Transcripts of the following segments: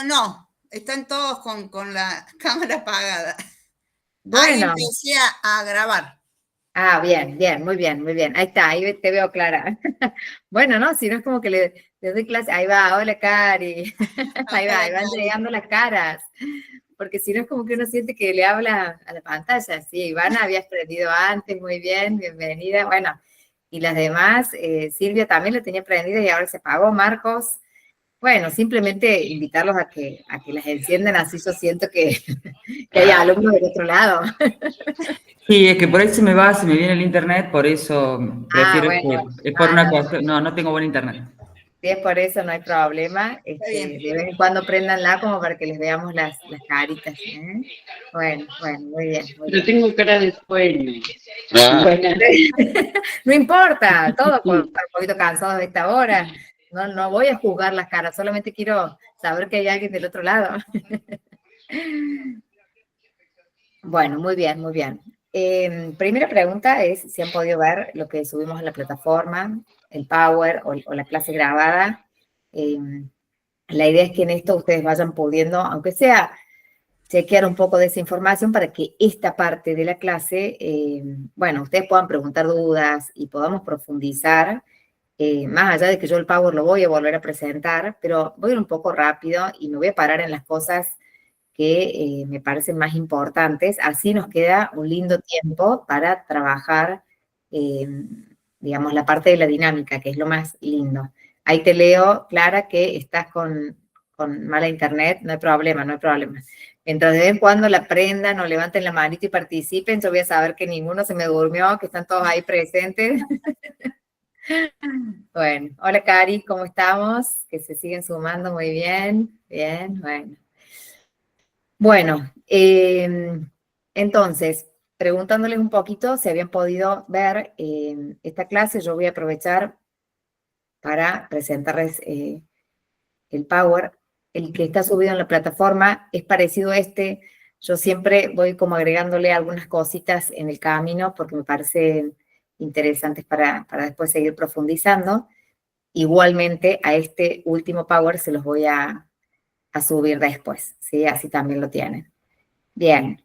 no, están todos con la cámara apagada. Ahí Bueno. empecé a grabar. Ah, bien, bien, muy bien, muy bien. Ahí está, ahí te veo clara. Bueno, ¿no? Si no es como que le doy clase, ahí va, hola Cari, ahí van llegando las caras, porque si no es como que uno siente que le habla a la pantalla. Sí, Ivana, habías aprendido antes, muy bien, bienvenida. Bueno, y las demás, Silvia también lo tenía aprendido y ahora se apagó, Marcos. Bueno, simplemente invitarlos a que las enciendan, así yo siento que hay alumnos del otro lado. Sí, es que por ahí se me viene el internet, por eso Ah, prefiero bueno, es por una no. cuestión, no tengo buen internet. Si es por eso, no hay problema. De vez en cuando préndanla como para que les veamos las caritas. ¿Eh? Bueno, muy bien. Muy Pero bien. tengo cara de sueño. Bueno, no importa, todos por estar un poquito cansados de esta hora. No voy a juzgar las caras, solamente quiero saber que hay alguien del otro lado. Bueno, muy bien, muy bien. Primera pregunta es si han podido ver lo que subimos en la plataforma, el Power o la clase grabada. La idea es que en esto ustedes vayan pudiendo, aunque sea chequear un poco de esa información para que esta parte de la clase, bueno, ustedes puedan preguntar dudas y podamos profundizar, más allá de que yo el Power lo voy a volver a presentar, pero voy a ir un poco rápido y me voy a parar en las cosas que me parecen más importantes. Así nos queda un lindo tiempo para trabajar, digamos, la parte de la dinámica, que es lo más lindo. Ahí te leo, Clara, que estás con mala internet, no hay problema, no hay problema. Mientras de vez en cuando la prendan o levanten la manito y participen, yo voy a saber que ninguno se me durmió, que están todos ahí presentes. Bueno, hola Cari, ¿cómo estamos? Que se siguen sumando muy bien. Bien, bueno. Bueno, entonces, preguntándoles un poquito si habían podido ver esta clase, yo voy a aprovechar para presentarles el Power. El que está subido en la plataforma es parecido a este. Yo siempre voy como agregándole algunas cositas en el camino porque me parecen interesantes para después seguir profundizando. Igualmente a este último Power se los voy a subir después, ¿sí? Así también lo tienen. Bien.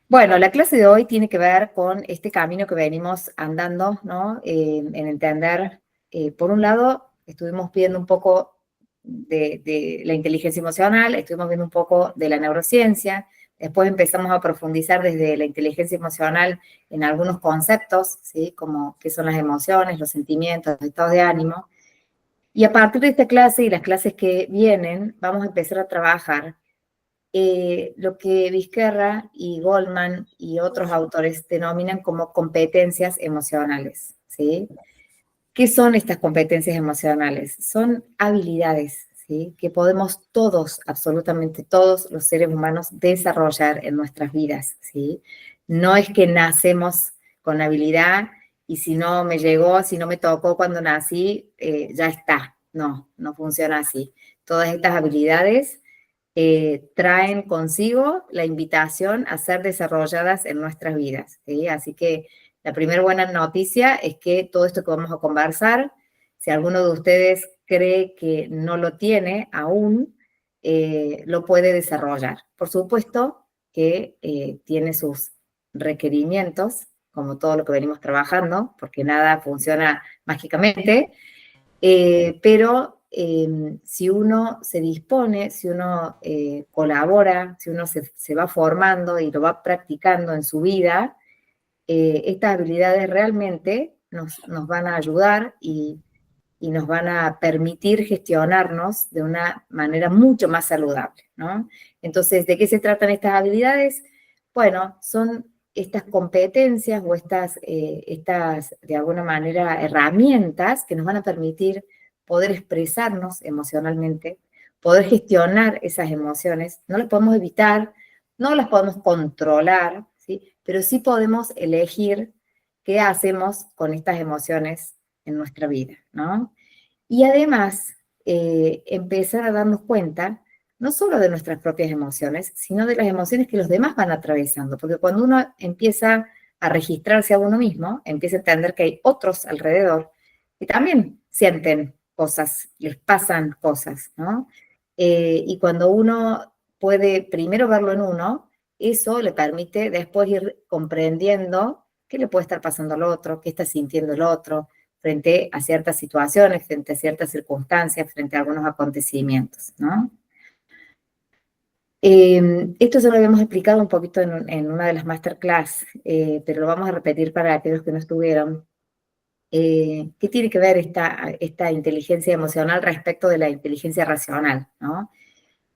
Bueno, la clase de hoy tiene que ver con este camino que venimos andando, ¿no? En entender, por un lado, estuvimos viendo un poco de la inteligencia emocional, estuvimos viendo un poco de la neurociencia, después empezamos a profundizar desde la inteligencia emocional en algunos conceptos, ¿sí? Como qué son las emociones, los sentimientos, los estados de ánimo. Y a partir de esta clase y las clases que vienen, vamos a empezar a trabajar lo que Vizquerra y Goldman y otros autores denominan como competencias emocionales, ¿sí? ¿Qué son estas competencias emocionales? Son habilidades, ¿sí? Que podemos todos, absolutamente todos los seres humanos desarrollar en nuestras vidas, ¿sí? No es que nacemos con habilidad y si no me llegó, si no me tocó cuando nací, ya está. No, no funciona así. Todas estas habilidades traen consigo la invitación a ser desarrolladas en nuestras vidas, ¿sí? Así que la primera buena noticia es que todo esto que vamos a conversar, si alguno de ustedes cree que no lo tiene aún, lo puede desarrollar. Por supuesto que tiene sus requerimientos, como todo lo que venimos trabajando, porque nada funciona mágicamente, pero si uno se dispone, si uno colabora, si uno se va formando y lo va practicando en su vida, estas habilidades realmente nos van a ayudar y nos van a permitir gestionarnos de una manera mucho más saludable, ¿no? Entonces, ¿de qué se tratan estas habilidades? Bueno, son estas competencias o estas, de alguna manera, herramientas que nos van a permitir poder expresarnos emocionalmente, poder gestionar esas emociones. No las podemos evitar, no las podemos controlar, ¿sí? Pero sí podemos elegir qué hacemos con estas emociones en nuestra vida, ¿no? Y además, empezar a darnos cuenta no solo de nuestras propias emociones, sino de las emociones que los demás van atravesando, porque cuando uno empieza a registrarse a uno mismo, empieza a entender que hay otros alrededor que también sienten cosas, les pasan cosas, ¿no? Y cuando uno puede primero verlo en uno, eso le permite después ir comprendiendo qué le puede estar pasando al otro, qué está sintiendo el otro, frente a ciertas situaciones, frente a ciertas circunstancias, frente a algunos acontecimientos, ¿no? Esto ya lo habíamos explicado un poquito en una de las masterclass, pero lo vamos a repetir para aquellos que no estuvieron. ¿Qué tiene que ver esta inteligencia emocional respecto de la inteligencia racional, ¿no?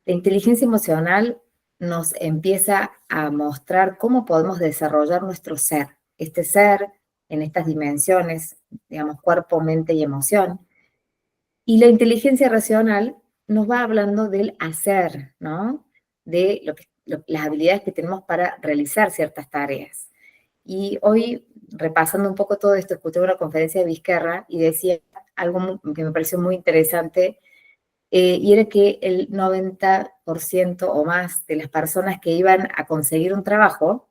La inteligencia emocional nos empieza a mostrar cómo podemos desarrollar nuestro ser, este ser en estas dimensiones, digamos, cuerpo, mente y emoción. Y la inteligencia racional nos va hablando del hacer, ¿no? De las habilidades que tenemos para realizar ciertas tareas. Y hoy, repasando un poco todo esto, escuché una conferencia de Vizquerra y decía algo que me pareció muy interesante, y era que el 90% o más de las personas que iban a conseguir un trabajo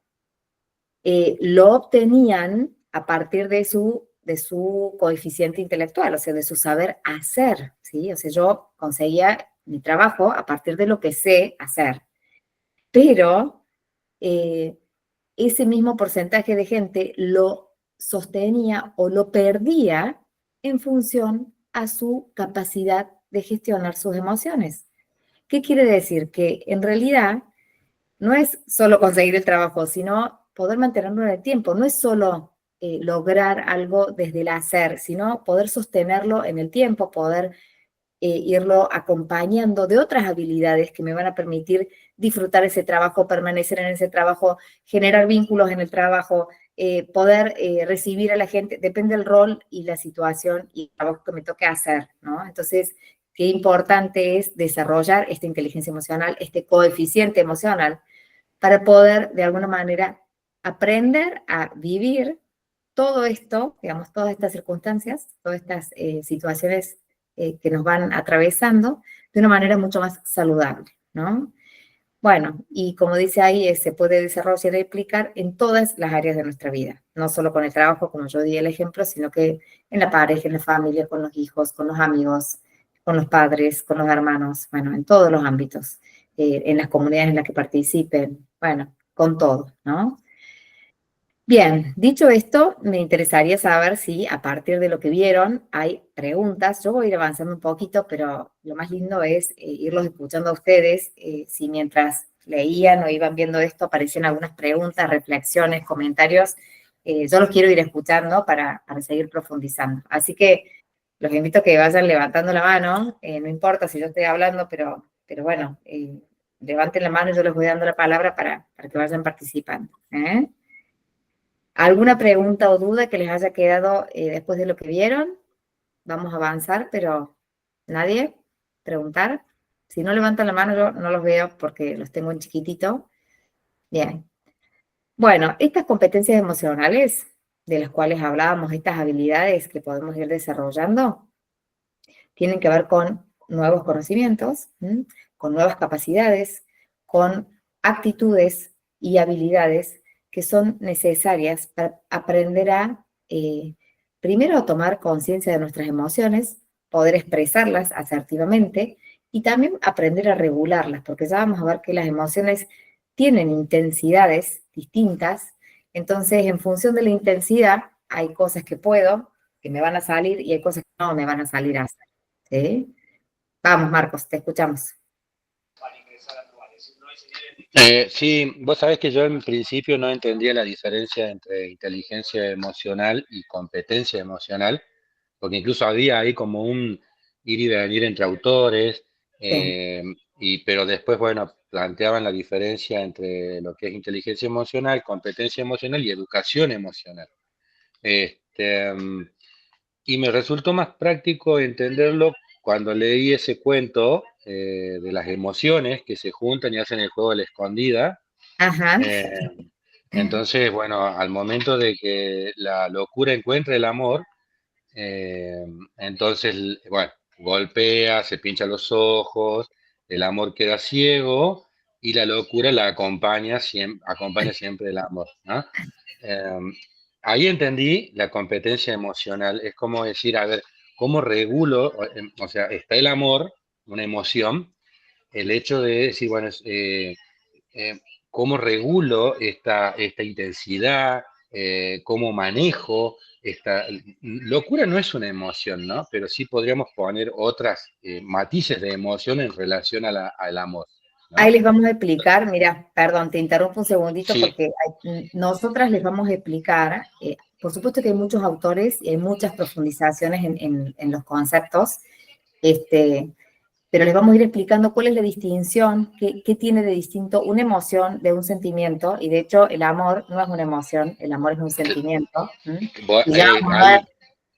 lo obtenían a partir de su coeficiente intelectual, o sea, de su saber hacer, ¿sí? O sea, yo conseguía mi trabajo a partir de lo que sé hacer. Pero ese mismo porcentaje de gente lo sostenía o lo perdía en función a su capacidad de gestionar sus emociones. ¿Qué quiere decir? Que en realidad no es solo conseguir el trabajo, sino poder mantenerlo en el tiempo. No es solo lograr algo desde el hacer, sino poder sostenerlo en el tiempo, poder irlo acompañando de otras habilidades que me van a permitir disfrutar ese trabajo, permanecer en ese trabajo, generar vínculos en el trabajo, poder recibir a la gente, depende del rol y la situación y el trabajo que me toque hacer, ¿no? Entonces, qué importante es desarrollar esta inteligencia emocional, este coeficiente emocional, para poder, de alguna manera, aprender a vivir todo esto, digamos, todas estas circunstancias, todas estas situaciones que nos van atravesando de una manera mucho más saludable, ¿no? Bueno, y como dice ahí, se puede desarrollar y aplicar en todas las áreas de nuestra vida, no solo con el trabajo, como yo di el ejemplo, sino que en la pareja, en la familia, con los hijos, con los amigos, con los padres, con los hermanos, bueno, en todos los ámbitos, en las comunidades en las que participen, bueno, con todo, ¿no? Bien, dicho esto, me interesaría saber si a partir de lo que vieron hay preguntas. Yo voy a ir avanzando un poquito, pero lo más lindo es irlos escuchando a ustedes. Si mientras leían o iban viendo esto aparecían algunas preguntas, reflexiones, comentarios, yo los quiero ir escuchando para seguir profundizando. Así que los invito a que vayan levantando la mano. No importa si yo estoy hablando, pero bueno, levanten la mano y yo les voy dando la palabra para que vayan participando. ¿Alguna pregunta o duda que les haya quedado después de lo que vieron? Vamos a avanzar, pero ¿nadie? ¿Preguntar? Si no levantan la mano, yo no los veo porque los tengo en chiquitito. Bien. Bueno, estas competencias emocionales de las cuales hablábamos, estas habilidades que podemos ir desarrollando, tienen que ver con nuevos conocimientos, con nuevas capacidades, con actitudes y habilidades que son necesarias para aprender a, primero, a tomar conciencia de nuestras emociones, poder expresarlas asertivamente y también aprender a regularlas, porque ya vamos a ver que las emociones tienen intensidades distintas, entonces en función de la intensidad hay cosas que puedo, que me van a salir y hay cosas que no me van a salir a hacer. ¿Sí? Vamos, Marcos, te escuchamos. Sí, vos sabés que yo en principio no entendía la diferencia entre inteligencia emocional y competencia emocional, porque incluso había ahí como un ir y venir entre autores, Sí. eh, pero después, bueno, planteaban la diferencia entre lo que es inteligencia emocional, competencia emocional y educación emocional. Este, y me resultó más práctico entenderlo cuando leí ese cuento de las emociones que se juntan y hacen el juego de la escondida. Ajá. Eh, entonces, bueno, al momento de que la locura encuentra el amor, eh, entonces, bueno, golpea, se pincha los ojos, el amor queda ciego y la locura la acompaña siempre el amor, ¿no? Eh, Ahí entendí la competencia emocional, es como decir, a ver, ¿cómo regulo? O sea, está el amor, una emoción, el hecho de decir, bueno, cómo regulo esta intensidad, cómo manejo esta locura. No es una emoción, ¿no? Pero sí podríamos poner otras matices de emoción en relación al amor, ¿no? Ahí les vamos a explicar, mira, perdón, te interrumpo un segundito Sí. porque nosotras les vamos a explicar, por supuesto que hay muchos autores y hay muchas profundizaciones en los conceptos, pero les vamos a ir explicando cuál es la distinción, qué tiene de distinto una emoción de un sentimiento, y de hecho el amor no es una emoción, el amor es un sentimiento. Y ya vamos a ver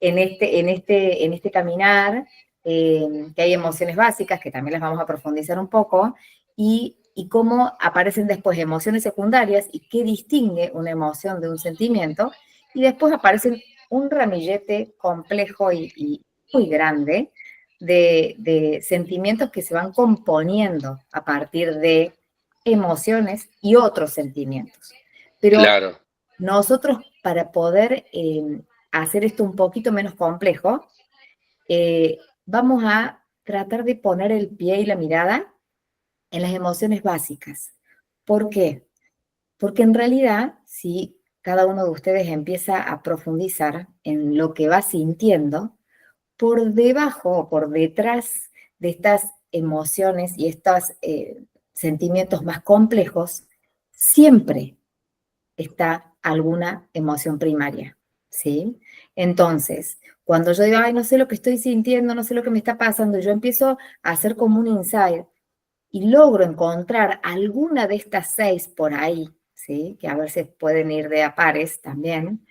en este caminar que hay emociones básicas, que también las vamos a profundizar un poco, y cómo aparecen después emociones secundarias y qué distingue una emoción de un sentimiento, y después aparecen un ramillete complejo y muy grande de sentimientos que se van componiendo a partir de emociones y otros sentimientos. Pero Claro. nosotros, para poder hacer esto un poquito menos complejo, vamos a tratar de poner el pie y la mirada en las emociones básicas. ¿Por qué? Porque en realidad, si cada uno de ustedes empieza a profundizar en lo que va sintiendo, por debajo o por detrás de estas emociones y estos sentimientos más complejos, siempre está alguna emoción primaria, ¿sí? Entonces, cuando yo digo, ay, no sé lo que estoy sintiendo, no sé lo que me está pasando, yo empiezo a hacer como un insight y logro encontrar alguna de estas 6 por ahí, ¿sí? Que a veces pueden ir de a pares también.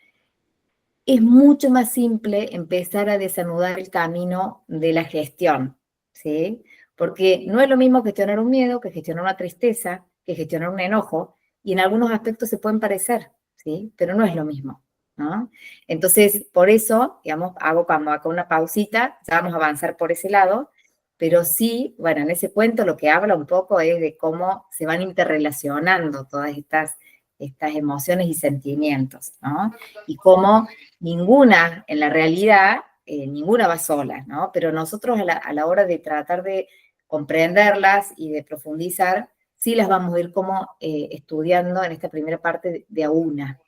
Es mucho más simple empezar a desanudar el camino de la gestión, ¿sí? Porque no es lo mismo gestionar un miedo que gestionar una tristeza, que gestionar un enojo, y en algunos aspectos se pueden parecer, ¿sí? Pero no es lo mismo, ¿no? Entonces, por eso, digamos, hago como acá una pausita, ya vamos a avanzar por ese lado, pero sí, bueno, en ese cuento lo que habla un poco es de cómo se van interrelacionando todas estas emociones y sentimientos, ¿no? Y cómo ninguna, en la realidad, ninguna va sola, ¿no? Pero nosotros a la hora de tratar de comprenderlas y de profundizar, sí las vamos a ir como estudiando en esta primera parte de a una,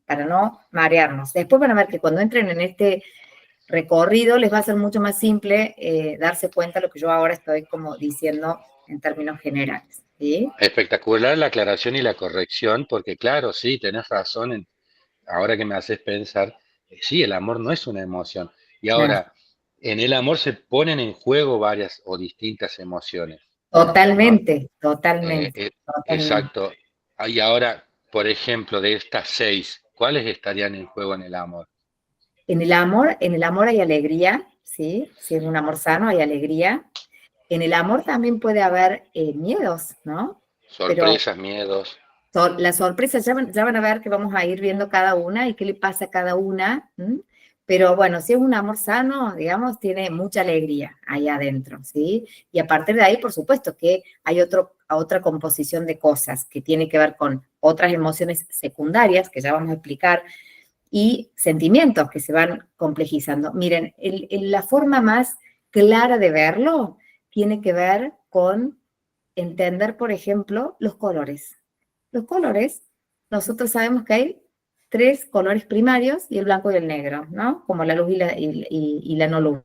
para no marearnos. Después van a ver que cuando entren en este recorrido les va a ser mucho más simple darse cuenta de lo que yo ahora estoy como diciendo en términos generales, ¿sí? Espectacular la aclaración y la corrección, porque claro, sí, tenés razón. Ahora que me haces pensar, sí, el amor no es una emoción. Y No, ahora, en el amor se ponen en juego varias o distintas emociones, ¿no? totalmente, totalmente, totalmente. Exacto. Y ahora, por ejemplo, de estas 6, ¿cuáles estarían en juego en el amor? En el amor hay alegría, ¿sí? Si es un amor sano, hay alegría. En el amor también puede haber miedos, ¿no? Pero Sorpresas, miedos. las sorpresas ya van a ver que vamos a ir viendo cada una y qué le pasa a cada una. Pero bueno, si es un amor sano, digamos, tiene mucha alegría ahí adentro, ¿sí? Y a partir de ahí, por supuesto, que hay otra composición de cosas que tiene que ver con otras emociones secundarias, que ya vamos a explicar, y sentimientos que se van complejizando. Miren, la forma más clara de verlo tiene que ver con entender, por ejemplo, los colores. Los colores, nosotros sabemos que hay 3 colores primarios y el blanco y el negro, ¿no? Como la luz y la no luz.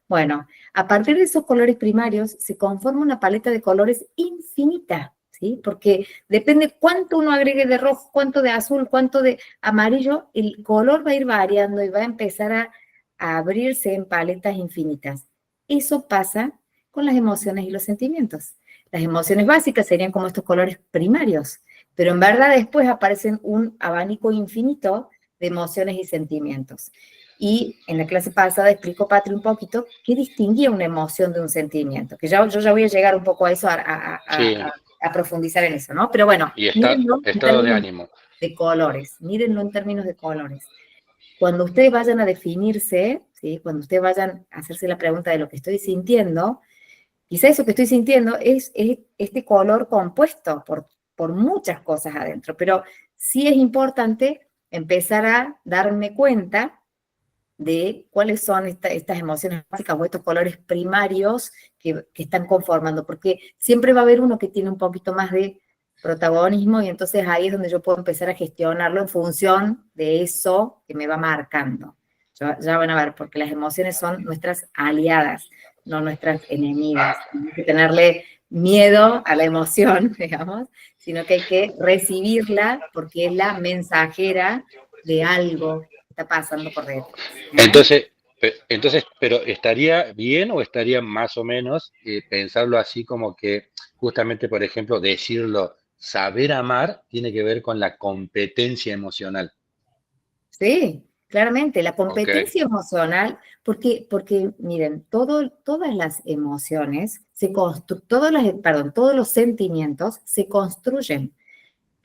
Bueno, a partir de esos colores primarios se conforma una paleta de colores infinita, ¿sí? Porque depende cuánto uno agregue de rojo, cuánto de azul, cuánto de amarillo, el color va a ir variando y va a empezar a abrirse en paletas infinitas. Eso pasa con las emociones y los sentimientos. Las emociones básicas serían como estos colores primarios, pero en verdad después aparecen un abanico infinito de emociones y sentimientos. Y en la clase pasada explicó Patri un poquito qué distinguía una emoción de un sentimiento, que yo ya voy a llegar un poco a eso, Sí, a profundizar en eso, ¿no? Pero bueno, y mírenlo en estado de términos ánimo. de colores, mírenlo en términos de colores. Cuando ustedes vayan a definirse, ¿sí? Cuando ustedes vayan a hacerse la pregunta de lo que estoy sintiendo, quizá eso que estoy sintiendo es este color compuesto por muchas cosas adentro, pero sí es importante empezar a darme cuenta de cuáles son estas emociones básicas o estos colores primarios que están conformando, porque siempre va a haber uno que tiene un poquito más de protagonismo y entonces ahí es donde yo puedo empezar a gestionarlo en función de eso que me va marcando. Ya van a ver, porque las emociones son nuestras aliadas, no nuestras enemigas. No hay que tenerle miedo a la emoción, digamos, sino que hay que recibirla porque es la mensajera de algo que está pasando por dentro. Entonces, pero ¿estaría bien o estaría más o menos pensarlo así como que justamente, por ejemplo, decirlo, saber amar tiene que ver con la competencia emocional? Sí, claramente, la Ok, competencia emocional, porque miren, todas las emociones todos los sentimientos se construyen.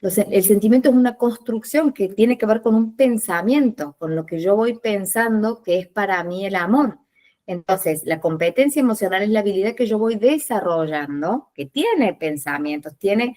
El sentimiento es una construcción que tiene que ver con un pensamiento, con lo que yo voy pensando que es para mí el amor. Entonces, la competencia emocional es la habilidad que yo voy desarrollando, que tiene pensamientos, tiene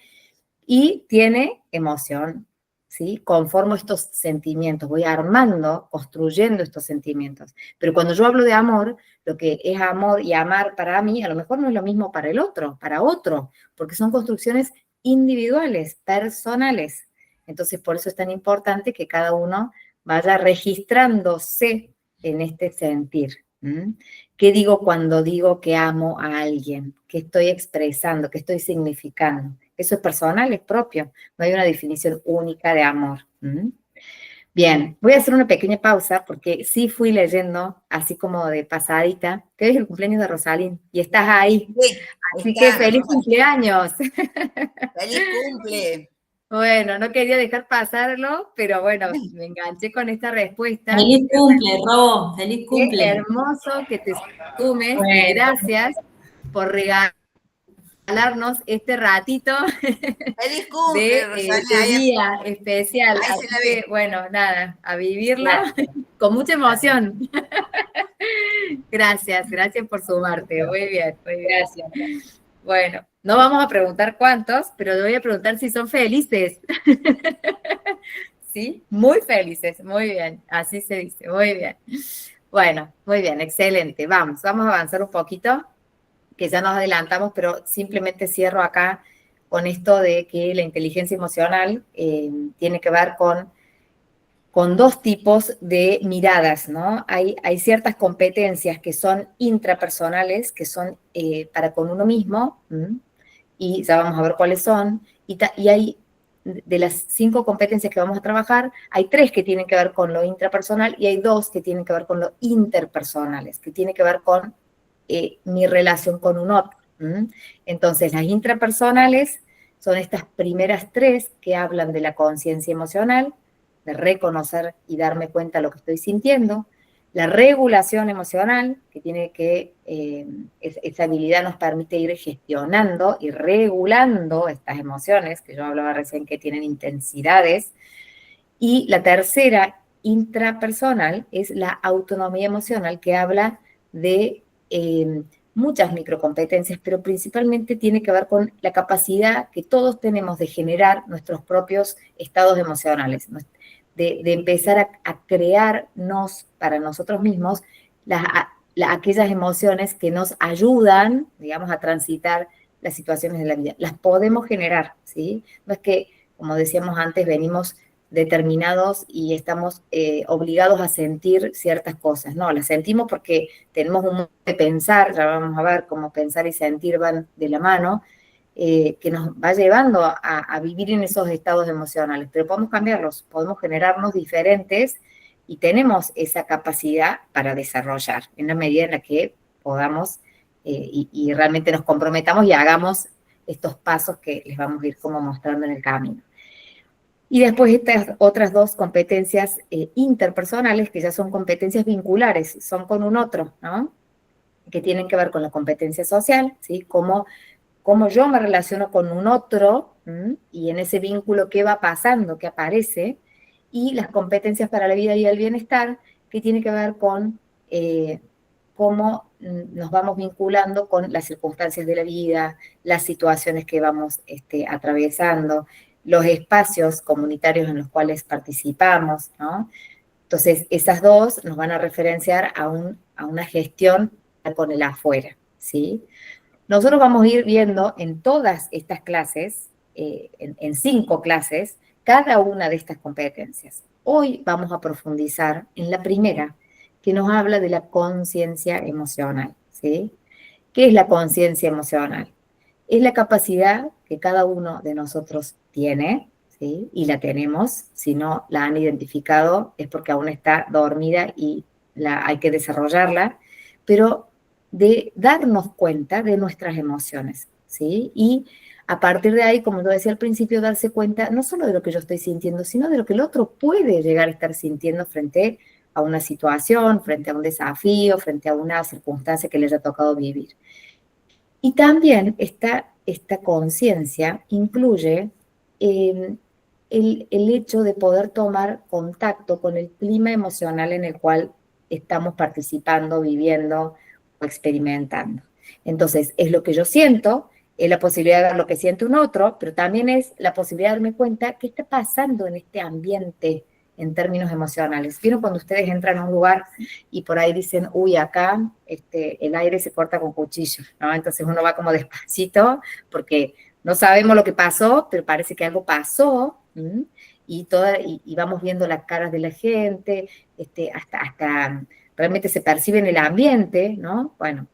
emoción, ¿sí? Conformo estos sentimientos, voy armando, construyendo estos sentimientos. Pero cuando yo hablo de amor, lo que es amor y amar para mí, a lo mejor no es lo mismo para el otro, para otro, porque son construcciones individuales, personales. Entonces, por eso es tan importante que cada uno vaya registrándose en este sentir. ¿Mm? ¿Qué digo cuando digo que amo a alguien? ¿Qué estoy expresando? ¿Qué estoy significando? Eso es personal, es propio. No hay una definición única de amor. ¿Mm? Bien, voy a hacer una pequeña pausa porque sí fui leyendo, así como de pasadita, que hoy es el cumpleaños de Rosalín y estás ahí. Sí, Así que está, feliz cumpleaños. feliz cumple. Bueno, no quería dejar pasarlo, pero bueno, me enganché con esta respuesta. Feliz cumple, Ro, feliz Qué cumple. hermoso que te sumes y Bueno, gracias por regalarnos este ratito Feliz cumple, de Rosalía. día especial. Ahí se Así la ve. que, bueno, nada, a vivirlo con mucha emoción. Gracias por sumarte. Muy bien, muy bien. gracias. Bueno, no vamos a preguntar cuántos, pero le voy a preguntar si son felices. ¿Sí? Muy felices, muy bien, así se dice, muy bien. Bueno, muy bien, excelente. Vamos a avanzar un poquito, que ya nos adelantamos, pero simplemente cierro acá con esto de que la inteligencia emocional tiene que ver con dos tipos de miradas, ¿no? Hay ciertas competencias que son intrapersonales, que son para con uno mismo, y ya vamos a ver cuáles son, y hay, de las 5 competencias que vamos a trabajar, hay 3 que tienen que ver con lo intrapersonal y hay 2 que tienen que ver con lo interpersonales, que tienen que ver con mi relación con un otro. Entonces, las intrapersonales son estas primeras 3 que hablan de la conciencia emocional, de reconocer y darme cuenta de lo que estoy sintiendo. La regulación emocional, que tiene que, esa habilidad nos permite ir gestionando y regulando estas emociones, que yo hablaba recién que tienen intensidades. Y la tercera, intrapersonal, es la autonomía emocional, que habla de muchas microcompetencias, pero principalmente tiene que ver con la capacidad que todos tenemos de generar nuestros propios estados emocionales, de empezar a crearnos para nosotros mismos aquellas emociones que nos ayudan, digamos, a transitar las situaciones de la vida. Las podemos generar, ¿sí? No es que, como decíamos antes, venimos determinados y estamos obligados a sentir ciertas cosas. No, las sentimos porque tenemos un modo de pensar, ya vamos a ver cómo pensar y sentir van de la mano, que nos va llevando a vivir en esos estados emocionales, pero podemos cambiarlos, podemos generarnos diferentes y tenemos esa capacidad para desarrollar en la medida en la que podamos y realmente nos comprometamos y hagamos estos pasos que les vamos a ir como mostrando en el camino. Y después estas otras 2 competencias interpersonales, que ya son competencias vinculares, son con un otro, ¿no? Que tienen que ver con la competencia social, ¿sí? Cómo yo me relaciono con un otro, y en ese vínculo qué va pasando, qué aparece, y las competencias para la vida y el bienestar, que tiene que ver con cómo nos vamos vinculando con las circunstancias de la vida, las situaciones que vamos atravesando, los espacios comunitarios en los cuales participamos, ¿no? Entonces, esas dos nos van a referenciar a una gestión con el afuera, ¿sí? Nosotros vamos a ir viendo en todas estas clases, en 5 clases, cada una de estas competencias. Hoy vamos a profundizar en la primera, que nos habla de la conciencia emocional, ¿sí? ¿Qué es la conciencia emocional? Es la capacidad que cada uno de nosotros tiene, ¿sí? Y la tenemos. Si no la han identificado es porque aún está dormida y hay que desarrollarla, pero de darnos cuenta de nuestras emociones, ¿sí? Y a partir de ahí, como yo decía al principio, darse cuenta no solo de lo que yo estoy sintiendo, sino de lo que el otro puede llegar a estar sintiendo frente a una situación, frente a un desafío, frente a una circunstancia que le haya tocado vivir. Y también esta conciencia incluye el hecho de poder tomar contacto con el clima emocional en el cual estamos participando, viviendo o experimentando. Entonces, es lo que yo siento, es la posibilidad de ver lo que siente un otro, pero también es la posibilidad de darme cuenta qué está pasando en este ambiente en términos emocionales. ¿Vieron cuando ustedes entran a un lugar y por ahí dicen, uy, acá el aire se corta con cuchillo, ¿no? Entonces uno va como despacito porque no sabemos lo que pasó, pero parece que algo pasó, y vamos viendo las caras de la gente, hasta realmente se percibe en el ambiente, ¿no? Bueno,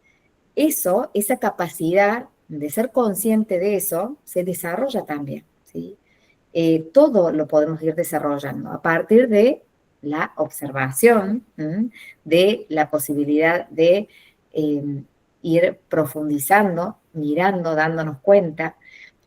esa capacidad de ser consciente de eso se desarrolla también, ¿sí? Todo lo podemos ir desarrollando a partir de la observación, de la posibilidad de ir profundizando, mirando, dándonos cuenta.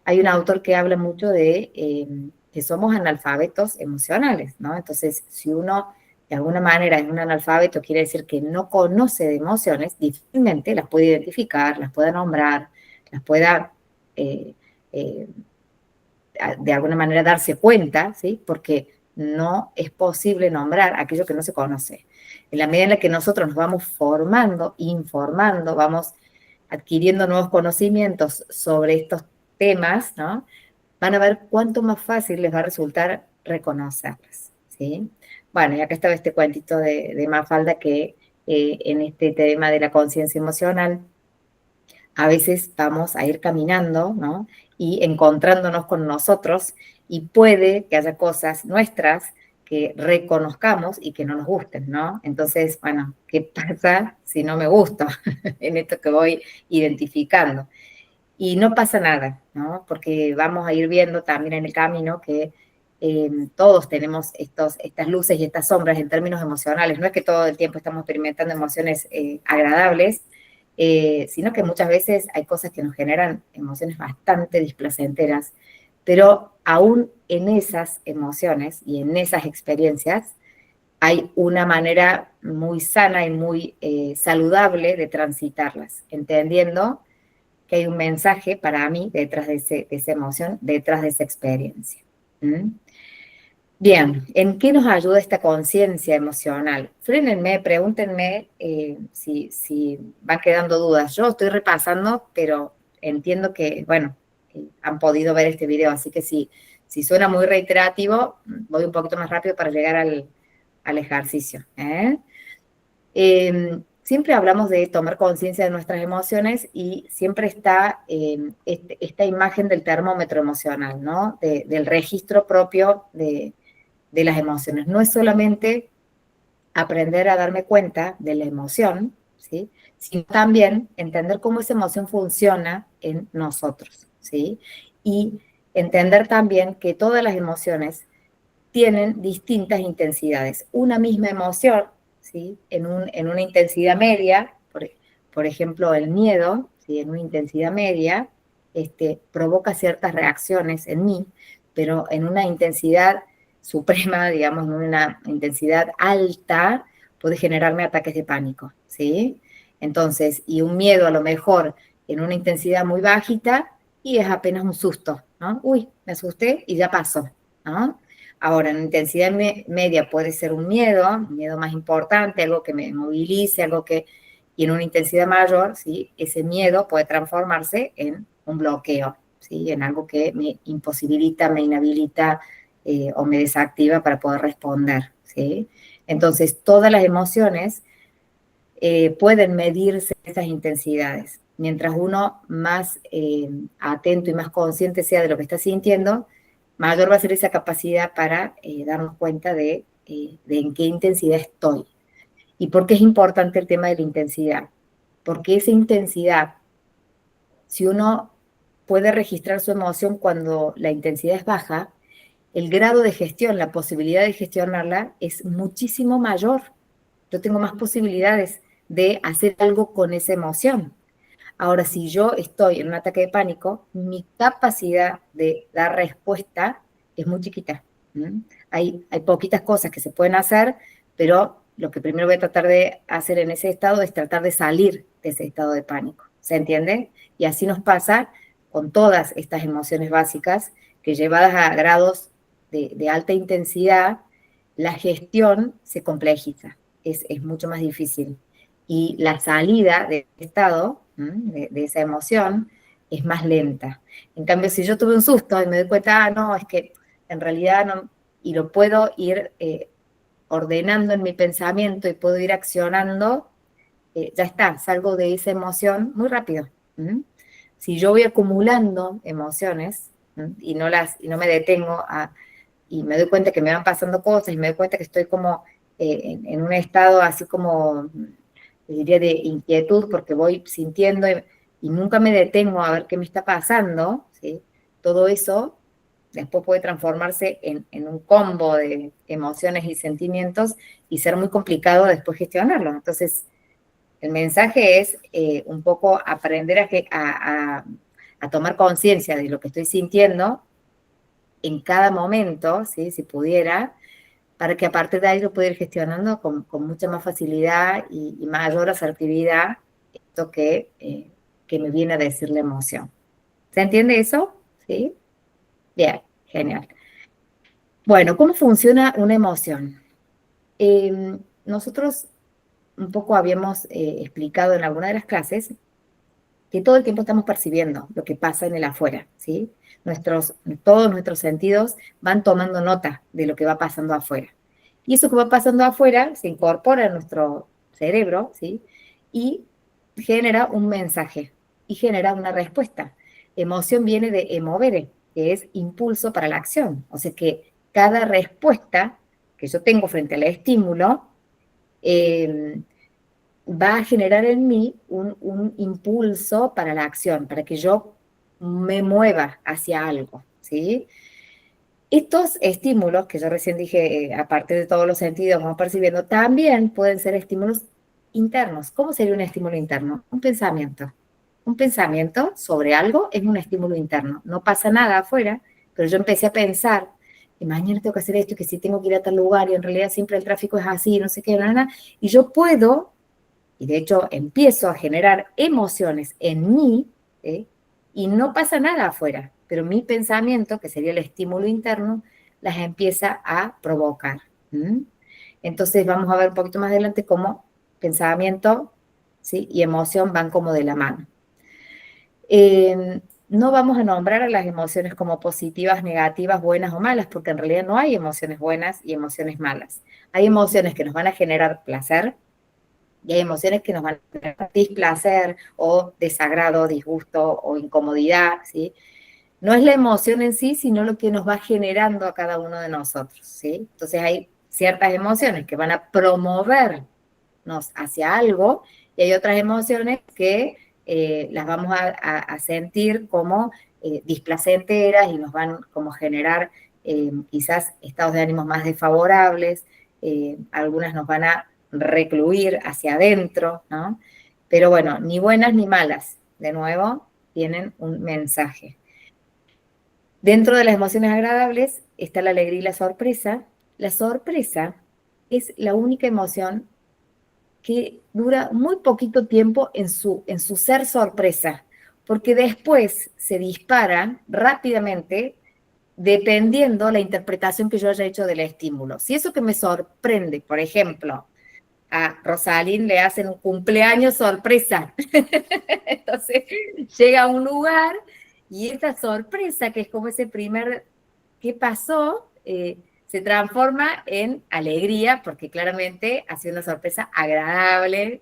Hay un autor que habla mucho de que somos analfabetos emocionales, ¿no? Entonces, si uno de alguna manera es un analfabeto, quiere decir que no conoce de emociones, difícilmente las puede identificar, las pueda nombrar, las pueda de alguna manera darse cuenta, ¿sí? Porque no es posible nombrar aquello que no se conoce. En la medida en la que nosotros nos vamos formando, informando, vamos adquiriendo nuevos conocimientos sobre estos temas, ¿no? Van a ver cuánto más fácil les va a resultar reconocerlas, ¿sí? Bueno, y acá estaba este cuentito de Mafalda que en este tema de la conciencia emocional, a veces vamos a ir caminando, ¿no? Y encontrándonos con nosotros, y puede que haya cosas nuestras que reconozcamos y que no nos gusten, ¿no? Entonces, bueno, ¿qué pasa si no me gusta en esto que voy identificando? Y no pasa nada, ¿no? Porque vamos a ir viendo también en el camino que todos tenemos estas luces y estas sombras en términos emocionales. No es que todo el tiempo estamos experimentando emociones agradables, sino que muchas veces hay cosas que nos generan emociones bastante displacenteras, pero aún en esas emociones y en esas experiencias hay una manera muy sana y muy saludable de transitarlas, entendiendo que hay un mensaje para mí detrás de esa emoción, detrás de esa experiencia. Bien, ¿en qué nos ayuda esta conciencia emocional? Frénenme, pregúntenme si van quedando dudas. Yo estoy repasando, pero entiendo que, bueno, han podido ver este video, así que si suena muy reiterativo, voy un poquito más rápido para llegar al ejercicio. Siempre hablamos de tomar conciencia de nuestras emociones y siempre está esta imagen del termómetro emocional, ¿no? Del registro propio de las emociones. No es solamente aprender a darme cuenta de la emoción, ¿sí? Sino también entender cómo esa emoción funciona en nosotros, ¿sí? Y entender también que todas las emociones tienen distintas intensidades. Una misma emoción, ¿sí? En una intensidad media, por ejemplo, el miedo, ¿sí? En una intensidad media, provoca ciertas reacciones en mí, pero en una intensidad suprema, digamos, en una intensidad alta, puede generarme ataques de pánico, ¿sí? Entonces, y un miedo a lo mejor en una intensidad muy bajita, y es apenas un susto, ¿no? Uy, me asusté y ya pasó, ¿no? Ahora, en intensidad media puede ser un miedo más importante, algo que me movilice, y en una intensidad mayor, ¿sí? Ese miedo puede transformarse en un bloqueo, ¿sí? En algo que me imposibilita, me inhabilita o me desactiva para poder responder, ¿sí? Entonces, todas las emociones pueden medirse esas intensidades. Mientras uno más atento y más consciente sea de lo que está sintiendo, mayor va a ser esa capacidad para darnos cuenta de en qué intensidad estoy. ¿Y por qué es importante el tema de la intensidad? Porque esa intensidad, si uno puede registrar su emoción cuando la intensidad es baja, el grado de gestión, la posibilidad de gestionarla es muchísimo mayor. Yo tengo más posibilidades de hacer algo con esa emoción. Ahora, si yo estoy en un ataque de pánico, mi capacidad de dar respuesta es muy chiquita. Hay poquitas cosas que se pueden hacer, pero lo que primero voy a tratar de hacer en ese estado es tratar de salir de ese estado de pánico. ¿Se entiende? Y así nos pasa con todas estas emociones básicas que llevadas a grados de alta intensidad, la gestión se complejiza, es mucho más difícil. Y la salida de estado, de esa emoción, es más lenta. En cambio, si yo tuve un susto y me doy cuenta, no, es que en realidad no, y lo puedo ir ordenando en mi pensamiento y puedo ir accionando, ya está, salgo de esa emoción muy rápido. Si yo voy acumulando emociones y no me detengo y me doy cuenta que me van pasando cosas y me doy cuenta que estoy como en un estado así como, diría, de inquietud porque voy sintiendo y nunca me detengo a ver qué me está pasando, ¿sí? Todo eso después puede transformarse en un combo de emociones y sentimientos y ser muy complicado después gestionarlo. Entonces, el mensaje es un poco aprender a tomar conciencia de lo que estoy sintiendo en cada momento, ¿sí? Si pudiera, para que a partir de ahí lo pueda ir gestionando con mucha más facilidad y mayor asertividad esto que me viene a decir la emoción. ¿Se entiende eso? ¿Sí? Bien, genial. Bueno, ¿cómo funciona una emoción? Nosotros un poco habíamos explicado en alguna de las clases que todo el tiempo estamos percibiendo lo que pasa en el afuera, ¿sí? Todos nuestros sentidos van tomando nota de lo que va pasando afuera. Y eso que va pasando afuera se incorpora en nuestro cerebro, ¿sí? Y genera un mensaje y genera una respuesta. Emoción viene de emovere, que es impulso para la acción. O sea que cada respuesta que yo tengo frente al estímulo va a generar en mí un impulso para la acción, para que yo me mueva hacia algo, ¿sí? Estos estímulos, que yo recién dije, a partir de todos los sentidos vamos percibiendo, también pueden ser estímulos internos. ¿Cómo sería un estímulo interno? Un pensamiento. Un pensamiento sobre algo es un estímulo interno. No pasa nada afuera, pero yo empecé a pensar que mañana tengo que hacer esto, que si tengo que ir a tal lugar, y en realidad siempre el tráfico es así, no sé qué, nada, y yo puedo, y de hecho empiezo a generar emociones en mí, y no pasa nada afuera, pero mi pensamiento, que sería el estímulo interno, las empieza a provocar. Entonces vamos a ver un poquito más adelante cómo pensamiento, ¿sí?, y emoción van como de la mano. No vamos a nombrar a las emociones como positivas, negativas, buenas o malas, porque en realidad no hay emociones buenas y emociones malas. Hay emociones que nos van a generar placer, y hay emociones que nos van a generar displacer o desagrado, disgusto o incomodidad, ¿sí? No es la emoción en sí, sino lo que nos va generando a cada uno de nosotros, ¿sí? Entonces hay ciertas emociones que van a promovernos hacia algo y hay otras emociones que las vamos a sentir como displacenteras y nos van como a generar quizás estados de ánimo más desfavorables, algunas nos van a recluir hacia adentro, ¿no? Pero bueno, ni buenas ni malas, de nuevo, tienen un mensaje. Dentro de las emociones agradables está la alegría y la sorpresa. La sorpresa es la única emoción que dura muy poquito tiempo en su ser sorpresa, porque después se dispara rápidamente dependiendo la interpretación que yo haya hecho del estímulo. Si eso que me sorprende, por ejemplo, a Rosalind le hacen un cumpleaños sorpresa. Entonces llega a un lugar y esa sorpresa, que es como ese primer ¿qué pasó? se transforma en alegría, porque claramente ha sido una sorpresa agradable,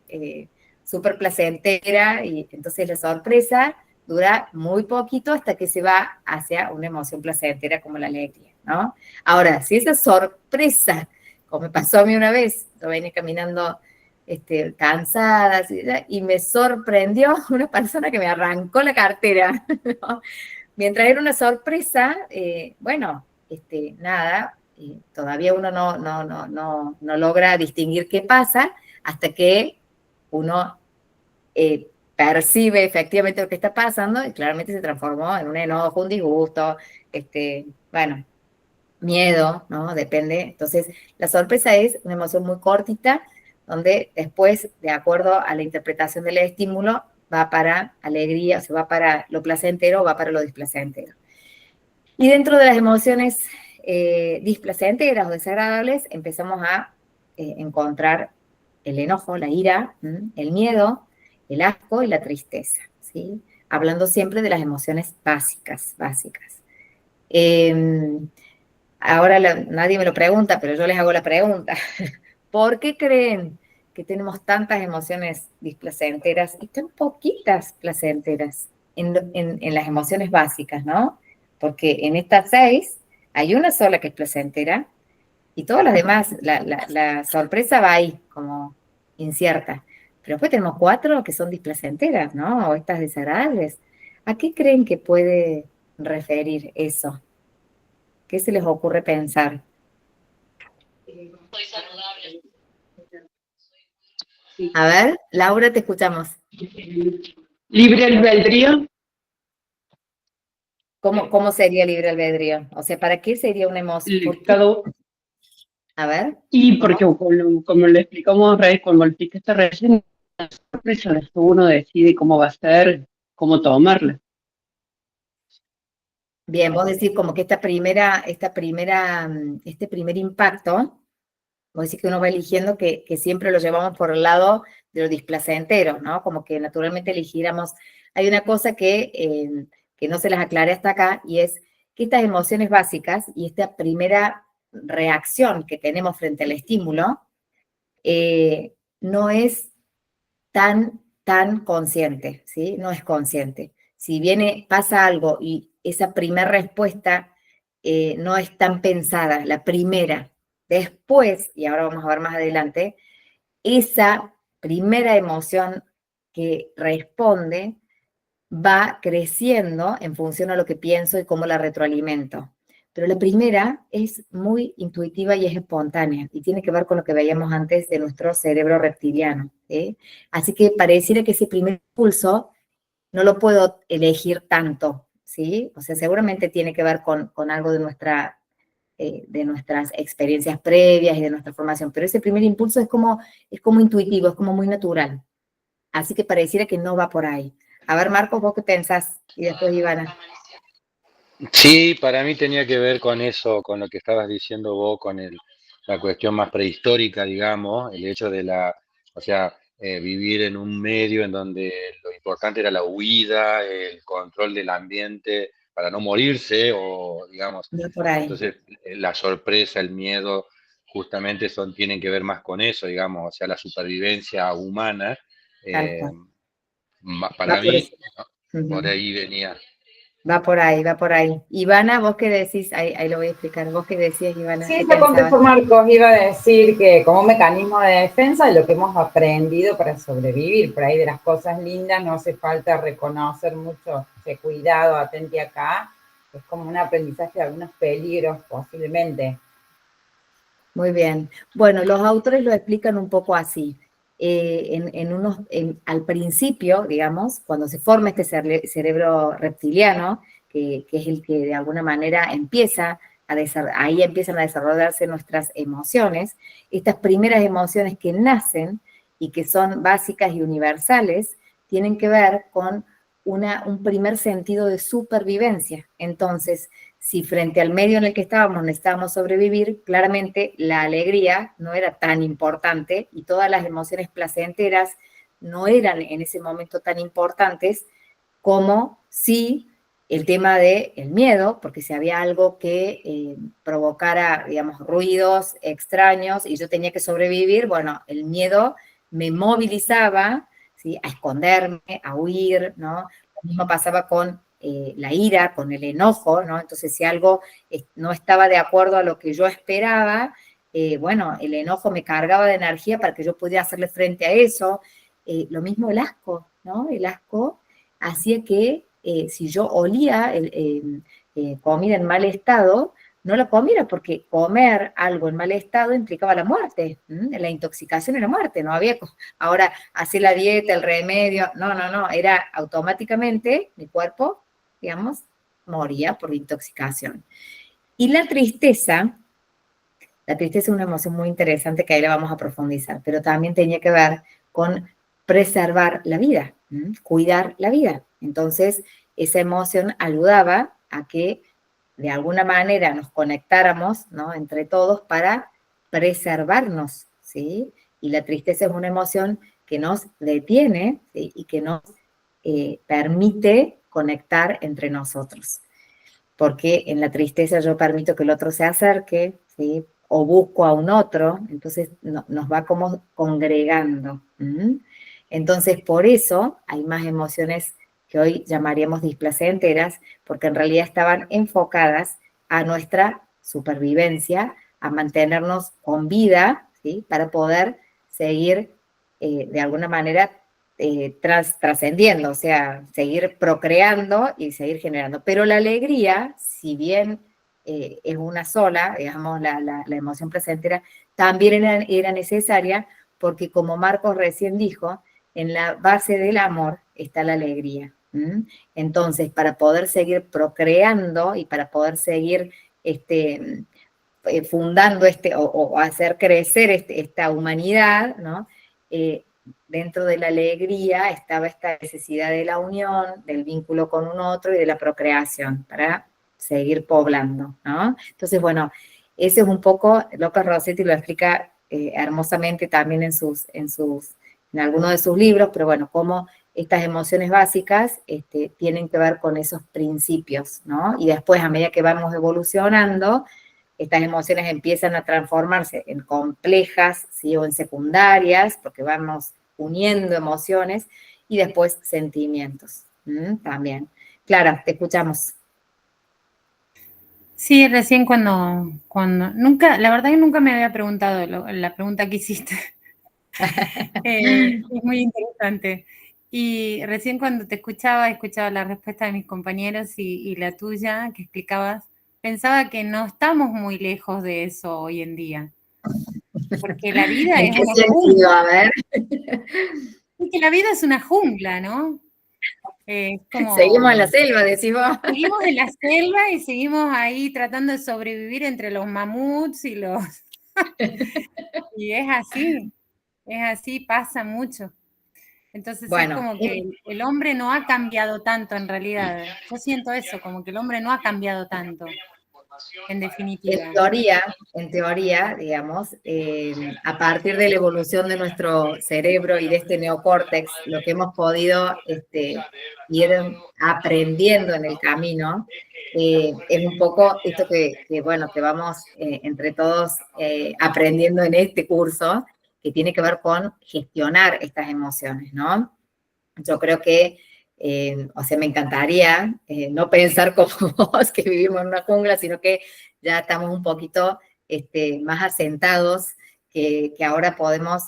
súper placentera, y entonces la sorpresa dura muy poquito hasta que se va hacia una emoción placentera como la alegría, ¿no? Ahora, si esa sorpresa, como me pasó a mí una vez, yo venía caminando cansada, y me sorprendió una persona que me arrancó la cartera, ¿no? Mientras era una sorpresa, bueno, nada, todavía uno no logra distinguir qué pasa hasta que uno percibe efectivamente lo que está pasando y claramente se transformó en un enojo, un disgusto, bueno, miedo, ¿no? Depende. Entonces, la sorpresa es una emoción muy cortita, donde después, de acuerdo a la interpretación del estímulo, va para alegría, o sea, va para lo placentero o va para lo displacentero. Y dentro de las emociones displacenteras o desagradables, empezamos a encontrar el enojo, la ira, el miedo, el asco y la tristeza, ¿sí? Hablando siempre de las emociones básicas. Ahora nadie me lo pregunta, pero yo les hago la pregunta. ¿Por qué creen que tenemos tantas emociones displacenteras y tan poquitas placenteras en las emociones básicas, ¿no? Porque en estas 6 hay una sola que es placentera y todas las demás, la sorpresa va ahí como incierta. Pero después tenemos 4 que son displacenteras, ¿no? O estas desagradables. ¿A qué creen que puede referir eso? ¿Qué se les ocurre pensar? A ver, Laura, te escuchamos. Libre albedrío. ¿Cómo sería libre albedrío? O sea, ¿para qué sería una emoción? A ver. Y porque como le explicamos, como lo explicaste recién, la sorpresa es que uno decide cómo va a ser, cómo tomarla. Bien, vos decís como que este primer impacto, vos decís que uno va eligiendo que siempre lo llevamos por el lado de lo displacentero, ¿no? Como que naturalmente eligiéramos. Hay una cosa que no se las aclaré hasta acá, y es que estas emociones básicas y esta primera reacción que tenemos frente al estímulo no es tan consciente, ¿sí? No es consciente. Si pasa algo y esa primera respuesta no es tan pensada, la primera, después, y ahora vamos a ver más adelante, esa primera emoción que responde va creciendo en función a lo que pienso y cómo la retroalimento. Pero la primera es muy intuitiva y es espontánea, y tiene que ver con lo que veíamos antes de nuestro cerebro reptiliano, ¿sí? Así que pareciera que ese primer impulso no lo puedo elegir tanto, ¿sí? O sea, seguramente tiene que ver con algo de nuestras experiencias previas y de nuestra formación, pero ese primer impulso es como intuitivo, es como muy natural. Así que pareciera que no va por ahí. A ver, Marcos, ¿vos qué pensás? Y después Ivana. Sí, para mí tenía que ver con eso, con lo que estabas diciendo vos, con la cuestión más prehistórica, digamos, el hecho de o sea, vivir en un medio en donde lo importante era la huida, el control del ambiente para no morirse, o digamos, Va por ahí. entonces la sorpresa, el miedo, justamente tienen que ver más con eso, digamos, o sea, la supervivencia humana, Tal cual. para mí, Uh-huh. por ahí venía. Va por ahí. Ivana, ¿vos qué decís? Ahí lo voy a explicar. ¿Vos qué decías, Ivana? Sí, ¿Qué te contesto, pensabas? Marcos. Iba a decir que como mecanismo de defensa, lo que hemos aprendido para sobrevivir, por ahí de las cosas lindas, no hace falta reconocer mucho ese cuidado, atente acá, es como un aprendizaje de algunos peligros posiblemente. Muy bien. Bueno, los autores lo explican un poco así. Al principio, digamos, cuando se forma este cerebro reptiliano, que es el que de alguna manera ahí empiezan a desarrollarse nuestras emociones, estas primeras emociones que nacen y que son básicas y universales, tienen que ver con un primer sentido de supervivencia. Entonces, si frente al medio en el que estábamos necesitábamos sobrevivir, claramente la alegría no era tan importante y todas las emociones placenteras no eran en ese momento tan importantes como si el tema del miedo, porque si había algo que provocara, digamos, ruidos extraños y yo tenía que sobrevivir, bueno, el miedo me movilizaba, ¿sí? A esconderme, a huir, ¿no? Lo mismo pasaba con la ira, con el enojo, ¿no? Entonces, si algo no estaba de acuerdo a lo que yo esperaba, bueno, el enojo me cargaba de energía para que yo pudiera hacerle frente a eso. Lo mismo el asco, ¿no? El asco hacía que si yo olía comida en mal estado, no la comiera, porque comer algo en mal estado implicaba la muerte. La intoxicación era muerte, no había, ahora hacer la dieta, el remedio, no, era automáticamente mi cuerpo, digamos, moría por intoxicación. Y la tristeza es una emoción muy interesante que ahí la vamos a profundizar, pero también tenía que ver con preservar la vida, cuidar la vida. Entonces, esa emoción ayudaba a que de alguna manera nos conectáramos, ¿no? Entre todos para preservarnos, ¿sí? Y la tristeza es una emoción que nos detiene, ¿sí? Y que nos permite conectar entre nosotros. Porque en la tristeza yo permito que el otro se acerque, ¿sí? O busco a un otro, entonces nos va como congregando. Entonces, por eso hay más emociones que hoy llamaríamos displacenteras, porque en realidad estaban enfocadas a nuestra supervivencia, a mantenernos con vida, ¿sí? Para poder seguir de alguna manera trascendiendo, o sea, seguir procreando y seguir generando. Pero la alegría, si bien es una sola, digamos, la emoción placentera, también era necesaria porque, como Marcos recién dijo, en la base del amor está la alegría. Entonces, para poder seguir procreando y para poder seguir fundando o hacer crecer esta humanidad, ¿no? Dentro de la alegría estaba esta necesidad de la unión, del vínculo con un otro y de la procreación para seguir poblando, ¿no? Entonces, bueno, ese es un poco, López Rossetti lo explica hermosamente también en algunos de sus libros, pero bueno, cómo estas emociones básicas tienen que ver con esos principios, ¿no? Y después, a medida que vamos evolucionando, estas emociones empiezan a transformarse en complejas, ¿sí? O en secundarias, porque vamos uniendo emociones, y después sentimientos también. Clara, te escuchamos. Sí, recién cuando nunca, la verdad que nunca me había preguntado la pregunta que hiciste. Es muy interesante. Y recién cuando te escuchaba la respuesta de mis compañeros y la tuya que explicabas, pensaba que no estamos muy lejos de eso hoy en día. Porque la vida ¿En es qué una sentido? jungla. A ver. Es que la vida es una jungla, ¿no? Como Seguimos en la selva, decimos. seguimos en la selva y seguimos ahí tratando de sobrevivir entre los mamuts y los... Y es así, pasa mucho. Entonces es Bueno, como que el hombre no ha cambiado tanto en realidad. Yo siento eso, como que el hombre no ha cambiado tanto, en definitiva. En teoría, digamos, a partir de la evolución de nuestro cerebro y de este neocórtex, lo que hemos podido ir aprendiendo en el camino, es un poco esto que vamos entre todos aprendiendo en este curso, que tiene que ver con gestionar estas emociones, ¿no? Yo creo que, o sea, me encantaría no pensar como vos, que vivimos en una jungla, sino que ya estamos un poquito más asentados, que ahora podemos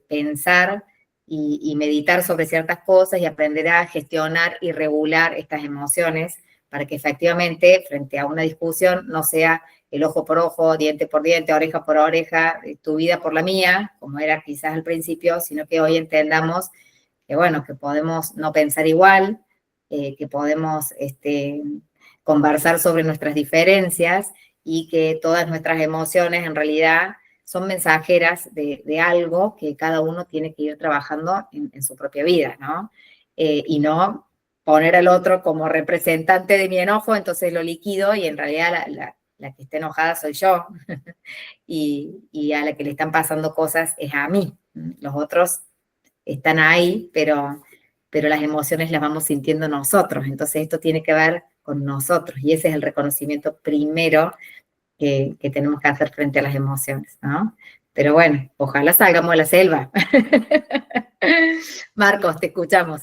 pensar y meditar sobre ciertas cosas y aprender a gestionar y regular estas emociones para que efectivamente, frente a una discusión, no sea el ojo por ojo, diente por diente, oreja por oreja, tu vida por la mía, como era quizás al principio, sino que hoy entendamos que bueno, que podemos no pensar igual, que podemos conversar sobre nuestras diferencias y que todas nuestras emociones en realidad son mensajeras de algo que cada uno tiene que ir trabajando en su propia vida, ¿no? Y no poner al otro como representante de mi enojo, entonces lo liquido y en realidad la que está enojada soy yo y a la que le están pasando cosas es a mí. Los otros están ahí, pero las emociones las vamos sintiendo nosotros. Entonces esto tiene que ver con nosotros, y ese es el reconocimiento primero que tenemos que hacer frente a las emociones, ¿no? Pero bueno, ojalá salgamos de la selva. Marcos, te escuchamos.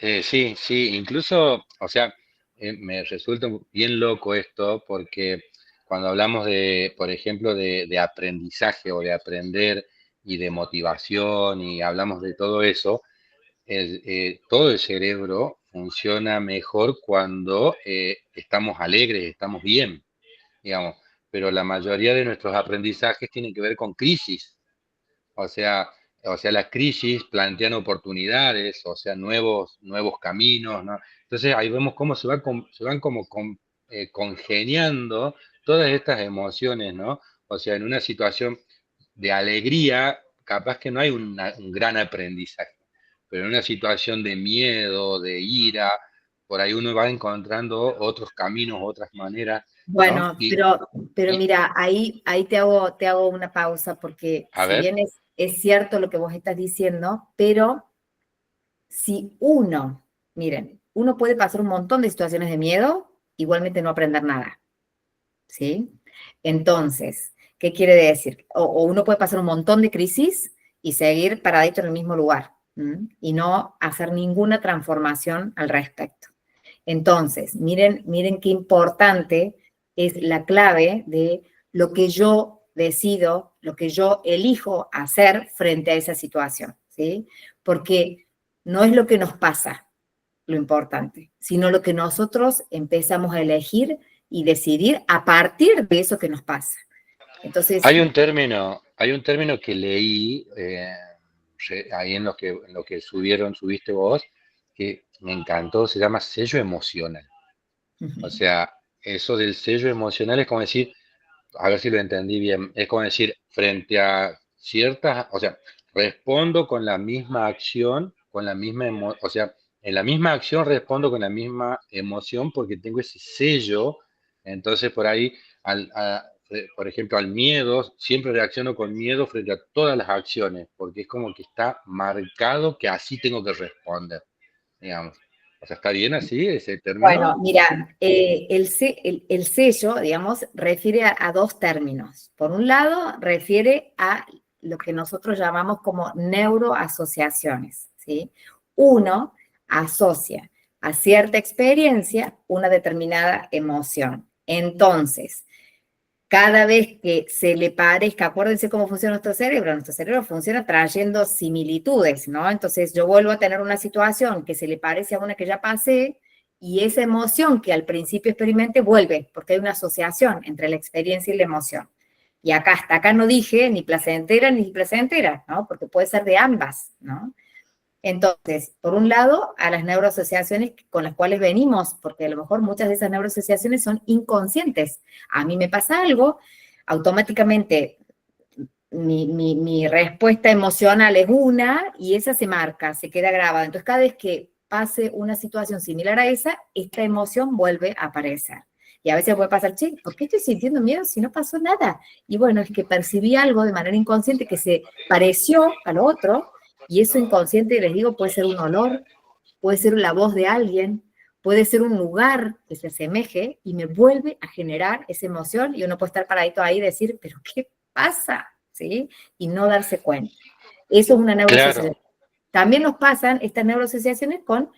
Sí, sí, incluso, o sea, me resulta bien loco esto porque cuando hablamos de, por ejemplo, de aprendizaje o de aprender y de motivación y hablamos de todo eso, todo el cerebro funciona mejor cuando estamos alegres, estamos bien, digamos, pero la mayoría de nuestros aprendizajes tienen que ver con crisis. O sea, o sea, las crisis plantean oportunidades, o sea, nuevos caminos, ¿no? Entonces ahí vemos cómo se van como congeniando todas estas emociones, ¿no? O sea, en una situación de alegría, capaz que no hay un gran aprendizaje, pero en una situación de miedo, de ira, por ahí uno va encontrando otros caminos, otras maneras, ¿no? Bueno, pero Y mira, ahí te hago una pausa, porque a si ver, bien es cierto lo que vos estás diciendo, pero si miren, uno puede pasar un montón de situaciones de miedo, igualmente no aprender nada, ¿sí? Entonces, ¿qué quiere decir? O uno puede pasar un montón de crisis y seguir paradito en el mismo lugar, ¿m? Y no hacer ninguna transformación al respecto. Entonces, miren qué importante es la clave de lo que yo decido, lo que yo elijo hacer frente a esa situación, ¿sí? Porque no es lo que nos pasa lo importante, sino lo que nosotros empezamos a elegir y decidir a partir de eso que nos pasa. Entonces, hay un término que leí ahí en lo que subiste vos, que me encantó, se llama sello emocional. O sea, eso del sello emocional es como decir, a ver si lo entendí bien, es como decir, frente a ciertas, o sea, respondo con la misma acción, con la misma o sea, en la misma acción respondo con la misma emoción porque tengo ese sello, entonces por ahí, por ejemplo, al miedo, siempre reacciono con miedo frente a todas las acciones, porque es como que está marcado que así tengo que responder, digamos. O sea, ¿está bien así ese bueno, término? mira, el sello, digamos, refiere a dos términos. Por un lado, refiere a lo que nosotros llamamos como neuroasociaciones, ¿sí? Uno asocia a cierta experiencia una determinada emoción. Entonces, cada vez que se le parezca, acuérdense cómo funciona nuestro cerebro funciona trayendo similitudes, ¿no? Entonces yo vuelvo a tener una situación que se le parece a una que ya pasé, y esa emoción que al principio experimenté vuelve, porque hay una asociación entre la experiencia y la emoción. Y hasta acá no dije ni placentera ni displacentera, ¿no? Porque puede ser de ambas, ¿no? Entonces, por un lado, a las neuroasociaciones con las cuales venimos, porque a lo mejor muchas de esas neuroasociaciones son inconscientes. A mí me pasa algo, automáticamente mi respuesta emocional es una, y esa se marca, se queda grabada. Entonces, cada vez que pase una situación similar a esa, esta emoción vuelve a aparecer. Y a veces puede pasar, che, ¿por qué estoy sintiendo miedo si no pasó nada? Y bueno, es que percibí algo de manera inconsciente que se pareció a lo otro, y eso inconsciente, les digo, puede ser un olor, puede ser la voz de alguien, puede ser un lugar que se asemeje y me vuelve a generar esa emoción, y uno puede estar paradito ahí y decir, ¿pero qué pasa? ¿Sí? Y no darse cuenta. Eso es una neuroasociación. Claro, También nos pasan estas neuroasociaciones con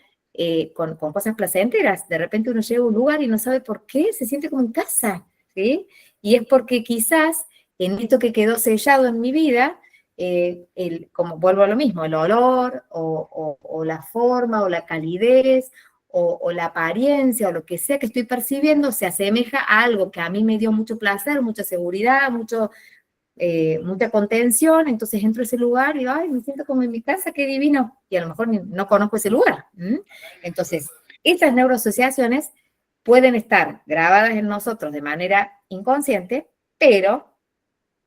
cosas placenteras. De repente uno llega a un lugar y no sabe por qué, se siente como en casa, ¿sí? Y es porque quizás en esto que quedó sellado en mi vida, como vuelvo a lo mismo, el olor o la forma o la calidez o la apariencia o lo que sea que estoy percibiendo se asemeja a algo que a mí me dio mucho placer, mucha seguridad, mucha contención. Entonces entro a ese lugar y digo, ay, me siento como en mi casa, qué divino, y a lo mejor no conozco ese lugar. Entonces, estas neuroasociaciones pueden estar grabadas en nosotros de manera inconsciente, pero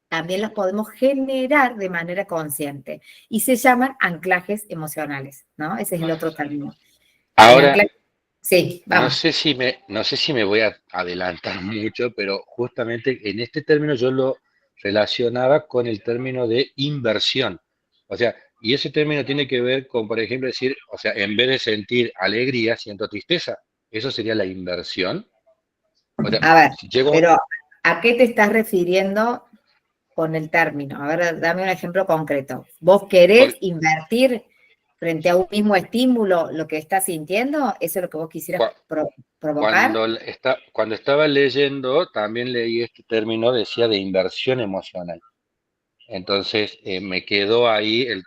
también las podemos generar de manera consciente, y se llaman anclajes emocionales, ¿no? Ese es el otro término. ahora Sí, vamos. no sé si me voy a adelantar mucho, pero justamente en este término yo lo relacionaba con el término de inversión. O sea, y ese término tiene que ver con, por ejemplo, decir, o sea, en vez de sentir alegría, siento tristeza. ¿Eso sería la inversión? O sea, A ver, si llego, pero ¿a qué te estás refiriendo con el término? A ver, dame un ejemplo concreto. ¿Vos querés invertir frente a un mismo estímulo lo que estás sintiendo? ¿Eso es lo que vos quisieras provocar? cuando estaba leyendo, también leí este término, decía de inversión emocional. Entonces, me quedó ahí el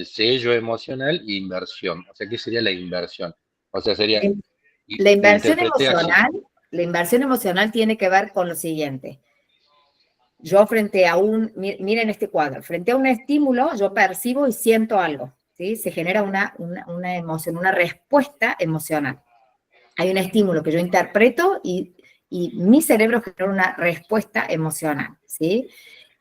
sello emocional e inversión. O sea, ¿qué sería la inversión? O sea, sería, y La lo inversión interpreté así. emocional, la inversión emocional tiene que ver con lo siguiente. Yo frente a miren este cuadro, frente a un estímulo yo percibo y siento algo, ¿sí? Se genera una emoción, una respuesta emocional. Hay un estímulo que yo interpreto y mi cerebro genera una respuesta emocional, ¿sí?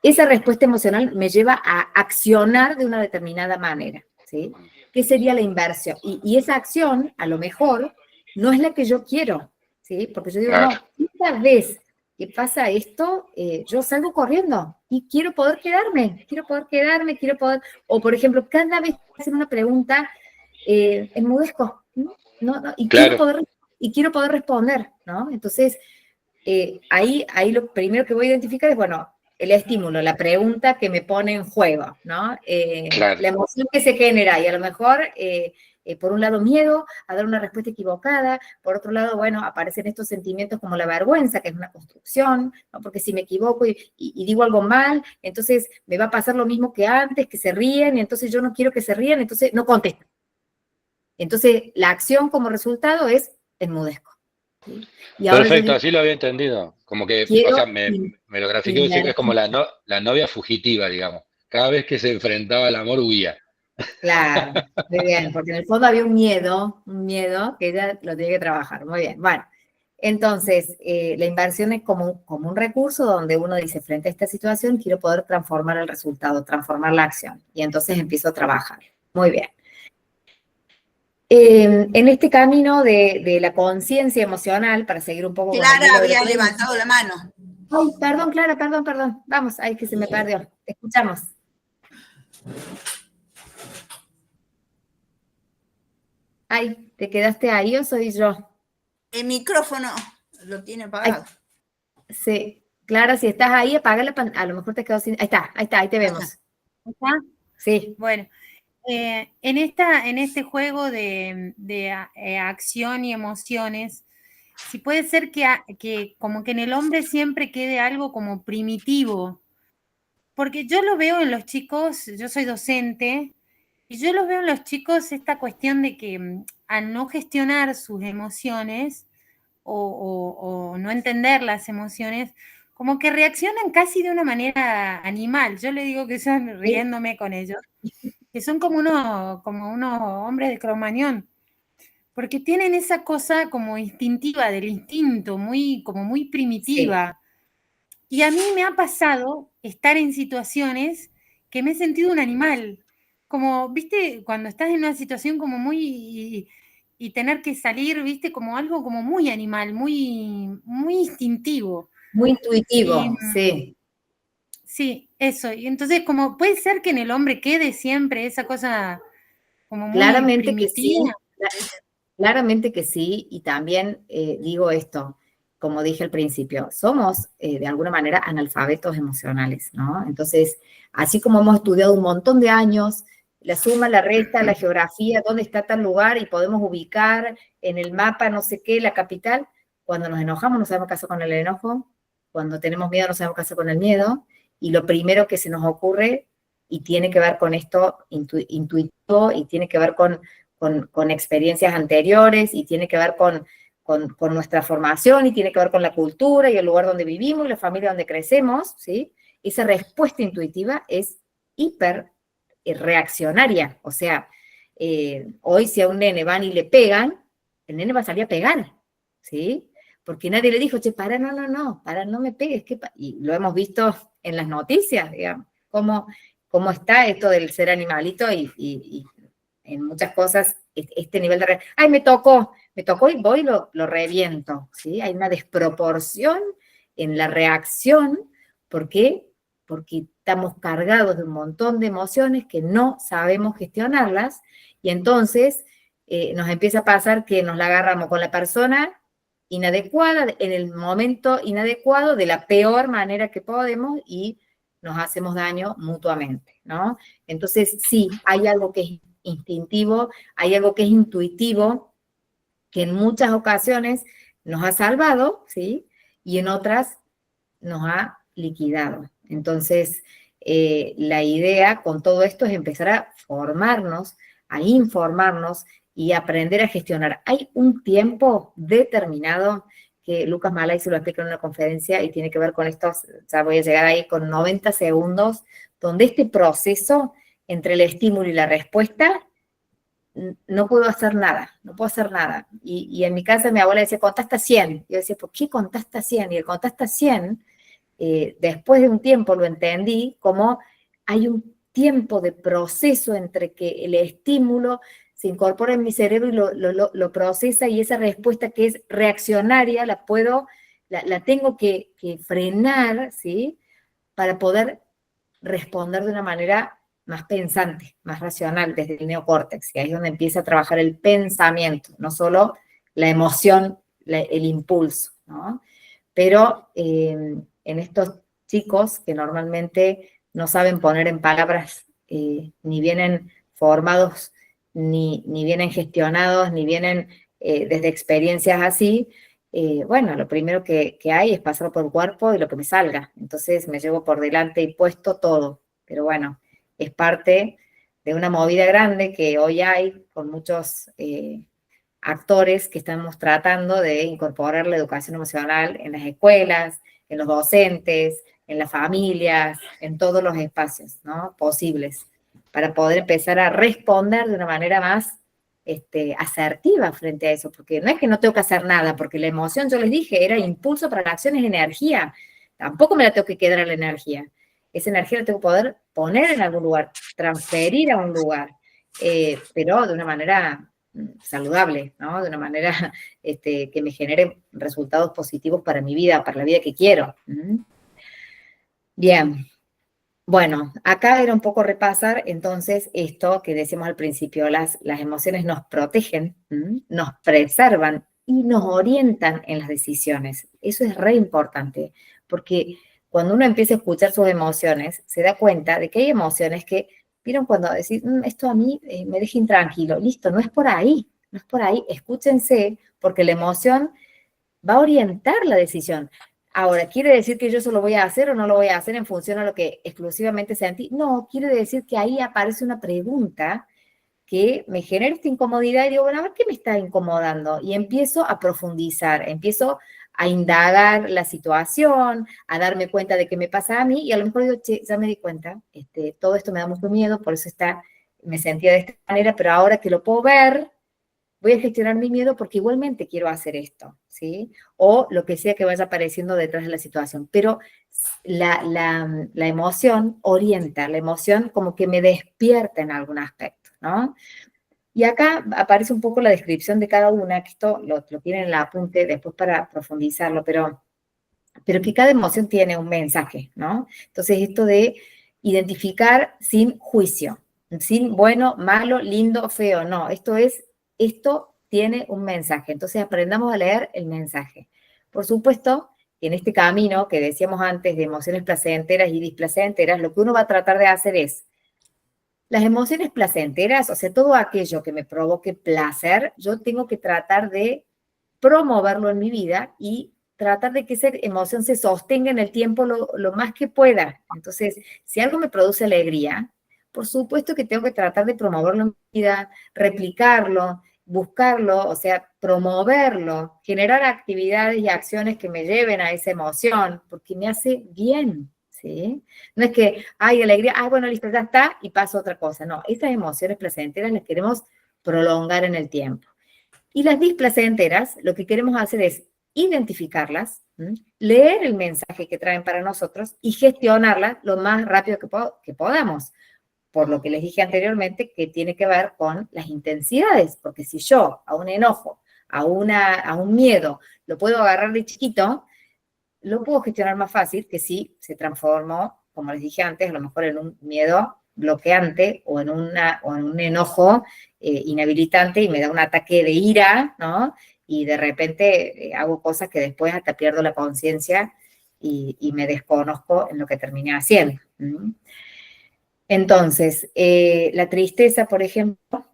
Esa respuesta emocional me lleva a accionar de una determinada manera, ¿sí? ¿Qué sería la inversión? Y esa acción, a lo mejor, no es la que yo quiero, ¿sí? Porque yo digo, Claro. no, cada vez que pasa esto, yo salgo corriendo y quiero poder quedarme, o por ejemplo, cada vez que hacen una pregunta, enmudezco, ¿no? Y Claro. quiero poder responder, ¿no? Entonces, ahí lo primero que voy a identificar es, bueno, el estímulo, la pregunta que me pone en juego, ¿no? Claro. La emoción que se genera, y a lo mejor, por un lado, miedo a dar una respuesta equivocada, por otro lado, bueno, aparecen estos sentimientos como la vergüenza, que es una construcción, ¿no? Porque si me equivoco y digo algo mal, entonces me va a pasar lo mismo que antes, que se ríen, y entonces yo no quiero que se rían, entonces no contesto. Entonces, la acción como resultado es enmudezco. ¿Sí? Y ahora Perfecto, yo digo, así lo había entendido. Como que, o quiero sea, me lo grafiqué decir que es como la novia fugitiva, digamos. Cada vez que se enfrentaba al amor, huía. Claro, muy bien, porque en el fondo había un miedo que ella lo tiene que trabajar. Muy bien, bueno. Entonces, la inversión es como un recurso donde uno dice, frente a esta situación, quiero poder transformar el resultado, transformar la acción. Y entonces empiezo a trabajar. Muy bien. En este camino de la conciencia emocional, para seguir un poco con el Clara hilo de la había pregunta. levantado la mano. Ay, perdón, Clara, perdón. Vamos, ay, que se me perdió. Te escuchamos. Ay, ¿te quedaste ahí o soy yo? El micrófono lo tiene apagado. Ay, sí. Clara, si estás ahí, apaga la pantalla. A lo mejor te quedó sin... Ahí está, ahí te vemos. ¿Está? Sí. Bueno, en este juego de acción y emociones, si puede ser que como que en el hombre siempre quede algo como primitivo, porque yo lo veo en los chicos, yo soy docente, y yo los veo en los chicos esta cuestión de que al no gestionar sus emociones o no entender las emociones, como que reaccionan casi de una manera animal. Yo le digo que son riéndome con ellos, que son como unos hombres de Cromañón, porque tienen esa cosa como instintiva del instinto, como muy primitiva. Sí. Y a mí me ha pasado estar en situaciones que me he sentido un animal, como, viste, cuando estás en una situación como muy... Y tener que salir, viste, como algo como muy animal, muy instintivo. Muy intuitivo, sí. Sí, eso. Y entonces, como puede ser que en el hombre quede siempre esa cosa como muy Claramente primitiva. que sí, claramente que sí, y también digo esto, como dije al principio, somos de alguna manera analfabetos emocionales, ¿no? Entonces, así como hemos estudiado un montón de años, la suma, la resta, la geografía, dónde está tal lugar, y podemos ubicar en el mapa no sé qué, la capital, cuando nos enojamos no sabemos qué hacer con el enojo, cuando tenemos miedo no sabemos qué hacer con el miedo, y lo primero que se nos ocurre, y tiene que ver con esto intuitivo, y tiene que ver con experiencias anteriores, y tiene que ver con nuestra formación, y tiene que ver con la cultura, y el lugar donde vivimos, y la familia donde crecemos, ¿sí? Esa respuesta intuitiva es hiper reaccionaria, o sea, hoy si a un nene van y le pegan, el nene va a salir a pegar, ¿sí? Porque nadie le dijo, che, para, no me pegues, y lo hemos visto en las noticias, digamos, cómo está esto del ser animalito y en muchas cosas este nivel de... ¡Ay, me tocó y voy y lo reviento! ¿Sí? Hay una desproporción en la reacción. ¿Por qué? Porque estamos cargados de un montón de emociones que no sabemos gestionarlas, y entonces nos empieza a pasar que nos la agarramos con la persona inadecuada, en el momento inadecuado, de la peor manera que podemos y nos hacemos daño mutuamente, ¿no? Entonces, sí, hay algo que es instintivo, hay algo que es intuitivo, que en muchas ocasiones nos ha salvado, ¿sí? Y en otras nos ha liquidado. Entonces, la idea con todo esto es empezar a formarnos, a informarnos y aprender a gestionar. Hay un tiempo determinado que Lucas Malay se lo explica en una conferencia y tiene que ver con esto, ya voy a llegar ahí, con 90 segundos, donde este proceso entre el estímulo y la respuesta, no puedo hacer nada, no puedo hacer nada. Y en mi casa mi abuela decía, contá hasta 100. Yo decía, ¿por qué contá hasta 100? Y el contá hasta 100, después de un tiempo lo entendí como hay un tiempo de proceso entre que el estímulo se incorpora en mi cerebro y lo procesa, y esa respuesta que es reaccionaria la tengo que frenar, ¿sí? Para poder responder de una manera más pensante, más racional, desde el neocórtex, y ahí es donde empieza a trabajar el pensamiento, no solo la emoción, el impulso, ¿no? Pero en estos chicos que normalmente no saben poner en palabras, ni vienen formados, ni vienen gestionados, ni vienen desde experiencias así, bueno, lo primero que hay es pasar por el cuerpo y lo que me salga. Entonces me llevo por delante y puesto todo. Pero bueno, es parte de una movida grande que hoy hay con muchos actores que estamos tratando de incorporar la educación emocional en las escuelas, en los docentes, en las familias, en todos los espacios, ¿no?, posibles, para poder empezar a responder de una manera más asertiva frente a eso, porque no es que no tengo que hacer nada, porque la emoción, yo les dije, era impulso para la acción, es energía, tampoco me la tengo que quedar a la energía, esa energía la tengo que poder poner en algún lugar, transferir a un lugar, pero de una manera saludable, ¿no? De una manera que me genere resultados positivos para mi vida, para la vida que quiero. Bien. Bueno, acá era un poco repasar entonces esto que decíamos al principio, las emociones nos protegen, nos preservan y nos orientan en las decisiones. Eso es re importante, porque cuando uno empieza a escuchar sus emociones, se da cuenta de que hay emociones que, ¿vieron cuando decís, esto a mí me deja intranquilo? Listo, no es por ahí, no es por ahí, escúchense, porque la emoción va a orientar la decisión. Ahora, ¿quiere decir que yo eso lo voy a hacer o no lo voy a hacer en función a lo que exclusivamente sentí? No, quiere decir que ahí aparece una pregunta que me genera esta incomodidad y digo, bueno, a ver qué me está incomodando. Y empiezo a profundizar, empiezo a indagar la situación, a darme cuenta de qué me pasa a mí, y a lo mejor digo, che, ya me di cuenta, todo esto me da mucho miedo, por eso me sentía de esta manera, pero ahora que lo puedo ver, voy a gestionar mi miedo porque igualmente quiero hacer esto, ¿sí? O lo que sea que vaya apareciendo detrás de la situación. Pero la emoción orienta, la emoción como que me despierta en algún aspecto, ¿no? Y acá aparece un poco la descripción de cada una, que esto lo tienen en el apunte después para profundizarlo, pero que cada emoción tiene un mensaje, ¿no? Entonces, esto de identificar sin juicio, sin bueno, malo, lindo, feo, no, esto tiene un mensaje, entonces aprendamos a leer el mensaje. Por supuesto, en este camino que decíamos antes de emociones placenteras y displacenteras, lo que uno va a tratar de hacer es, las emociones placenteras, o sea, todo aquello que me provoque placer, yo tengo que tratar de promoverlo en mi vida y tratar de que esa emoción se sostenga en el tiempo lo más que pueda. Entonces, si algo me produce alegría, por supuesto que tengo que tratar de promoverlo en mi vida, replicarlo, buscarlo, o sea, promoverlo, generar actividades y acciones que me lleven a esa emoción, porque me hace bien, ¿sí? No es que, hay alegría, bueno, listo, ya está, y pasa otra cosa. No, estas emociones placenteras las queremos prolongar en el tiempo. Y las displacenteras, lo que queremos hacer es identificarlas, leer el mensaje que traen para nosotros y gestionarlas lo más rápido que podamos. Por lo que les dije anteriormente, que tiene que ver con las intensidades, porque si yo a un enojo, a un miedo, lo puedo agarrar de chiquito, lo puedo gestionar más fácil que si se transformó, como les dije antes, a lo mejor en un miedo bloqueante o en un enojo inhabilitante y me da un ataque de ira, ¿no? Y de repente hago cosas que después hasta pierdo la conciencia y me desconozco en lo que terminé haciendo. Entonces, la tristeza, por ejemplo,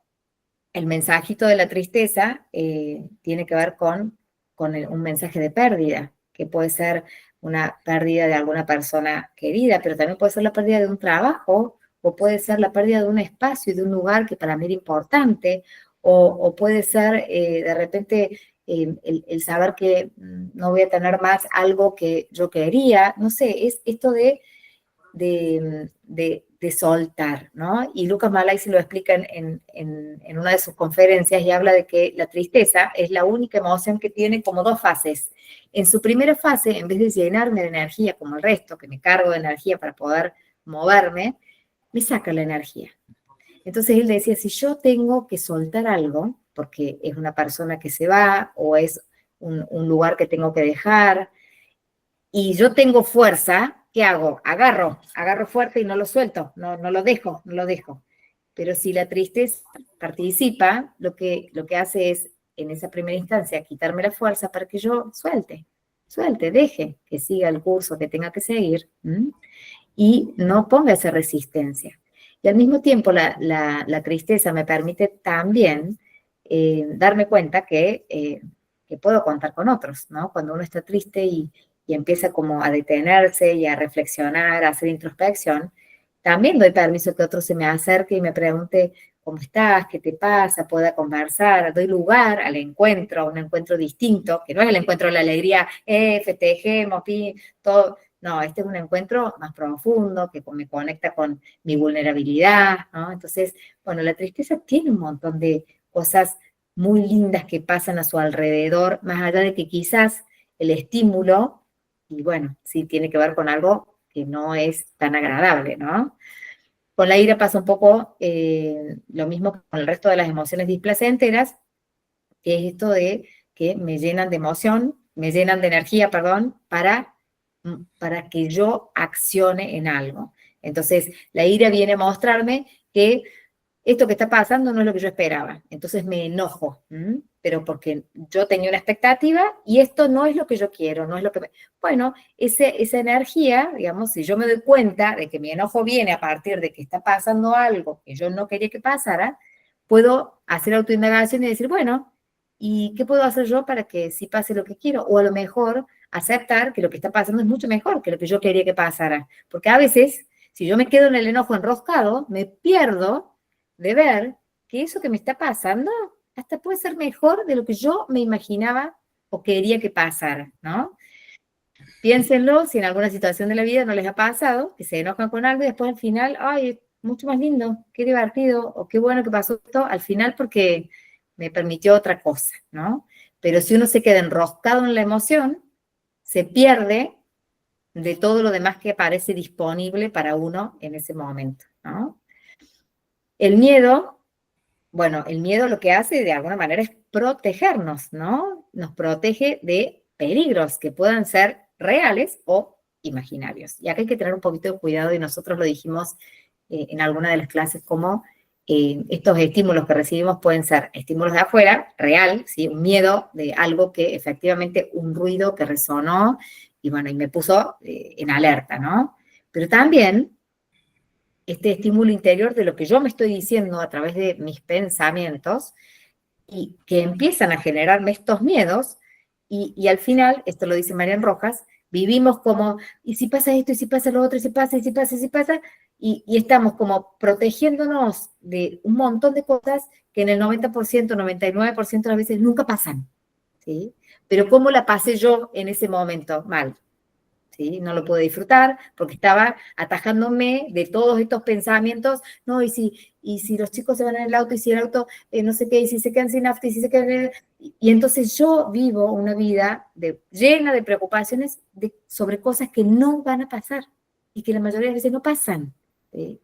el mensajito de la tristeza tiene que ver con un mensaje de pérdida, que puede ser una pérdida de alguna persona querida, pero también puede ser la pérdida de un trabajo, o puede ser la pérdida de un espacio y de un lugar que para mí era importante, o puede ser de repente el saber que no voy a tener más algo que yo quería, no sé, es esto de soltar, ¿no? Y Lucas Malaysi lo explica en una de sus conferencias y habla de que la tristeza es la única emoción que tiene como dos fases. En su primera fase, en vez de llenarme de energía como el resto, que me cargo de energía para poder moverme, me saca la energía. Entonces él decía, si yo tengo que soltar algo, porque es una persona que se va o es un lugar que tengo que dejar, y yo tengo fuerza, ¿qué hago? Agarro fuerte y no lo suelto, no lo dejo. Pero si la tristeza participa, lo que hace es, en esa primera instancia, quitarme la fuerza para que yo suelte, deje que siga el curso que tenga que seguir, y no ponga esa resistencia. Y al mismo tiempo la tristeza me permite también darme cuenta que puedo contar con otros, ¿no? Cuando uno está triste y empieza como a detenerse y a reflexionar, a hacer introspección, también doy permiso que otro se me acerque y me pregunte cómo estás, qué te pasa, pueda conversar, doy lugar al encuentro, a un encuentro distinto, que no es el encuentro de la alegría, festejemos, todo. No, este es un encuentro más profundo, que me conecta con mi vulnerabilidad, ¿no? Entonces, bueno, la tristeza tiene un montón de cosas muy lindas que pasan a su alrededor, más allá de que quizás el estímulo, y bueno, sí tiene que ver con algo que no es tan agradable, ¿no? Con la ira pasa un poco lo mismo que con el resto de las emociones displacenteras, que es esto de que me llenan de emoción, me llenan de energía, perdón, para que yo accione en algo. Entonces, la ira viene a mostrarme que esto que está pasando no es lo que yo esperaba. Entonces me enojo, pero porque yo tenía una expectativa y esto no es lo que yo quiero, no es lo que... Bueno, esa energía, digamos, si yo me doy cuenta de que mi enojo viene a partir de que está pasando algo que yo no quería que pasara, puedo hacer autoindagación y decir, bueno, ¿y qué puedo hacer yo para que sí pase lo que quiero? O a lo mejor aceptar que lo que está pasando es mucho mejor que lo que yo quería que pasara. Porque a veces, si yo me quedo en el enojo enroscado, me pierdo de ver que eso que me está pasando hasta puede ser mejor de lo que yo me imaginaba o quería que pasara, ¿no? Piénsenlo si en alguna situación de la vida no les ha pasado, que se enojan con algo y después al final, ay, es mucho más lindo, qué divertido, o qué bueno que pasó esto, al final porque me permitió otra cosa, ¿no? Pero si uno se queda enroscado en la emoción, se pierde de todo lo demás que aparece disponible para uno en ese momento, ¿no? El miedo, bueno, el miedo lo que hace de alguna manera es protegernos, ¿no? Nos protege de peligros que puedan ser reales o imaginarios. Y acá hay que tener un poquito de cuidado y nosotros lo dijimos en alguna de las clases como estos estímulos que recibimos pueden ser estímulos de afuera, real, ¿sí? Un miedo de algo que efectivamente, un ruido que resonó y bueno, y me puso en alerta, ¿no? Pero también este estímulo interior de lo que yo me estoy diciendo a través de mis pensamientos y que empiezan a generarme estos miedos y al final, esto lo dice Marian Rojas, vivimos como, y si pasa esto, y si pasa lo otro, y si pasa, y estamos como protegiéndonos de un montón de cosas que en el 90%, 99% de las veces nunca pasan, ¿sí? Pero ¿cómo la pasé yo en ese momento? Mal. ¿Sí? No lo pude disfrutar porque estaba atajándome de todos estos pensamientos, no, y si los chicos se van en el auto, y si el auto no sé qué, y si se quedan sin nafta, y si se quedan... Y entonces yo vivo una vida llena de preocupaciones sobre cosas que no van a pasar y que la mayoría de veces no pasan, ¿sí?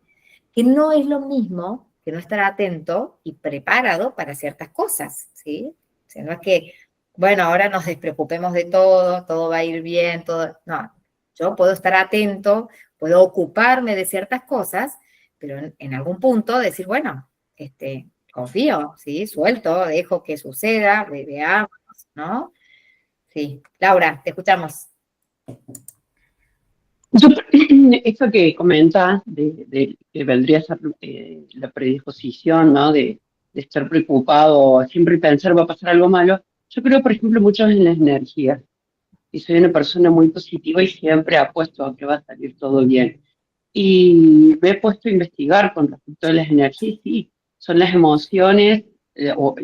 Que no es lo mismo que no estar atento y preparado para ciertas cosas, ¿sí? O sea, no es que, bueno, ahora nos despreocupemos de todo va a ir bien, todo... No, yo puedo estar atento, puedo ocuparme de ciertas cosas, pero en algún punto decir, bueno, confío, ¿sí? Suelto, dejo que suceda, veamos, ¿no? Sí. Laura, te escuchamos. Esto que comentas de que vendría a ser la predisposición, ¿no? De estar preocupado, siempre pensar va a pasar algo malo. Yo creo, por ejemplo, mucho en las energías. Y soy una persona muy positiva y siempre apuesto a que va a salir todo bien. Y me he puesto a investigar con respecto a las energías, sí, son las emociones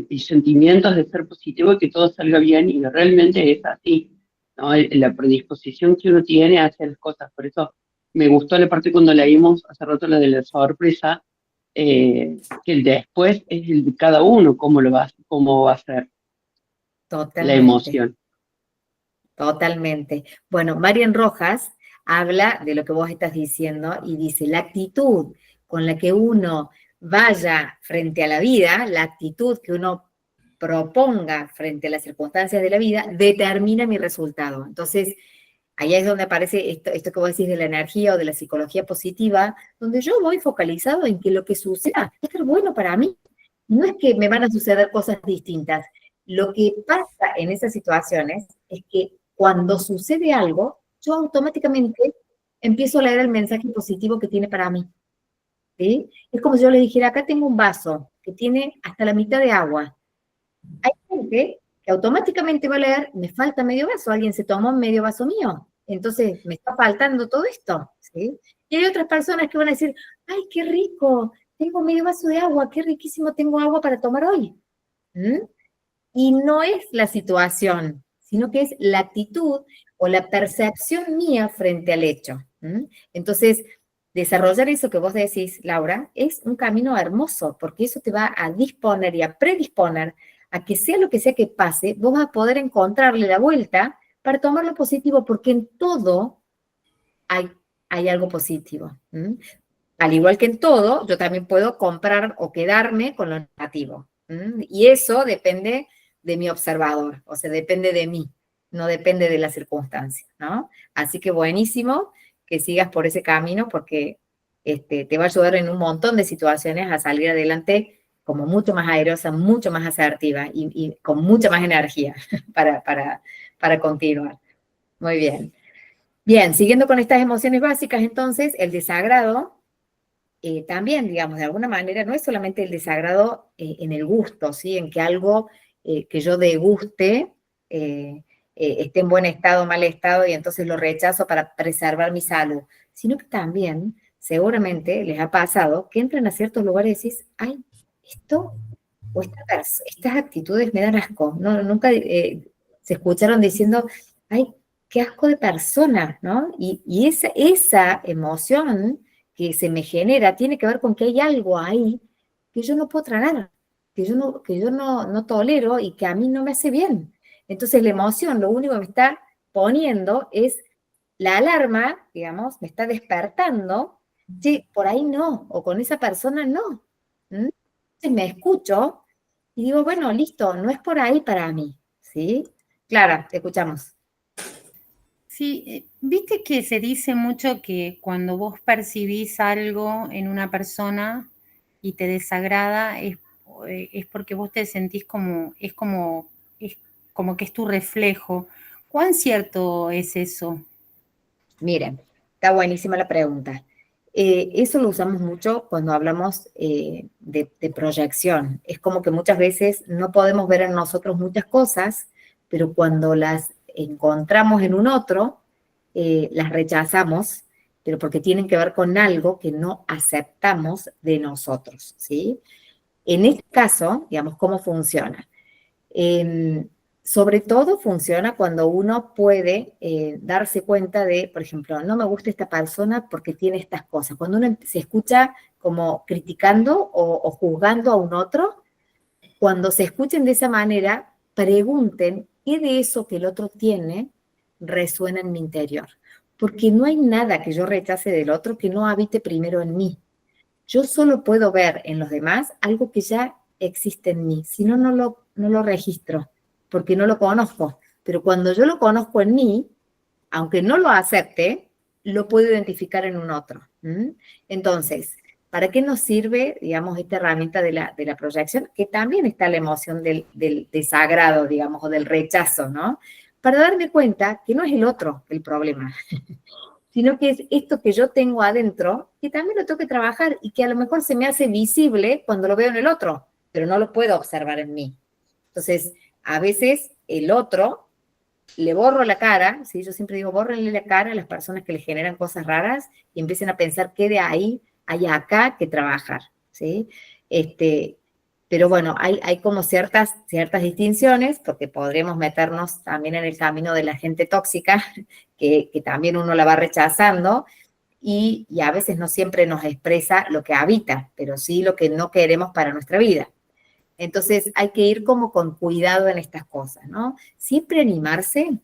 y sentimientos de ser positivo y que todo salga bien, y realmente es así, ¿no? La predisposición que uno tiene a hacer las cosas. Por eso me gustó la parte cuando leímos hace rato la de la sorpresa, que el después es el de cada uno, cómo va a ser la Totalmente. emoción. Totalmente. Bueno, Marian Rojas habla de lo que vos estás diciendo y dice, la actitud con la que uno vaya frente a la vida, la actitud que uno proponga frente a las circunstancias de la vida, determina mi resultado. Entonces, ahí es donde aparece esto que vos decís de la energía o de la psicología positiva, donde yo voy focalizado en que lo que suceda es ser bueno para mí. No es que me van a suceder cosas distintas. Lo que pasa en esas situaciones es que cuando sucede algo, yo automáticamente empiezo a leer el mensaje positivo que tiene para mí, ¿sí? Es como si yo le dijera, acá tengo un vaso que tiene hasta la mitad de agua. Hay gente que automáticamente va a leer, me falta medio vaso, alguien se tomó medio vaso mío, entonces me está faltando todo esto, ¿sí? Y hay otras personas que van a decir, ay, qué rico, tengo medio vaso de agua, qué riquísimo, tengo agua para tomar hoy. ¿Mm? Y no es la situación, sino que es la actitud o la percepción mía frente al hecho. ¿Mm? Entonces, desarrollar eso que vos decís, Laura, es un camino hermoso, porque eso te va a disponer y a predisponer a que sea lo que sea que pase, vos vas a poder encontrarle la vuelta para tomar lo positivo, porque en todo hay algo positivo. ¿Mm? Al igual que en todo, yo también puedo comprar o quedarme con lo negativo. ¿Mm? Y eso depende de mi observador, o sea, depende de mí, no depende de la circunstancia, ¿no? Así que buenísimo que sigas por ese camino, porque te va a ayudar en un montón de situaciones a salir adelante como mucho más airosa, mucho más asertiva y con mucha más energía para continuar. Muy bien. Bien, siguiendo con estas emociones básicas, entonces, el desagrado también, digamos, de alguna manera, no es solamente el desagrado en el gusto, ¿sí? En que algo que yo deguste esté en buen estado o mal estado y entonces lo rechazo para preservar mi salud, sino que también, seguramente, les ha pasado que entran a ciertos lugares y decís, ay, esto o estas actitudes me dan asco, ¿no? Nunca se escucharon diciendo, ay, qué asco de persona, ¿no? Y esa emoción que se me genera tiene que ver con que hay algo ahí que yo no puedo tragar, que yo no tolero y que a mí no me hace bien. Entonces la emoción lo único que me está poniendo es la alarma, digamos, me está despertando, sí, por ahí no, o con esa persona no. ¿Mm? Entonces me escucho y digo, bueno, listo, no es por ahí para mí, ¿sí? Clara, te escuchamos. Sí, viste que se dice mucho que cuando vos percibís algo en una persona y te desagrada, es porque vos te sentís es como que es tu reflejo. ¿Cuán cierto es eso? Miren, está buenísima la pregunta. Eso lo usamos mucho cuando hablamos de proyección. Es como que muchas veces no podemos ver en nosotros muchas cosas, pero cuando las encontramos en un otro, las rechazamos, pero porque tienen que ver con algo que no aceptamos de nosotros, ¿sí? En este caso, digamos, ¿cómo funciona? Sobre todo funciona cuando uno puede darse cuenta de, por ejemplo, no me gusta esta persona porque tiene estas cosas. Cuando uno se escucha como criticando o juzgando a un otro, cuando se escuchen de esa manera, pregunten qué de eso que el otro tiene resuena en mi interior. Porque no hay nada que yo rechace del otro que no habite primero en mí. Yo solo puedo ver en los demás algo que ya existe en mí, si no, no lo registro, porque no lo conozco. Pero cuando yo lo conozco en mí, aunque no lo acepte, lo puedo identificar en un otro. ¿Mm? Entonces, ¿Para qué nos sirve, digamos, esta herramienta de la proyección? Que también está la emoción del desagrado, digamos, o del rechazo, ¿no? Para darme cuenta que no es el otro el problema, sino que es esto que yo tengo adentro, que también lo tengo que trabajar y que a lo mejor se me hace visible cuando lo veo en el otro, pero no lo puedo observar en mí. Entonces, a veces el otro le borro la cara, ¿sí? Yo siempre digo, bórrenle la cara a las personas que le generan cosas raras y empiecen a pensar qué de ahí hay acá que trabajar, ¿sí? Pero bueno, hay como ciertas distinciones, porque podremos meternos también en el camino de la gente tóxica, que también uno la va rechazando, y a veces no siempre nos expresa lo que habita, pero sí lo que no queremos para nuestra vida. Entonces hay que ir como con cuidado en estas cosas, ¿no? Siempre animarse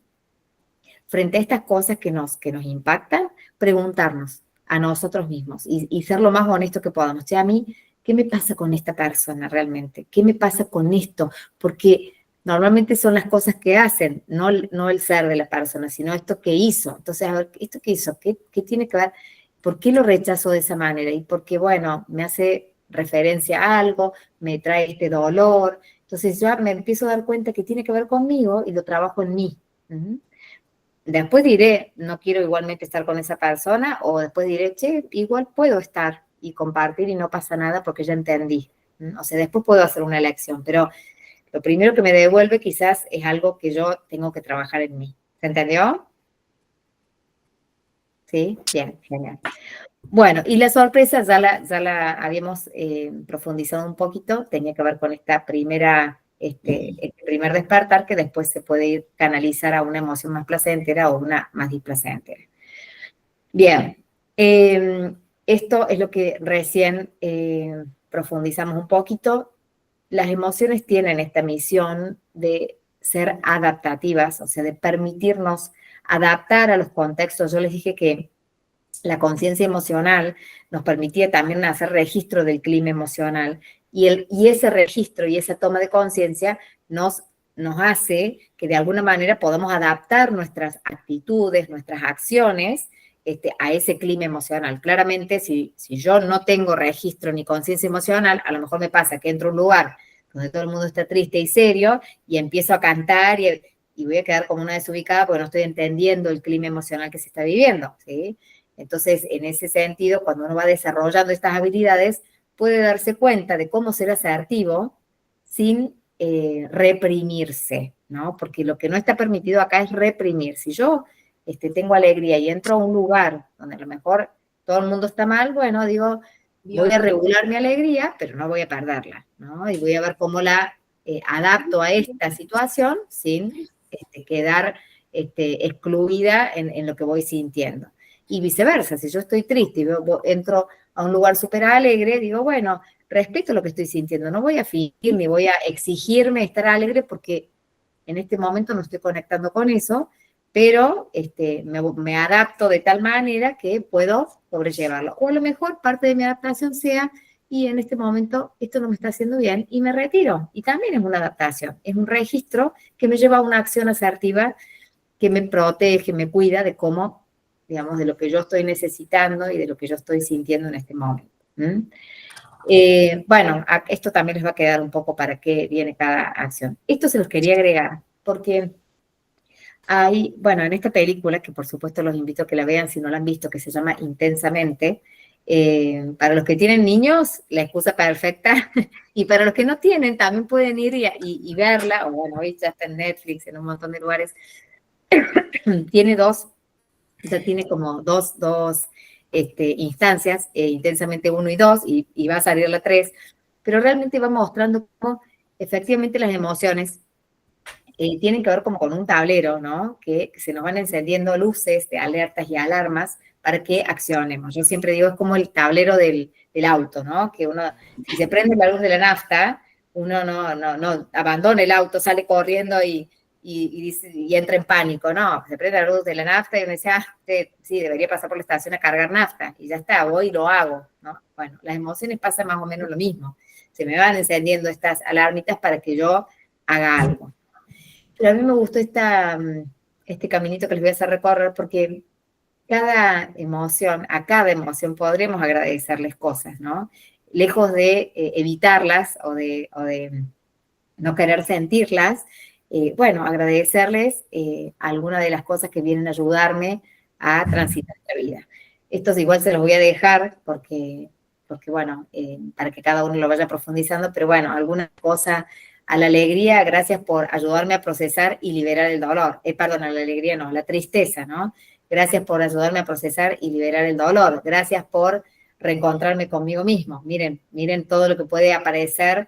frente a estas cosas que nos impactan, preguntarnos a nosotros mismos y ser lo más honesto que podamos. Che, a mí, ¿qué me pasa con esta persona realmente? ¿Qué me pasa con esto? Porque normalmente son las cosas que hacen, no el ser de la persona, sino esto que hizo. Entonces, a ver, ¿esto que hizo? ¿Qué tiene que ver? ¿Por qué lo rechazo de esa manera? Y porque, bueno, me hace referencia a algo, me trae este dolor. Entonces, ya me empiezo a dar cuenta que tiene que ver conmigo y lo trabajo en mí. Después diré, no quiero igualmente estar con esa persona, o después diré, che, igual puedo estar y compartir y no pasa nada porque ya entendí. O sea, después puedo hacer una elección, pero lo primero que me devuelve quizás es algo que yo tengo que trabajar en mí. ¿Se entendió? Sí, bien, genial. Bueno, y la sorpresa ya la habíamos profundizado un poquito, tenía que ver con esta primera, este primer despertar, que después se puede ir canalizar a una emoción más placentera o una más displacentera. Bien, esto es lo que recién profundizamos un poquito. Las emociones tienen esta misión de ser adaptativas, o sea, de permitirnos adaptar a los contextos. Yo les dije que la conciencia emocional nos permitía también hacer registro del clima emocional, y ese registro y esa toma de conciencia nos hace que de alguna manera podamos adaptar nuestras actitudes, nuestras acciones a ese clima emocional. Claramente, si yo no tengo registro ni conciencia emocional, a lo mejor me pasa que entro a un lugar donde todo el mundo está triste y serio y empiezo a cantar y voy a quedar como una desubicada porque no estoy entendiendo el clima emocional que se está viviendo, ¿sí? Entonces, en ese sentido, cuando uno va desarrollando estas habilidades, puede darse cuenta de cómo ser asertivo sin reprimirse, ¿no? Porque lo que no está permitido acá es reprimir. Si yo tengo alegría y entro a un lugar donde a lo mejor todo el mundo está mal, bueno, digo, voy a regular mi alegría, pero no voy a perderla, ¿no? Y voy a ver cómo la adapto a esta situación sin quedar excluida en lo que voy sintiendo. Y viceversa, si yo estoy triste y entro a un lugar súper alegre, digo, bueno, respeto lo que estoy sintiendo, no voy a fingir ni voy a exigirme estar alegre porque en este momento no estoy conectando con eso, pero me adapto de tal manera que puedo sobrellevarlo. O a lo mejor parte de mi adaptación sea, y en este momento esto no me está haciendo bien y me retiro. Y también es una adaptación, es un registro que me lleva a una acción asertiva que me protege, me cuida de cómo, digamos, de lo que yo estoy necesitando y de lo que yo estoy sintiendo en este momento. Bueno, esto también les va a quedar un poco para qué viene cada acción. Esto se los quería agregar porque hay, bueno, en esta película, que por supuesto los invito a que la vean si no la han visto, que se llama Intensamente, para los que tienen niños, la excusa perfecta, y para los que no tienen, también pueden ir y verla, o bueno, hoy ya está en Netflix, en un montón de lugares. Tiene como dos instancias, Intensamente 1 y 2, y va a salir la 3, pero realmente va mostrando cómo efectivamente las emociones tienen que ver como con un tablero, ¿no? Que se nos van encendiendo luces de alertas y alarmas para que accionemos. Yo siempre digo, es como el tablero del auto, ¿no? Que uno, si se prende la luz de la nafta, uno no abandona el auto, sale corriendo y entra en pánico, no, se prende la luz de la nafta y uno dice, sí, debería pasar por la estación a cargar nafta, y ya está, voy y lo hago, ¿no? Bueno, las emociones pasan más o menos lo mismo, se me van encendiendo estas alarmitas para que yo haga algo. Pero a mí me gustó este caminito que les voy a hacer recorrer porque a cada emoción podremos agradecerles cosas, ¿no? Lejos de evitarlas o de no querer sentirlas, bueno, agradecerles algunas de las cosas que vienen a ayudarme a transitar la vida. Estos igual se los voy a dejar porque bueno, para que cada uno lo vaya profundizando, pero bueno, alguna cosa a la alegría, gracias por ayudarme a procesar y liberar el dolor. Perdón, a la alegría no, la tristeza, ¿no? Gracias por ayudarme a procesar y liberar el dolor. Gracias por reencontrarme conmigo mismo. Miren todo lo que puede aparecer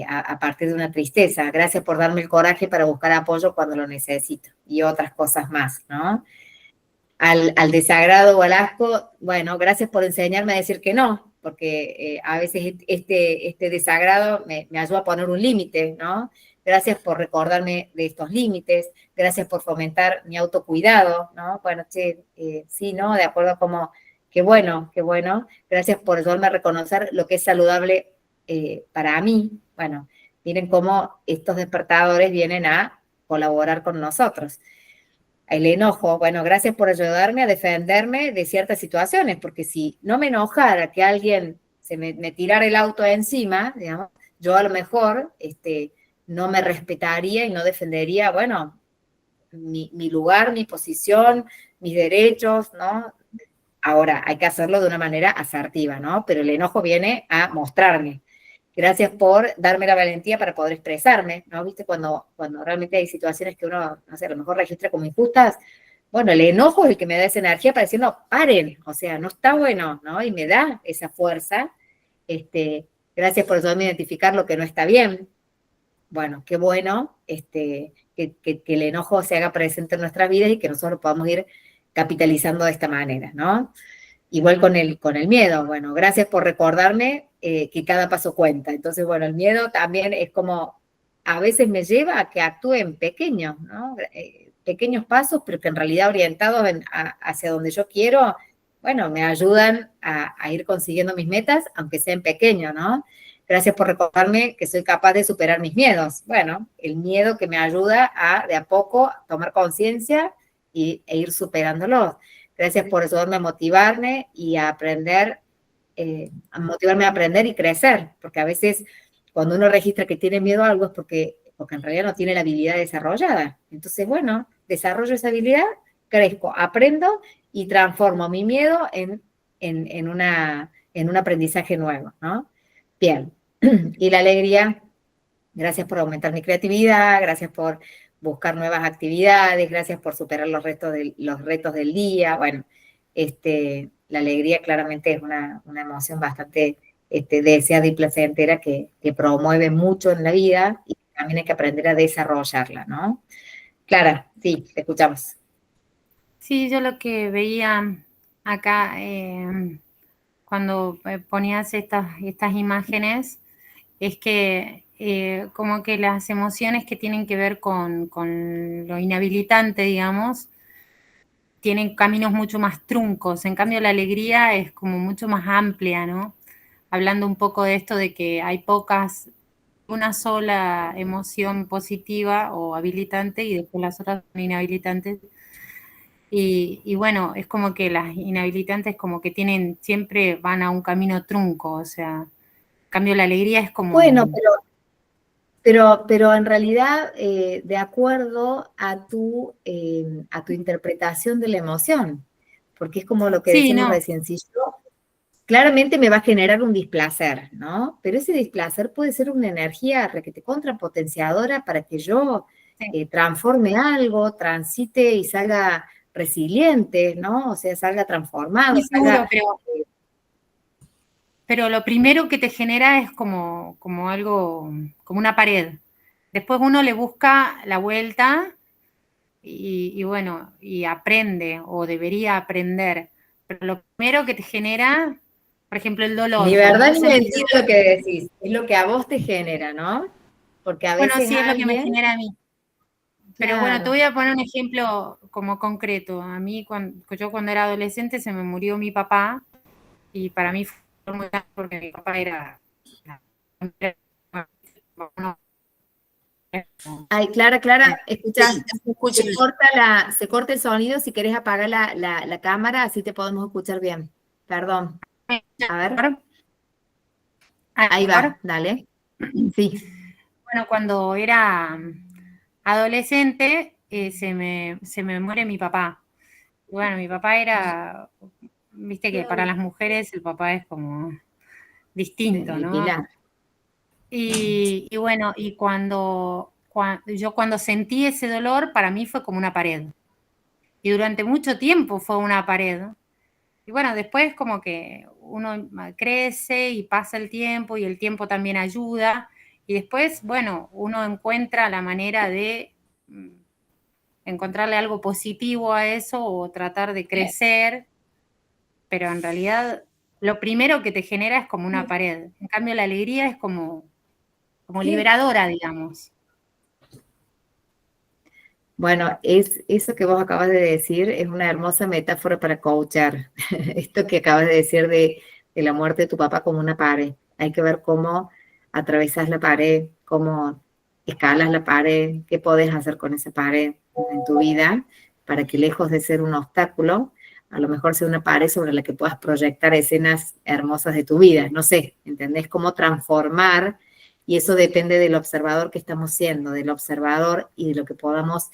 a partir de una tristeza. Gracias por darme el coraje para buscar apoyo cuando lo necesito. Y otras cosas más, ¿no? Al desagrado o al asco, bueno, gracias por enseñarme a decir que no, porque a veces este desagrado me ayuda a poner un límite, ¿no? Gracias por recordarme de estos límites, gracias por fomentar mi autocuidado, ¿no? Bueno, sí, ¿no? De acuerdo a como, qué bueno, gracias por ayudarme a reconocer lo que es saludable para mí. Bueno, miren cómo estos despertadores vienen a colaborar con nosotros. El enojo, bueno, gracias por ayudarme a defenderme de ciertas situaciones, porque si no me enojara que alguien se me tirara el auto encima, digamos, yo a lo mejor no me respetaría y no defendería, bueno, mi lugar, mi posición, mis derechos, ¿no? Ahora, hay que hacerlo de una manera asertiva, ¿no? Pero el enojo viene a mostrarme. Gracias por darme la valentía para poder expresarme, ¿no? ¿Viste? Cuando realmente hay situaciones que uno, no sé, a lo mejor registra como injustas, bueno, el enojo es el que me da esa energía para decir, no, paren, o sea, no está bueno, ¿no? Y me da esa fuerza. Gracias por ayudarme a identificar lo que no está bien. Bueno, qué bueno que el enojo se haga presente en nuestras vidas y que nosotros podamos ir capitalizando de esta manera, ¿no? Igual con el miedo, bueno, gracias por recordarme que cada paso cuenta. Entonces, bueno, el miedo también es como, a veces me lleva a que actúe en pequeños, ¿no? Pequeños pasos, pero que en realidad orientados hacia donde yo quiero, bueno, me ayudan a ir consiguiendo mis metas, aunque sean pequeños, ¿no? Gracias por recordarme que soy capaz de superar mis miedos. Bueno, el miedo que me ayuda de a poco tomar conciencia e ir superándolos. Gracias por ayudarme a motivarme y a aprender, a motivarme a aprender y crecer, porque a veces cuando uno registra que tiene miedo a algo es porque en realidad no tiene la habilidad desarrollada. Entonces, bueno, desarrollo esa habilidad, crezco, aprendo y transformo mi miedo en un aprendizaje nuevo, ¿no? Bien. Y la alegría, gracias por aumentar mi creatividad, gracias por buscar nuevas actividades, gracias por superar los retos del día. Bueno, la alegría claramente es una emoción bastante deseada y placentera que promueve mucho en la vida y también hay que aprender a desarrollarla, ¿no? Clara, sí, te escuchamos. Sí, yo lo que veía acá cuando ponías estas imágenes es que como que las emociones que tienen que ver con lo inhabilitante, digamos, tienen caminos mucho más truncos. En cambio, la alegría es como mucho más amplia, ¿no? Hablando un poco de esto de que hay una sola emoción positiva o habilitante y después las otras son inhabilitantes. Y bueno, es como que las inhabilitantes como que siempre van a un camino trunco, o sea, en cambio la alegría es como... Bueno, pero en realidad, de acuerdo a tu interpretación de la emoción, porque es como lo que Sí, decíamos no, recién, si yo claramente me va a generar un displacer, ¿no? Pero ese displacer puede ser una energía requete contrapotenciadora para que yo sí. transforme algo, transite y salga resiliente, ¿no? O sea, salga transformado, Sí, seguro, salga... pero lo primero que te genera es como algo, como una pared. Después uno le busca la vuelta y bueno, y aprende o debería aprender. Pero lo primero que te genera, por ejemplo, el dolor. Ni Cuando verdad vos ni sentís, mentira lo que decís, es lo que a vos te genera, ¿no? Porque a bueno, veces sí es lo que me alguien, genera a mí. Pero bueno, te claro, voy a poner un ejemplo como concreto. A mí, yo cuando era adolescente se me murió mi papá y para mí fue muy grande porque mi papá era Ay, Clara, escucha, Sí, se escucha. se corta el sonido, si querés apagar la cámara, así te podemos escuchar bien. Perdón. A ver, ahí va, dale. Sí. Bueno, cuando era adolescente, se me muere mi papá. Y bueno, mi papá era, viste que para las mujeres el papá es como distinto, El ¿no? pilar. Y bueno, y cuando sentí ese dolor, para mí fue como una pared. Y durante mucho tiempo fue una pared. Y bueno, después como que uno crece y pasa el tiempo y el tiempo también ayuda. Y después, bueno, uno encuentra la manera de encontrarle algo positivo a eso o tratar de crecer, pero en realidad lo primero que te genera es como una pared. En cambio, la alegría es como liberadora, digamos. Bueno, eso que vos acabas de decir es una hermosa metáfora para coachar. Esto que acabas de decir de la muerte de tu papá como una pared. Hay que ver cómo atravesás la pared, cómo escalas la pared, qué podés hacer con esa pared en tu vida para que lejos de ser un obstáculo, a lo mejor sea una pared sobre la que puedas proyectar escenas hermosas de tu vida. No sé, ¿entendés? Cómo transformar, y eso depende del observador que estamos siendo, del observador y de lo que podamos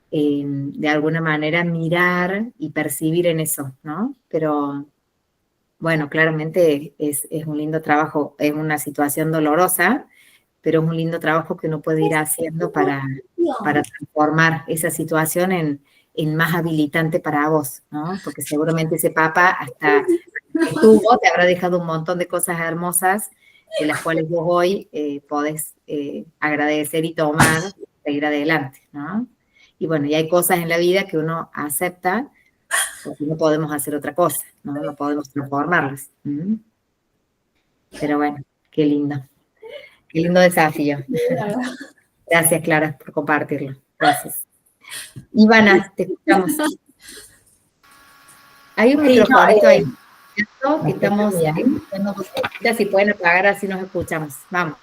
de alguna manera mirar y percibir en eso, ¿no? Pero bueno, claramente es un lindo trabajo, es una situación dolorosa, pero es un lindo trabajo que uno puede ir haciendo para transformar esa situación en más habilitante para vos, ¿no? Porque seguramente ese papá hasta estuvo, te habrá dejado un montón de cosas hermosas de las cuales vos hoy podés agradecer y tomar, seguir adelante, ¿no? Y bueno, y hay cosas en la vida que uno acepta porque no podemos hacer otra cosa, ¿no? No podemos transformarlas. Pero bueno, qué lindo desafío. Gracias, Clara, por compartirlo. Gracias. Ivana, te escuchamos. Hay un microfonito ahí que estamos escuchando. Si pueden apagar, así nos escuchamos. Vamos.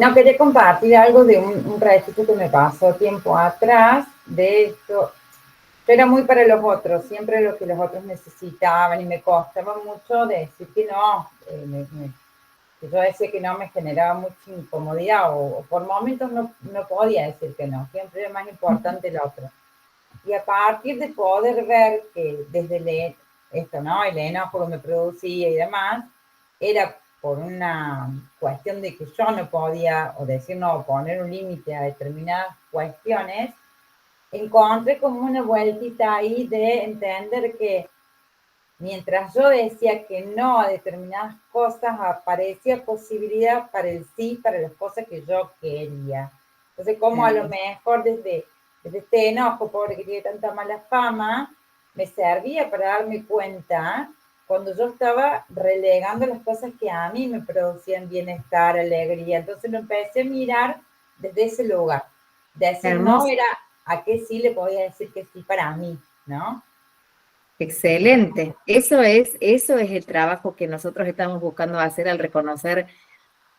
No, quería compartir algo de un ratito que me pasó tiempo atrás, de esto. Yo era muy para los otros, siempre lo que los otros necesitaban, y me costaba mucho decir que no. Que yo decía que no me generaba mucha incomodidad, o por momentos no podía decir que no, siempre era más importante el otro. Y a partir de poder ver que desde esto, ¿no? El enojo que me producía y demás, era por una cuestión de que yo no podía, o decir no, poner un límite a determinadas cuestiones, encontré como una vueltita ahí de entender que mientras yo decía que no a determinadas cosas, aparecía posibilidad para el sí, para las cosas que yo quería. Entonces, como a lo mejor desde este enojo, pobre que tiene tanta mala fama, me servía para darme cuenta cuando yo estaba relegando las cosas que a mí me producían bienestar, alegría. Entonces lo empecé a mirar desde ese lugar. Decir no era a qué sí le podía decir que sí para mí, ¿no? Excelente. Eso es el trabajo que nosotros estamos buscando hacer al reconocer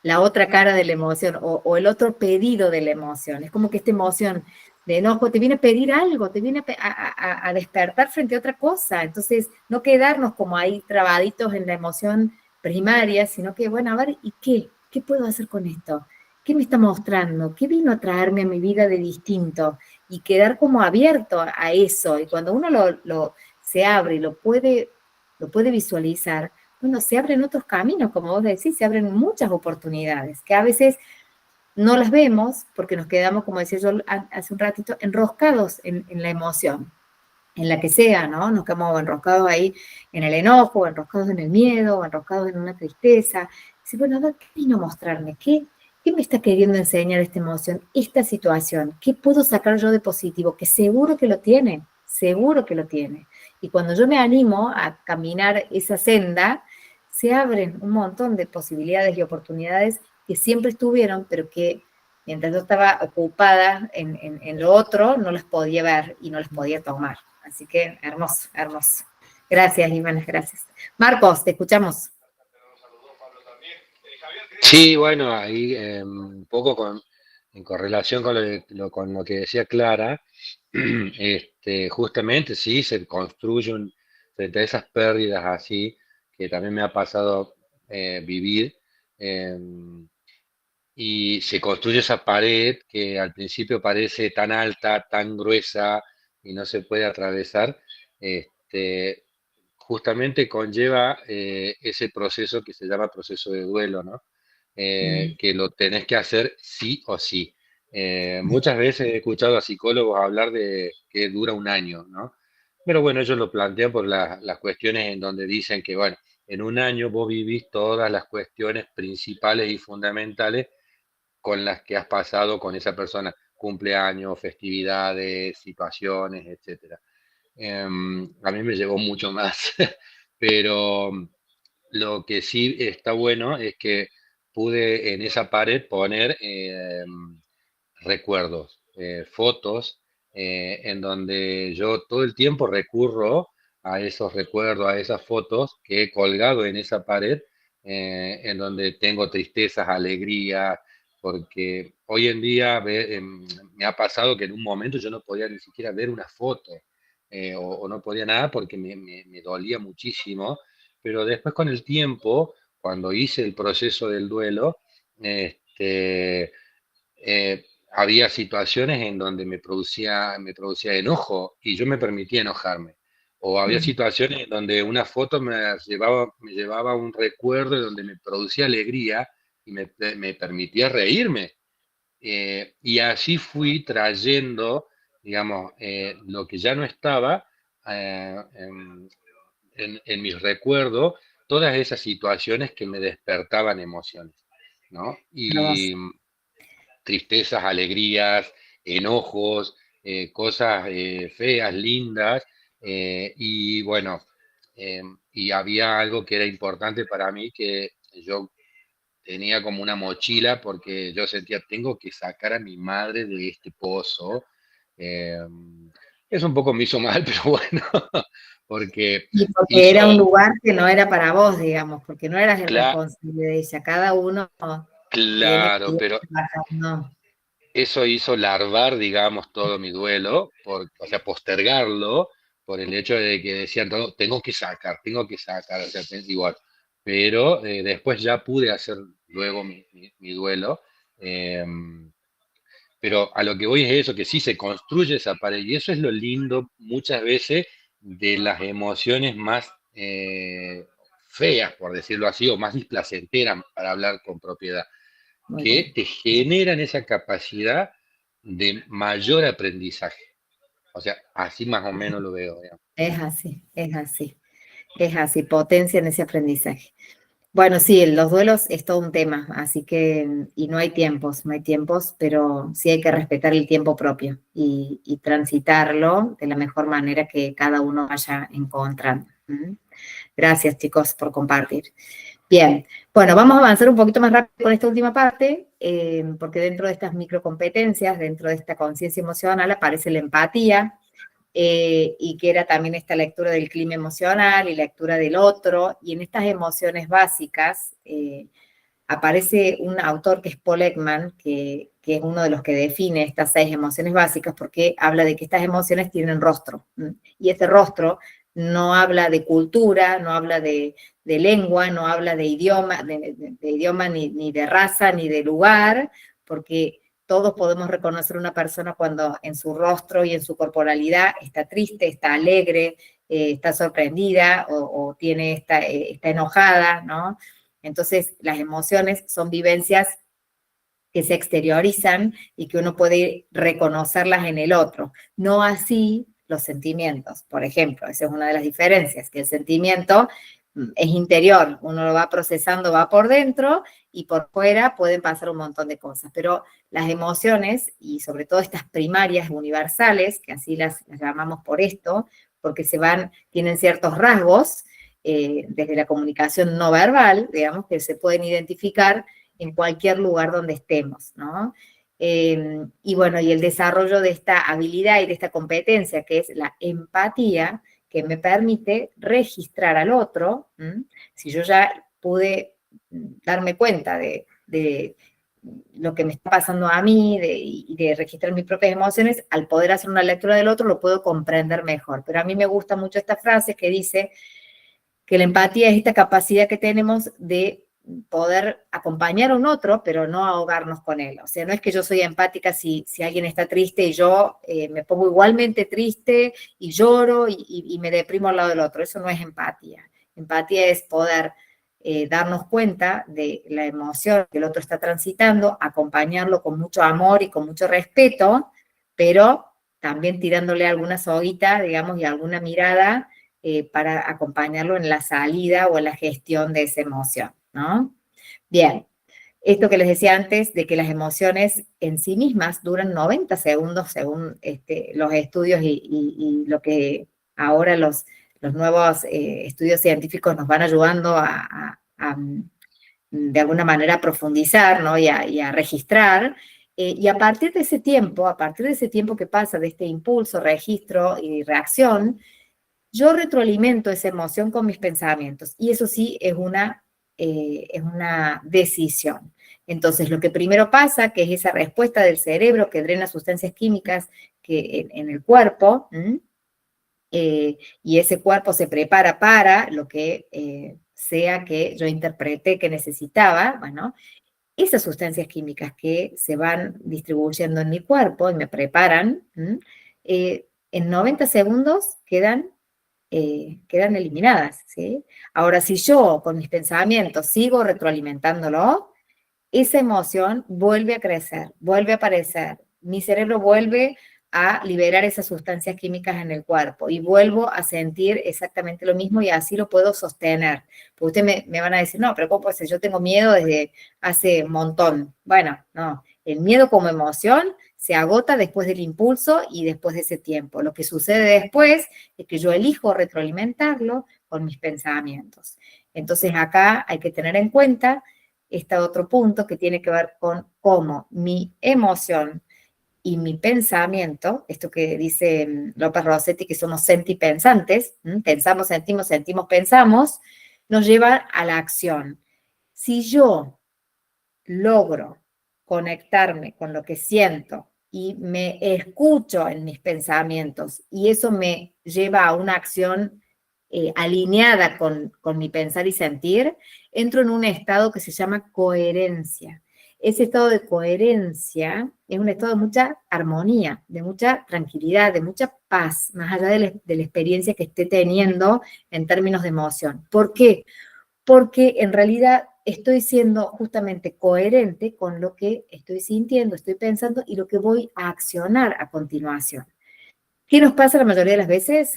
la otra cara de la emoción o el otro pedido de la emoción. Es como que esta emoción de enojo te viene a pedir algo, te viene a despertar frente a otra cosa. Entonces, no quedarnos como ahí trabaditos en la emoción primaria, sino que, bueno, a ver, ¿y qué? ¿Qué puedo hacer con esto? ¿Qué me está mostrando? ¿Qué vino a traerme a mi vida de distinto? Y quedar como abierto a eso. Y cuando uno se abre y lo puede visualizar, bueno, se abren otros caminos, como vos decís, se abren muchas oportunidades, que a veces no las vemos porque nos quedamos, como decía yo hace un ratito, enroscados en la emoción, en la que sea, ¿no? Nos quedamos enroscados ahí en el enojo, o enroscados en el miedo, o enroscados en una tristeza. Dice, bueno, a ver, ¿qué vino a mostrarme? ¿Qué me está queriendo enseñar esta emoción, esta situación? ¿Qué puedo sacar yo de positivo? Que seguro que lo tiene, seguro que lo tiene. Y cuando yo me animo a caminar esa senda, se abren un montón de posibilidades y oportunidades que siempre estuvieron, pero que mientras yo estaba ocupada en lo otro, no las podía ver y no las podía tomar. Así que hermoso, hermoso. Gracias, Ivana, gracias. Marcos, te escuchamos. Sí, bueno, ahí un poco en correlación con con lo que decía Clara, justamente sí se construye frente a esas pérdidas así, que también me ha pasado vivir, em, y se construye esa pared que al principio parece tan alta, tan gruesa y no se puede atravesar, justamente conlleva ese proceso que se llama proceso de duelo, ¿no? Que lo tenés que hacer sí o sí. Muchas veces he escuchado a psicólogos hablar de que dura un año, ¿no? Pero bueno, ellos lo plantean por las cuestiones en donde dicen que, bueno, en un año vos vivís todas las cuestiones principales y fundamentales con las que has pasado con esa persona, cumpleaños, festividades, situaciones, etcétera. A mí me llevó mucho más, pero lo que sí está bueno es que pude en esa pared poner recuerdos, fotos, en donde yo todo el tiempo recurro a esos recuerdos, a esas fotos que he colgado en esa pared, en donde tengo tristezas, alegrías, porque hoy en día me ha pasado que en un momento yo no podía ni siquiera ver una foto, o no podía nada porque me dolía muchísimo, pero después con el tiempo, cuando hice el proceso del duelo, este, había situaciones en donde me producía enojo y yo me permitía enojarme. O había situaciones en donde una foto me llevaba a un recuerdo donde me producía alegría y me permitía reírme. Y así fui trayendo, digamos, lo que ya no estaba en mis recuerdos, todas esas situaciones que me despertaban emociones, ¿no? Y tristezas, alegrías, enojos, cosas feas, lindas, y bueno, y había algo que era importante para mí, que yo tenía como una mochila porque yo sentía, tengo que sacar a mi madre de este pozo. eh, Eso un poco me hizo mal, pero bueno, porque Y porque era un hizo, lugar que no era para vos, digamos, porque no eras el cla- responsable de ella. Cada uno tiene que claro, ir pero trabajando. eso hizo larvar, digamos, todo mi duelo, o sea, postergarlo por el hecho de que decían, "No, tengo que sacar, o sea, igual. Pero después ya pude hacer luego mi duelo. eh, pero a lo que voy es eso, que sí se construye esa pared, y eso es lo lindo muchas veces de las emociones más feas, por decirlo así, o más displacenteras, para hablar con propiedad, Muy que bien. te generan esa capacidad de mayor aprendizaje. O sea, así más o menos lo veo, digamos. Es así, es así. Es así, potencian ese aprendizaje. Bueno, sí, los duelos es todo un tema, así que, y no hay tiempos, no hay tiempos, pero sí hay que respetar el tiempo propio y transitarlo de la mejor manera que cada uno vaya encontrando. ¿Mm? Gracias, chicos, por compartir. Bien, bueno, vamos a avanzar un poquito más rápido con esta última parte, porque dentro de estas microcompetencias, dentro de esta conciencia emocional, aparece la empatía, y que era también esta lectura del clima emocional y lectura del otro, y en estas emociones básicas aparece un autor que es Paul Ekman, que es uno de los que define estas 6 emociones básicas, porque habla de que estas emociones tienen rostro, y este rostro no habla de cultura, no habla de lengua, no habla de idioma, de idioma ni de raza, ni de lugar, porque todos podemos reconocer una persona cuando en su rostro y en su corporalidad está triste, está alegre, está sorprendida o está enojada, ¿no? Entonces, las emociones son vivencias que se exteriorizan y que uno puede reconocerlas en el otro. No así los sentimientos, por ejemplo. Esa es una de las diferencias, que el sentimiento es interior, uno lo va procesando, va por dentro y por fuera pueden pasar un montón de cosas. Pero las emociones, y sobre todo estas primarias universales, que así las llamamos por esto, porque tienen ciertos rasgos, desde la comunicación no verbal, digamos, que se pueden identificar en cualquier lugar donde estemos, ¿no? Y bueno, y el desarrollo de esta habilidad y de esta competencia, que es la empatía, que me permite registrar al otro, si yo ya pude darme cuenta de de lo que me está pasando a mí y de registrar mis propias emociones, al poder hacer una lectura del otro lo puedo comprender mejor. Pero a mí me gusta mucho esta frase que dice que la empatía es esta capacidad que tenemos de poder acompañar a un otro, pero no ahogarnos con él. O sea, no es que yo soy empática si alguien está triste y yo me pongo igualmente triste y lloro y me deprimo al lado del otro. Eso no es empatía. Empatía es poder darnos cuenta de la emoción que el otro está transitando, acompañarlo con mucho amor y con mucho respeto, pero también tirándole alguna soguita, digamos, y alguna mirada para acompañarlo en la salida o en la gestión de esa emoción, ¿no? Bien, esto que les decía antes de que las emociones en sí mismas duran 90 segundos según los estudios y lo que ahora los nuevos estudios científicos nos van ayudando a de alguna manera profundizar, ¿no? y a registrar. Y a partir de ese tiempo que pasa de este impulso, registro y reacción, yo retroalimento esa emoción con mis pensamientos, y eso sí es una decisión. Entonces, lo que primero pasa, que es esa respuesta del cerebro que drena sustancias químicas en el cuerpo, y ese cuerpo se prepara para lo que sea que yo interpreté que necesitaba, bueno, esas sustancias químicas que se van distribuyendo en mi cuerpo y me preparan, en 90 segundos quedan eliminadas, ¿sí? Ahora, si yo con mis pensamientos sigo retroalimentándolo, esa emoción vuelve a crecer, vuelve a aparecer, mi cerebro vuelve a liberar esas sustancias químicas en el cuerpo y vuelvo a sentir exactamente lo mismo y así lo puedo sostener. Porque ustedes me van a decir, no, pero ¿cómo puede ser? Yo tengo miedo desde hace un montón. Bueno, no, el miedo como emoción se agota después del impulso y después de ese tiempo. Lo que sucede después es que yo elijo retroalimentarlo con mis pensamientos. Entonces acá hay que tener en cuenta este otro punto que tiene que ver con cómo mi emoción y mi pensamiento, esto que dice López Rossetti, que somos sentipensantes, pensamos, sentimos, pensamos, nos lleva a la acción. Si yo logro conectarme con lo que siento y me escucho en mis pensamientos y eso me lleva a una acción alineada con mi pensar y sentir, entro en un estado que se llama coherencia. Ese estado de coherencia es un estado de mucha armonía, de mucha tranquilidad, de mucha paz, más allá de la experiencia que esté teniendo en términos de emoción. ¿Por qué? Porque en realidad estoy siendo justamente coherente con lo que estoy sintiendo, estoy pensando y lo que voy a accionar a continuación. ¿Qué nos pasa la mayoría de las veces?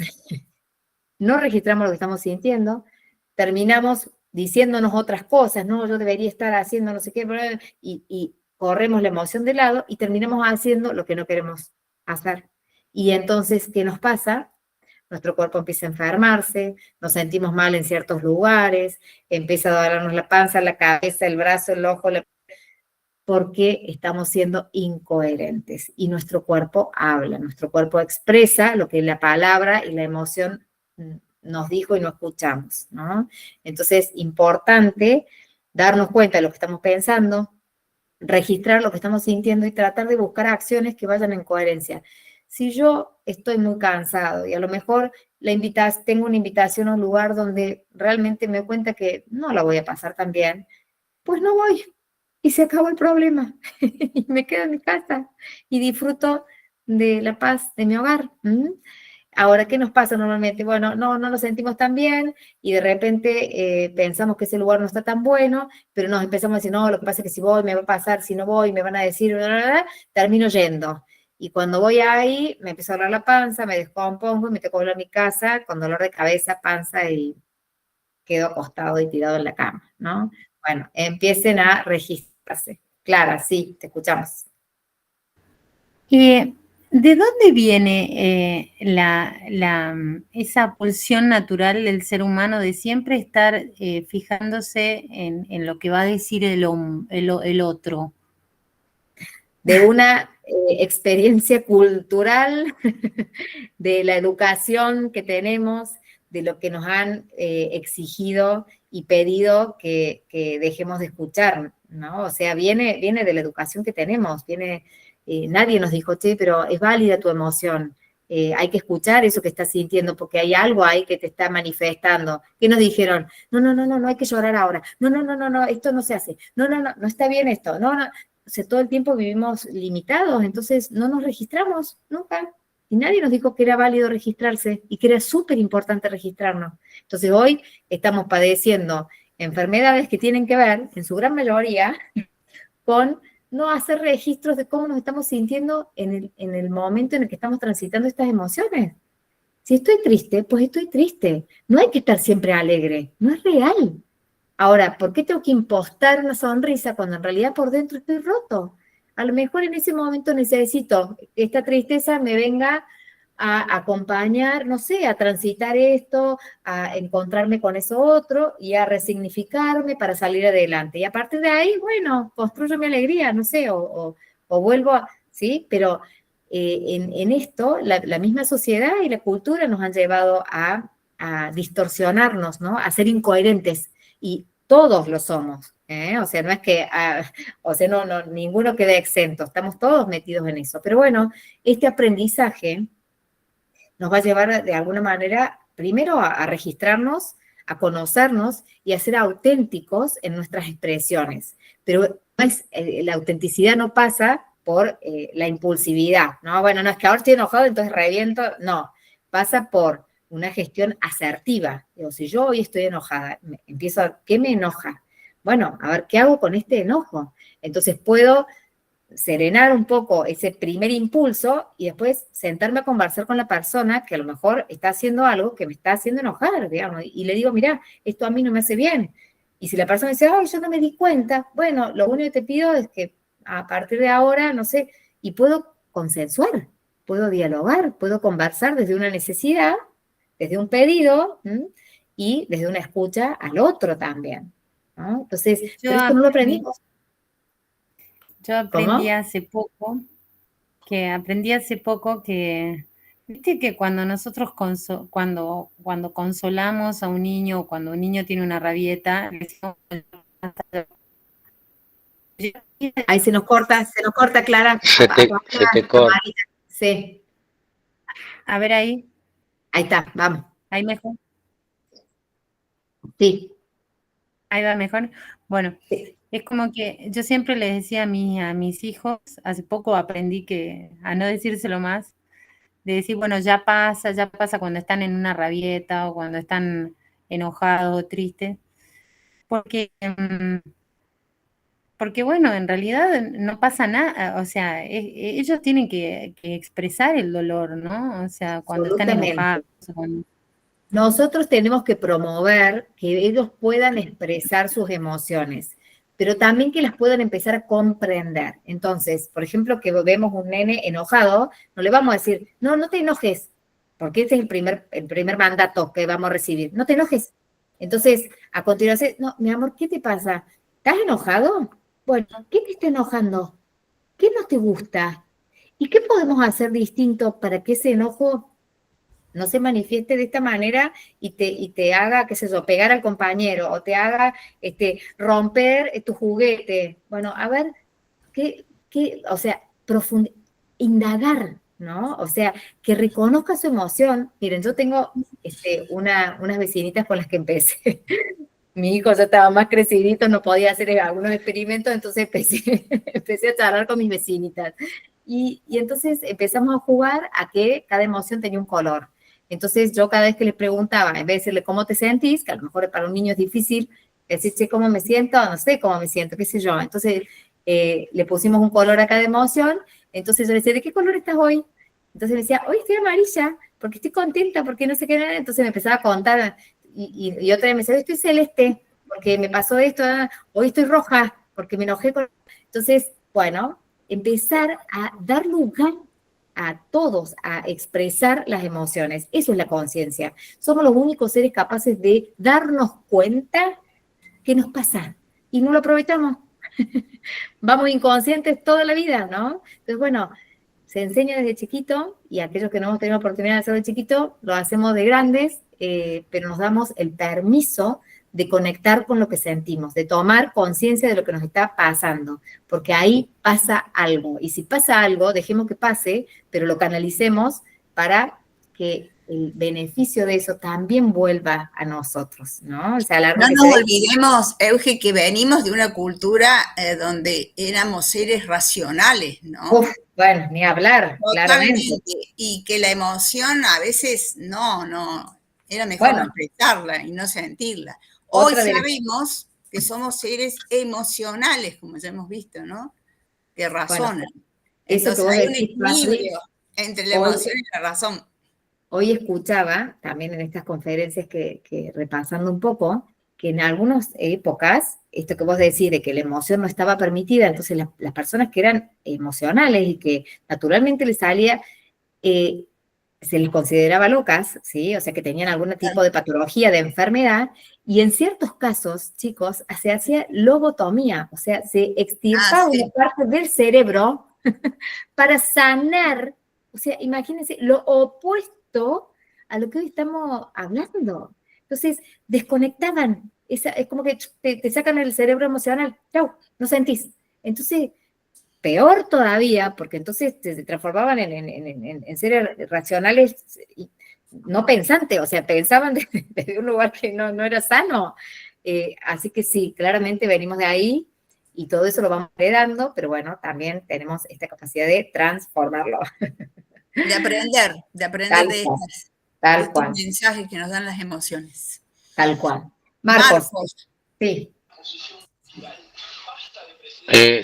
No registramos lo que estamos sintiendo, terminamos diciéndonos otras cosas, no, yo debería estar haciendo no sé qué, y corremos la emoción de lado y terminamos haciendo lo que no queremos hacer. Y entonces, ¿qué nos pasa? Nuestro cuerpo empieza a enfermarse, nos sentimos mal en ciertos lugares, empieza a dolernos la panza, la cabeza, el brazo, el ojo, porque estamos siendo incoherentes y nuestro cuerpo habla, nuestro cuerpo expresa lo que la palabra y la emoción nos dijo y no escuchamos, ¿no? Entonces, importante darnos cuenta de lo que estamos pensando, registrar lo que estamos sintiendo y tratar de buscar acciones que vayan en coherencia. Si yo estoy muy cansado y a lo mejor tengo una invitación a un lugar donde realmente me doy cuenta que no la voy a pasar tan bien, pues no voy y se acabó el problema y me quedo en mi casa y disfruto de la paz de mi hogar. Ahora, ¿qué nos pasa normalmente? Bueno, no nos sentimos tan bien y de repente pensamos que ese lugar no está tan bueno, pero nos empezamos a decir, no, lo que pasa es que si voy me va a pasar, si no voy me van a decir, bla, bla, bla, termino yendo. Y cuando voy ahí, me empiezo a doler la panza, me descompongo y me tengo que volver a mi casa con dolor de cabeza, panza y quedo acostado y tirado en la cama, ¿no? Bueno, empiecen a registrarse. Clara, sí, te escuchamos. ¿De dónde viene esa pulsión natural del ser humano de siempre estar fijándose en lo que va a decir el otro? De una experiencia cultural, de la educación que tenemos, de lo que nos han exigido y pedido que dejemos de escuchar, ¿no? O sea, viene de la educación que tenemos, nadie nos dijo, che, pero es válida tu emoción, hay que escuchar eso que estás sintiendo porque hay algo ahí que te está manifestando. ¿Qué nos dijeron? No hay que llorar ahora, no, esto no se hace, no está bien esto, no. O sea, todo el tiempo vivimos limitados, entonces no nos registramos nunca. Y nadie nos dijo que era válido registrarse y que era súper importante registrarnos. Entonces hoy estamos padeciendo enfermedades que tienen que ver, en su gran mayoría, con no hacer registros de cómo nos estamos sintiendo en el momento en el que estamos transitando estas emociones. Si estoy triste, pues estoy triste. No hay que estar siempre alegre, no es real. Ahora, ¿por qué tengo que impostar una sonrisa cuando en realidad por dentro estoy roto? A lo mejor en ese momento necesito que esta tristeza me venga a acompañar, no sé, a transitar esto, a encontrarme con eso otro y a resignificarme para salir adelante. Y a partir de ahí, bueno, construyo mi alegría, no sé, o vuelvo a, ¿sí? Pero en esto, la misma sociedad y la cultura nos han llevado a distorsionarnos, ¿no? A ser incoherentes. Y todos lo somos, ¿eh? O sea, no es que, o sea, no, ninguno queda exento, estamos todos metidos en eso. Pero bueno, este aprendizaje nos va a llevar de alguna manera, primero a registrarnos, a conocernos y a ser auténticos en nuestras expresiones. Pero la autenticidad no pasa por la impulsividad, ¿no? Bueno, no es que ahora estoy enojado, entonces reviento, no, pasa por una gestión asertiva. Digo, si yo hoy estoy enojada, empiezo a, ¿qué me enoja? Bueno, a ver, ¿qué hago con este enojo? Entonces puedo serenar un poco ese primer impulso y después sentarme a conversar con la persona que a lo mejor está haciendo algo que me está haciendo enojar, digamos, y le digo, mira, esto a mí no me hace bien. Y si la persona dice, ay, yo no me di cuenta, bueno, lo único que te pido es que a partir de ahora, no sé, y puedo consensuar, puedo dialogar, puedo conversar desde una necesidad, desde un pedido, y desde una escucha al otro también, ¿no? Entonces, pero esto no lo aprendimos. Yo aprendí hace poco que, viste que cuando nosotros cuando consolamos a un niño, o cuando un niño tiene una rabieta, ahí se nos corta, Clara. Se te corta. Sí. A ver ahí. Ahí está, vamos. ¿Ahí mejor? Sí. ¿Ahí va mejor? Bueno, sí. Es como que yo siempre les decía a mis hijos, hace poco aprendí a no decírselo más, de decir, bueno, ya pasa cuando están en una rabieta o cuando están enojados o tristes, porque bueno, en realidad no pasa nada, o sea, ellos tienen que expresar el dolor, ¿no? O sea, cuando están enojados. Nosotros tenemos que promover que ellos puedan expresar sus emociones, pero también que las puedan empezar a comprender. Entonces, por ejemplo, que vemos un nene enojado, no le vamos a decir, no te enojes, porque ese es el primer mandato que vamos a recibir, no te enojes. Entonces, a continuación, no, mi amor, ¿qué te pasa? ¿Estás enojado? Bueno, ¿qué te está enojando? ¿Qué no te gusta? ¿Y qué podemos hacer distinto para que ese enojo no se manifieste de esta manera y te haga, qué sé yo, pegar al compañero o te haga romper tu juguete? Bueno, a ver, o sea, indagar, ¿no? O sea, que reconozca su emoción. Miren, yo tengo unas vecinitas con las que empecé. Mi hijo ya estaba más crecidito, no podía hacer algunos experimentos, entonces empecé a charlar con mis vecinitas. Y entonces empezamos a jugar a que cada emoción tenía un color. Entonces yo cada vez que les preguntaba, en vez de decirle cómo te sentís, que a lo mejor para un niño es difícil, decir, che, ¿cómo me siento? No sé cómo me siento, qué sé yo. Entonces le pusimos un color a cada emoción. Entonces yo le decía, ¿de qué color estás hoy? Entonces me decía, hoy estoy amarilla, porque estoy contenta, porque no sé qué. Entonces me empezaba a contar, y otra vez me decía, hoy estoy celeste, porque me pasó esto, hoy estoy roja, porque me enojé con... Entonces, bueno, empezar a dar lugar a todos a expresar las emociones. Eso es la conciencia. Somos los únicos seres capaces de darnos cuenta qué nos pasa y no lo aprovechamos. Vamos inconscientes toda la vida, ¿no? Entonces, bueno, se enseña desde chiquito y aquellos que no hemos tenido oportunidad de hacerlo de chiquito, lo hacemos de grandes, pero nos damos el permiso de conectar con lo que sentimos, de tomar conciencia de lo que nos está pasando, porque ahí pasa algo. Y si pasa algo, dejemos que pase, pero lo canalicemos para que el beneficio de eso también vuelva a nosotros, ¿no? O sea, No nos olvidemos, Euge, que venimos de una cultura donde éramos seres racionales, ¿no? Uf, bueno, ni hablar, claramente. Y que la emoción a veces no, era mejor no expresarla y no sentirla. Hoy sabemos que somos seres emocionales, como ya hemos visto, ¿no? Que razonan. Entonces hay un equilibrio entre la emoción y la razón. Hoy escuchaba, también en estas conferencias que repasando un poco, que en algunas épocas, esto que vos decís de que la emoción no estaba permitida, entonces las personas que eran emocionales y que naturalmente les salía, se les consideraba locas, ¿sí? O sea, que tenían algún tipo de patología, de enfermedad, y en ciertos casos, chicos, se hacía lobotomía, o sea, se extirpaba una parte del cerebro para sanar, o sea, imagínense, lo opuesto a lo que hoy estamos hablando. Entonces, desconectaban, es como que te sacan el cerebro emocional, chau, no sentís. Entonces, peor todavía, porque entonces se transformaban en seres racionales no pensantes, o sea, pensaban desde un lugar que no era sano. Así que sí, claramente venimos de ahí y todo eso lo vamos heredando, pero bueno, también tenemos esta capacidad de transformarlo. De aprender de estos mensajes que nos dan las emociones. Tal cual. Marcos. Sí.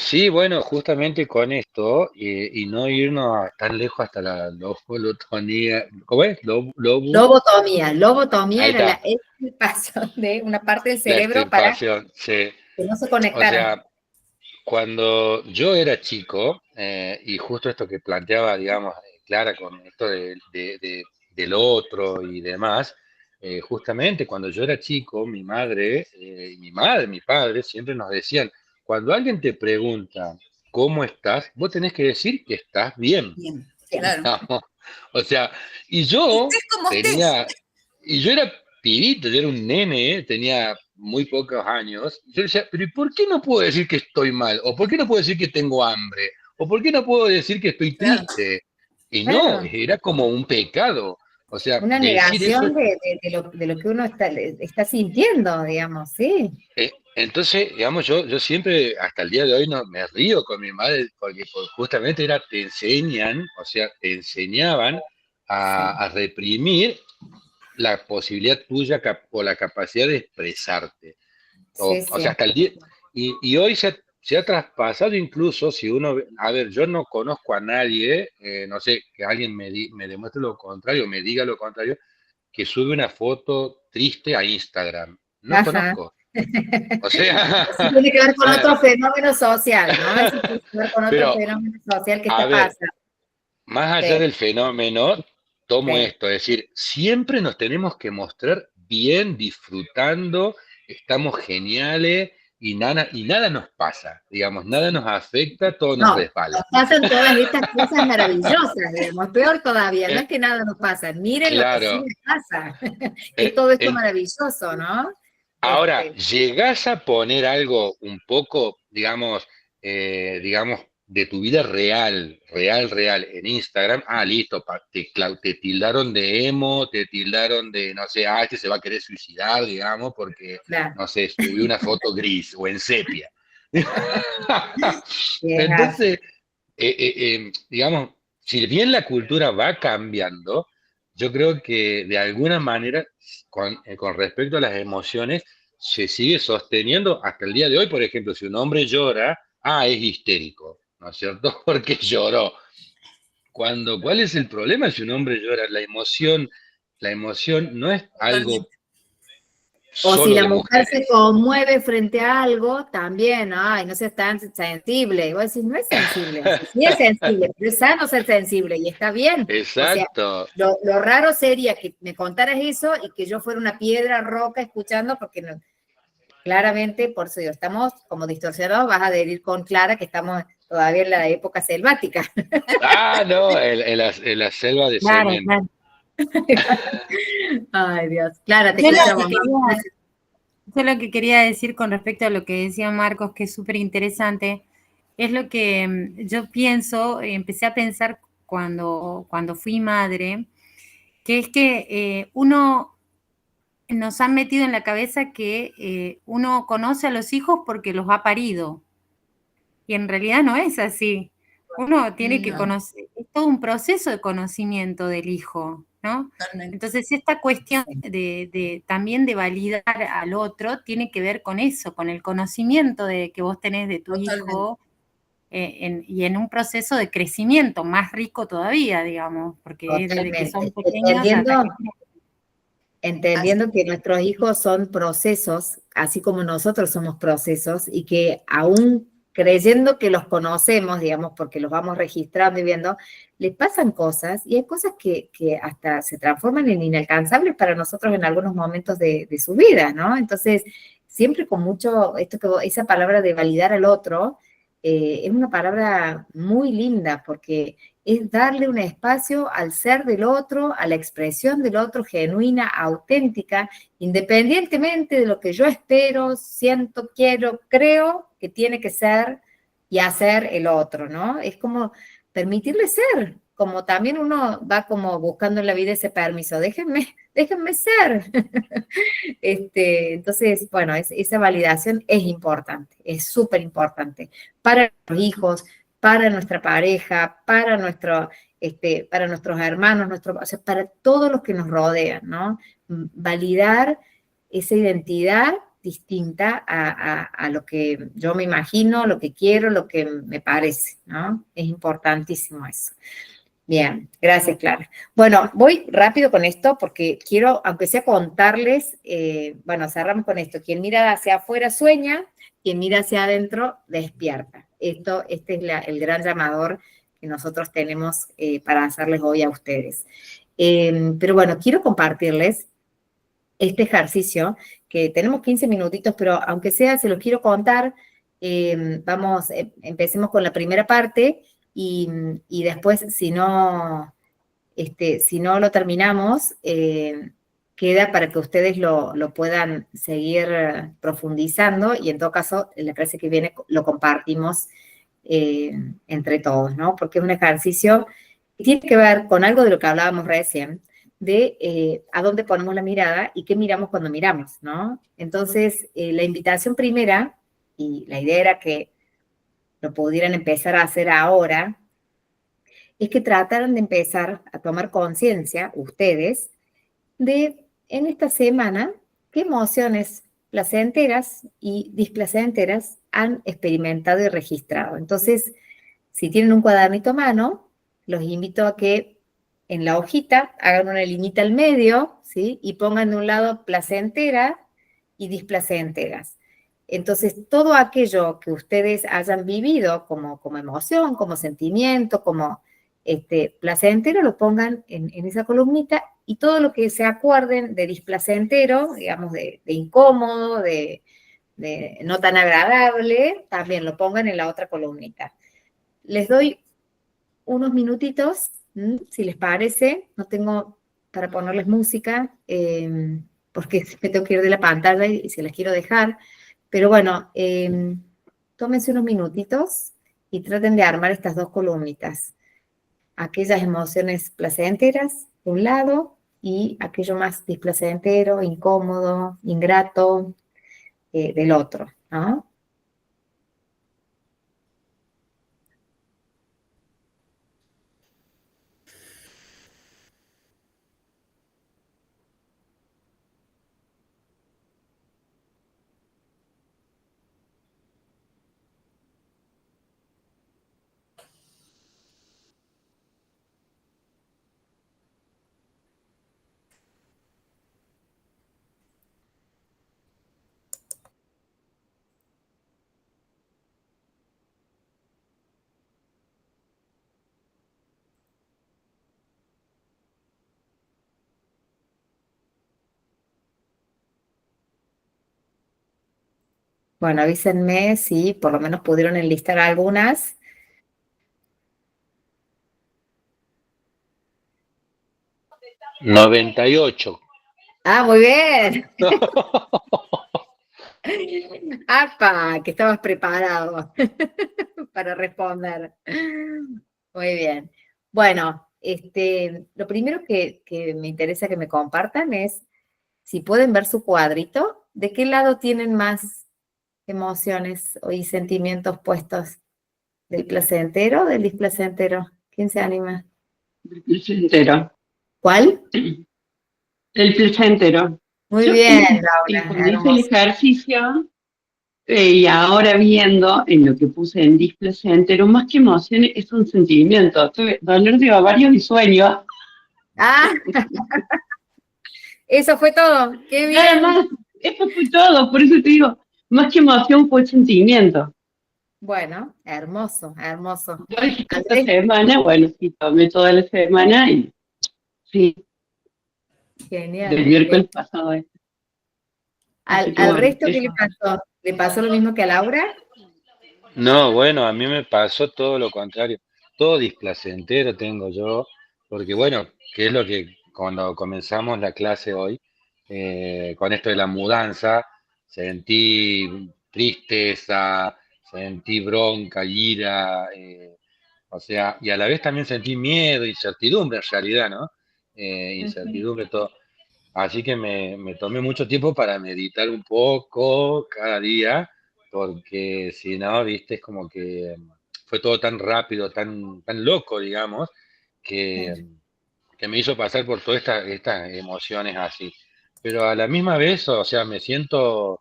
Sí, bueno, justamente con esto, y no irnos tan lejos hasta la lobotomía, ¿cómo es? Lobotomía era la extirpación de una parte del cerebro para que no se conectara. O sea, cuando yo era chico, y justo esto que planteaba, digamos, Clara, con esto del otro y demás, justamente cuando yo era chico, mi madre, mi padre siempre nos decían, cuando alguien te pregunta cómo estás, vos tenés que decir que estás bien. Bien, claro. ¿No? O sea, y yo era pibito, yo era un nene, tenía muy pocos años. Yo decía, pero ¿y por qué no puedo decir que estoy mal? ¿O por qué no puedo decir que tengo hambre? ¿O por qué no puedo decir que estoy triste? Y no, era como un pecado. O sea, una negación de lo que uno está sintiendo, digamos, sí. Entonces, digamos, yo siempre, hasta el día de hoy, no me río con mi madre, porque justamente te enseñan, o sea, te enseñaban a reprimir la posibilidad tuya o la capacidad de expresarte. O sea, hasta el día. Y hoy se ha traspasado incluso, si uno, a ver, yo no conozco a nadie, no sé, que alguien me demuestre lo contrario, me diga lo contrario, que sube una foto triste a Instagram. No conozco. O sea, eso tiene que ver con otro fenómeno social, ¿no? Eso tiene que ver con otro fenómeno social que te pasa. Más allá del fenómeno, tomo esto, es decir, siempre nos tenemos que mostrar bien, disfrutando, estamos geniales y nada nos pasa, digamos, nada nos afecta, todo nos resbala. Nos pasan todas estas cosas maravillosas, digamos, peor todavía, no es que nada nos pasa, miren lo que sí les pasa, es todo esto maravilloso, ¿no? Ahora, llegás a poner algo un poco, digamos, de tu vida real, en Instagram, listo, te tildaron de emo, te tildaron de, no sé, este se va a querer suicidar, digamos, porque, no sé, subió una foto gris o en sepia. Entonces, digamos, si bien la cultura va cambiando, yo creo que de alguna manera, con respecto a las emociones, se sigue sosteniendo hasta el día de hoy. Por ejemplo, si un hombre llora, es histérico, ¿no es cierto? Porque lloró. ¿Cuál es el problema si un hombre llora? La emoción no es algo o solo si la de mujer mujeres. se conmueve frente a algo, también, no seas tan sensible. Y vos decís, no es sensible, sí es sensible, pero es sano ser sensible y está bien. Exacto. O sea, lo raro sería que me contaras eso y que yo fuera una piedra roca escuchando, porque no, claramente, por eso digo, estamos como distorsionados, vas a adherir con Clara que estamos todavía en la época selvática. No, en la selva de cemento. Claro. Ay, Dios. Clara, te escuchamos. Yo lo que quería decir con respecto a lo que decía Marcos, que es súper interesante, es lo que yo pienso, empecé a pensar cuando fui madre, que es que uno nos han metido en la cabeza que uno conoce a los hijos porque los ha parido. Y en realidad no es así. Uno tiene que conocer, es todo un proceso de conocimiento del hijo, ¿no? Entonces, esta cuestión también de validar al otro tiene que ver con eso, con el conocimiento que vos tenés de tu hijo y en un proceso de crecimiento más rico todavía, digamos, porque es desde que son pequeños hasta que... Entendiendo que nuestros hijos son procesos, así como nosotros somos procesos, y que aún creyendo que los conocemos, digamos, porque los vamos registrando y viendo, les pasan cosas, y hay cosas que hasta se transforman en inalcanzables para nosotros en algunos momentos de su vida, ¿no? Entonces, siempre con mucho, esa palabra de validar al otro, es una palabra muy linda, porque es darle un espacio al ser del otro, a la expresión del otro genuina, auténtica, independientemente de lo que yo espero, siento, quiero, creo que tiene que ser y hacer el otro, ¿no? Es como permitirle ser, como también uno va como buscando en la vida ese permiso, déjenme ser. Entonces, bueno, esa validación es importante, es súper importante para los hijos, para nuestra pareja, para nuestros hermanos, o sea, para todos los que nos rodean, ¿no? Validar esa identidad distinta a lo que yo me imagino, lo que quiero, lo que me parece, ¿no? Es importantísimo eso. Bien, gracias, Clara. Bueno, voy rápido con esto porque quiero, aunque sea contarles, bueno, cerramos con esto. Quien mira hacia afuera sueña, quien mira hacia adentro despierta. Este es el gran llamador que nosotros tenemos para hacerles hoy a ustedes. Pero bueno, quiero compartirles este ejercicio, que tenemos 15 minutitos, pero aunque sea, se los quiero contar. Empecemos con la primera parte y después, si no lo terminamos, queda para que ustedes lo puedan seguir profundizando y en todo caso, en la clase que viene lo compartimos entre todos, ¿no? Porque es un ejercicio que tiene que ver con algo de lo que hablábamos recién, de a dónde ponemos la mirada y qué miramos cuando miramos, ¿no? Entonces, la invitación primera, y la idea era que lo pudieran empezar a hacer ahora, es que trataran de empezar a tomar conciencia, ustedes, de en esta semana qué emociones placenteras y displacenteras han experimentado y registrado. Entonces, si tienen un cuadernito a mano, los invito a que en la hojita hagan una liñita al medio, ¿sí? Y pongan de un lado placentera y displacenteras. Entonces, todo aquello que ustedes hayan vivido como emoción, como sentimiento, como placentero, lo pongan en esa columnita, y todo lo que se acuerden de displacentero, digamos, de incómodo, de no tan agradable, también lo pongan en la otra columnita. Les doy unos minutitos, si les parece. No tengo para ponerles música, porque me tengo que ir de la pantalla y se las quiero dejar. Pero bueno, tómense unos minutitos y traten de armar estas dos columnitas. Aquellas emociones placenteras, de un lado, y aquello más displacentero, incómodo, ingrato, del otro, ¿no? Bueno, avísenme si por lo menos pudieron enlistar algunas. ¡98! Ah, muy bien. ¡Apa! Que estabas preparado para responder. Muy bien. Bueno, lo primero que me interesa que me compartan es si pueden ver su cuadrito, ¿de qué lado tienen más emociones y sentimientos puestos? ¿Del placentero o del displacentero? ¿Quién se anima? El placentero. ¿Cuál? El placentero. Muy Yo bien, cuando Laura, hice el hermoso. ejercicio y ahora viendo en lo que puse en displacentero, más que emociones es un sentimiento. Dolor de ovario y sueño. Ah, eso fue todo. ¡Qué Nada bien! más, eso fue todo, por eso te digo, más que emoción fue sentimiento. Bueno, hermoso, hermoso. Yo dije esta Andrés, semana, bueno, sí, tomé toda la semana y sí, del genial. miércoles pasado. Así que ¿Al bueno, resto qué eso. le pasó? ¿Le pasó lo mismo que a Laura? No, bueno, a mí me pasó todo lo contrario. Todo displacentero tengo yo, porque bueno, que es lo que cuando comenzamos la clase hoy, con esto de la mudanza, sentí tristeza, sentí bronca, ira, o sea, y a la vez también sentí miedo, incertidumbre en realidad, ¿no? Ujú. Incertidumbre, todo. Así que me tomé mucho tiempo para meditar un poco cada día, porque si no, viste, es como que fue todo tan rápido, tan loco, digamos, que, Claro. que me hizo pasar por todas estas emociones así. Pero a la misma vez, o sea, me siento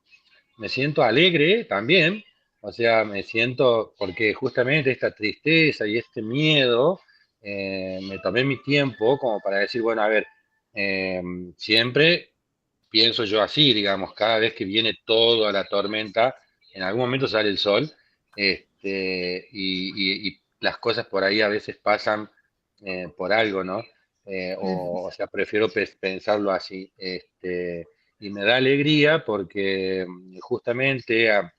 alegre también, o sea, me siento, porque justamente esta tristeza y este miedo, me tomé mi tiempo como para decir, bueno, a ver, eh, siempre pienso yo así, digamos, cada vez que viene todo a la tormenta, en algún momento sale el sol, y las cosas por ahí a veces pasan por algo, ¿no? Ujú. O sea, prefiero pensarlo así. Y me da alegría porque justamente a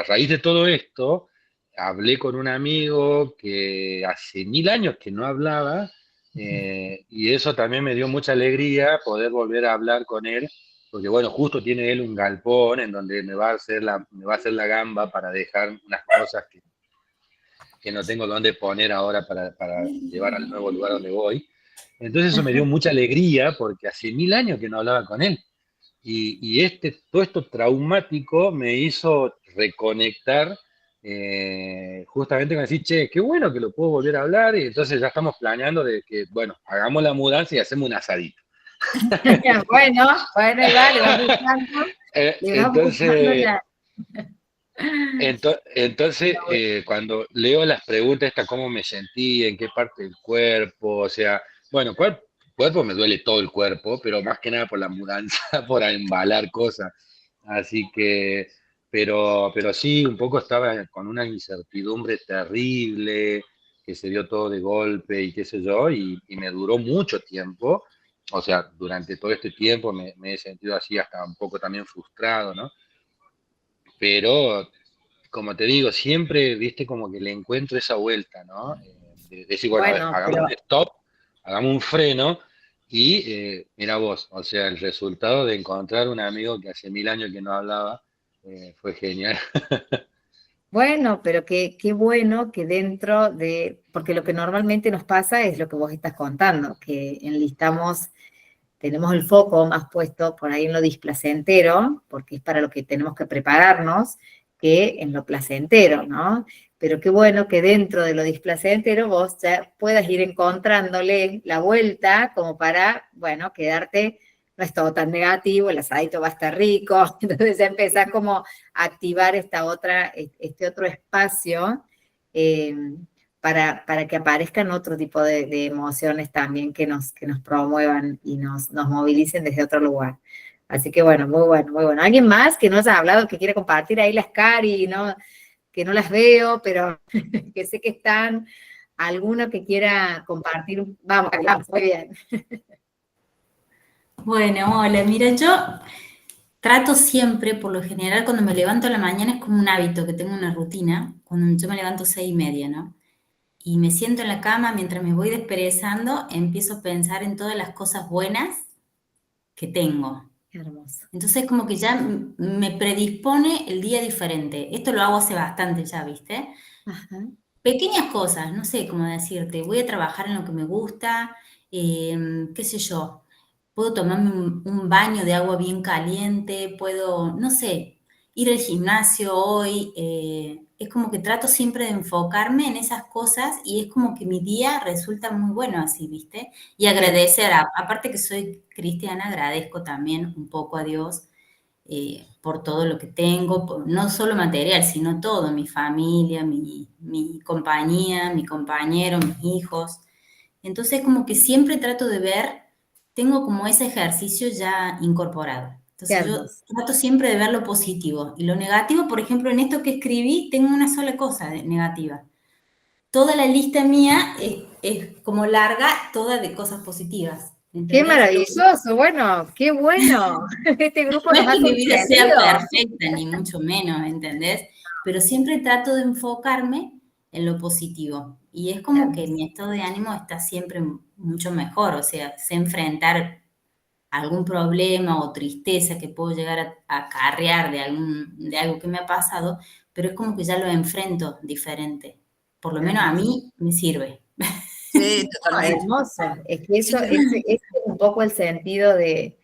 raíz de todo esto, hablé con un amigo que hace 1000 años que no hablaba, y eso también me dio mucha alegría poder volver a hablar con él, porque bueno, justo tiene él un galpón en donde me va a hacer la gamba para dejar unas cosas que no tengo dónde poner ahora para llevar al nuevo lugar donde voy. Entonces eso me dio mucha alegría porque hace 1000 años que no hablaba con él. Y todo esto traumático me hizo reconectar, justamente con decir, che, qué bueno que lo puedo volver a hablar, y entonces ya estamos planeando de que, bueno, hagamos la mudanza y hacemos un asadito. Bueno, ahí va, le vas buscando Entonces, la... entonces, cuando leo las preguntas, cómo me sentí, en qué parte del cuerpo, o sea, bueno, cuerpo me duele todo el cuerpo, pero más que nada por la mudanza, por embalar cosas. Así que, pero sí, un poco estaba con una incertidumbre terrible, que se dio todo de golpe y qué sé yo, y me duró mucho tiempo. O sea, durante todo este tiempo me he sentido así, hasta un poco también frustrado, ¿no? Pero como te digo, siempre, viste, como que le encuentro esa vuelta, ¿no? De decir, bueno, a ver, Bueno, hagamos pero un stop, hagamos un freno, y mira vos, o sea, el resultado de encontrar un amigo que hace 1000 años que no hablaba, fue genial. bueno, pero qué bueno que dentro de, porque lo que normalmente nos pasa es lo que vos estás contando, que enlistamos, tenemos el foco más puesto por ahí en lo displacentero, porque es para lo que tenemos que prepararnos, que en lo placentero, ¿no? Pero qué bueno que dentro de lo displacentero vos ya puedas ir encontrándole la vuelta como para, bueno, quedarte, no es todo tan negativo, el asadito va a estar rico, entonces ya empezás como a activar este otro espacio, eh, para que aparezcan otro tipo de emociones también que nos promuevan y nos movilicen desde otro lugar. Así que bueno, muy bueno, muy bueno. ¿Alguien más que no haya hablado, que quiere compartir ahí las Cari, ¿no? Que no las veo, pero que sé que están? ¿Alguno que quiera compartir? Vamos, vamos, muy bien. Bueno, hola, mira, yo trato siempre, por lo general, cuando me levanto a la mañana es como un hábito, que tengo una rutina, cuando yo me levanto 6:30, ¿no? Y me siento en la cama, mientras me voy desperezando, empiezo a pensar en todas las cosas buenas que tengo. Qué hermoso. Entonces como que ya me predispone el día diferente. Esto lo hago hace bastante ya, ¿viste? Ajá. Pequeñas cosas, no sé cómo decirte, voy a trabajar en lo que me gusta, qué sé yo, puedo tomarme un baño de agua bien caliente, puedo, no sé, ir al gimnasio hoy, es como que trato siempre de enfocarme en esas cosas y es como que mi día resulta muy bueno así, ¿viste? Y agradecer, aparte que soy cristiana, agradezco también un poco a Dios por todo lo que tengo, no solo material, sino todo, mi familia, mi compañía, mi compañero, mis hijos. Entonces, como que siempre trato de ver, tengo como ese ejercicio ya incorporado. Qué Entonces, yo hermoso. trato siempre de ver lo positivo. Y lo negativo, por ejemplo, en esto que escribí, tengo una sola cosa negativa. Toda la lista mía es como larga, toda de cosas positivas. Qué ¿Entendés? maravilloso, bueno, qué bueno. Este grupo No nos es que hace mi un vida sea sentido. perfecta, ni mucho menos, ¿entendés? Pero siempre trato de enfocarme en lo positivo. Y es como que mi estado de ánimo está siempre mucho mejor, o sea, sé enfrentar algún problema o tristeza que puedo llegar a acarrear de algo que me ha pasado, pero es como que ya lo enfrento diferente. Por lo menos a Hermoso. mí me sirve. Sí, No, totalmente. hermoso. Es que eso Sí, es un poco el sentido de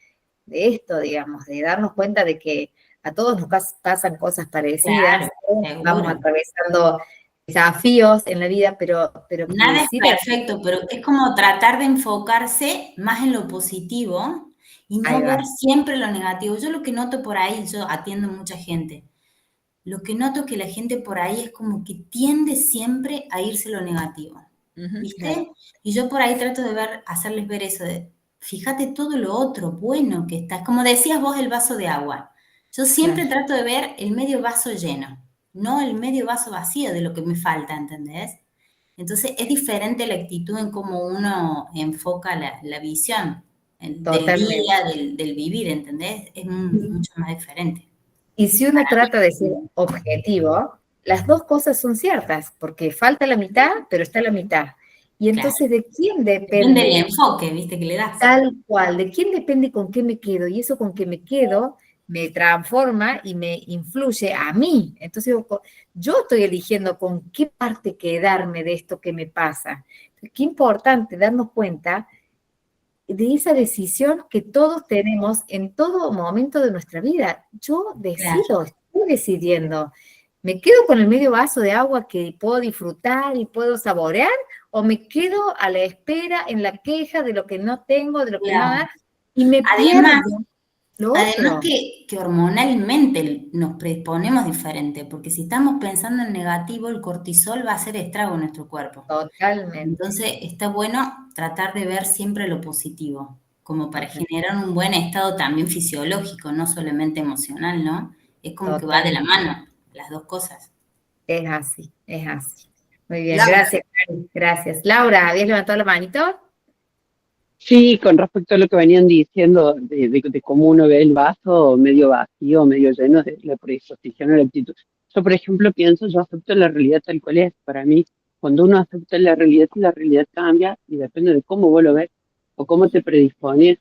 esto, digamos, de darnos cuenta de que a todos nos pasan cosas parecidas, Claro, todos vamos seguro. atravesando desafíos en la vida, pero que Nada es sí perfecto, pero es como tratar de enfocarse más en lo positivo y ahí no ver va. siempre lo negativo. Yo lo que noto por ahí, yo atiendo mucha gente, lo que noto es que la gente por ahí es como que tiende siempre a irse a lo negativo, Claro. ¿viste? Y yo por ahí trato de ver, hacerles ver eso, de fíjate todo lo otro bueno que está. Como decías vos, el vaso de agua. Yo siempre Claro. trato de ver el medio vaso lleno, no el medio vaso vacío de lo que me falta, ¿entendés? Entonces es diferente la actitud en cómo uno enfoca la visión del Totalmente. día, del vivir, ¿entendés? Es mucho más diferente. Y si uno trata de ser objetivo, las dos cosas son ciertas, porque falta la mitad, pero está la mitad. Y Claro. entonces, ¿de quién Depende del depende? enfoque, ¿viste? Que le das. Tal cual, ¿de quién depende con qué me quedo? Y eso con qué me quedo me transforma y me influye a mí. Entonces, yo estoy eligiendo con qué parte quedarme de esto que me pasa. Qué importante darnos cuenta de esa decisión que todos tenemos en todo momento de nuestra vida. Yo Claro. decido, estoy decidiendo. ¿Me quedo con el medio vaso de agua que puedo disfrutar y puedo saborear? ¿O me quedo a la espera, en la queja de lo que no tengo, de lo que no Claro. da, y me Además, pierdo lo además otro? que hormonalmente nos predisponemos diferente, porque si estamos pensando en negativo, el cortisol va a hacer estrago en nuestro cuerpo. Totalmente, Entonces, está bueno tratar de ver siempre lo positivo, como para total, generar un buen estado también fisiológico, no solamente emocional, ¿no? Es como que va de la totalmente. mano, las dos cosas. Es así, es así. Muy bien, Laura, gracias, Cari, gracias. Laura, ¿habías levantado la manito? Sí, con respecto a lo que venían diciendo de cómo uno ve el vaso medio vacío, medio lleno, de la predisposición o la actitud. Yo, por ejemplo, pienso, yo acepto la realidad tal cual es. Para mí, cuando uno acepta la realidad cambia y depende de cómo vos lo ves o cómo te predispones.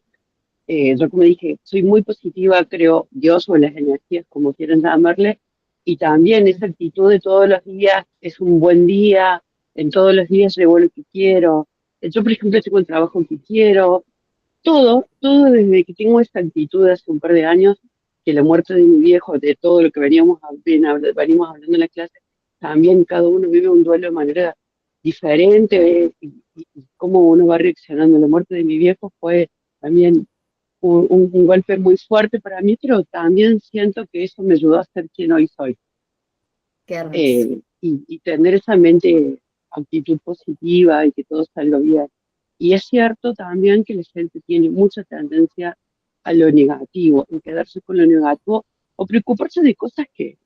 Yo, como dije, soy muy positiva, creo Dios o las energías, como quieran llamarle, y también esa actitud de todos los días es un buen día, en todos los días llevo lo que quiero. Yo, por ejemplo, tengo el trabajo que quiero, todo desde que tengo esta actitud hace un par de años, que la muerte de mi viejo, de todo lo que venimos hablando en la clase, también cada uno vive un duelo de manera diferente y cómo uno va reaccionando. La muerte de mi viejo fue también un golpe muy fuerte para mí, pero también siento que eso me ayudó a ser quien hoy soy. Qué hermoso. Y tener esa mente, actitud positiva y que todo salga bien. Y es cierto también que la gente tiene mucha tendencia a lo negativo, en quedarse con lo negativo o preocuparse de cosas que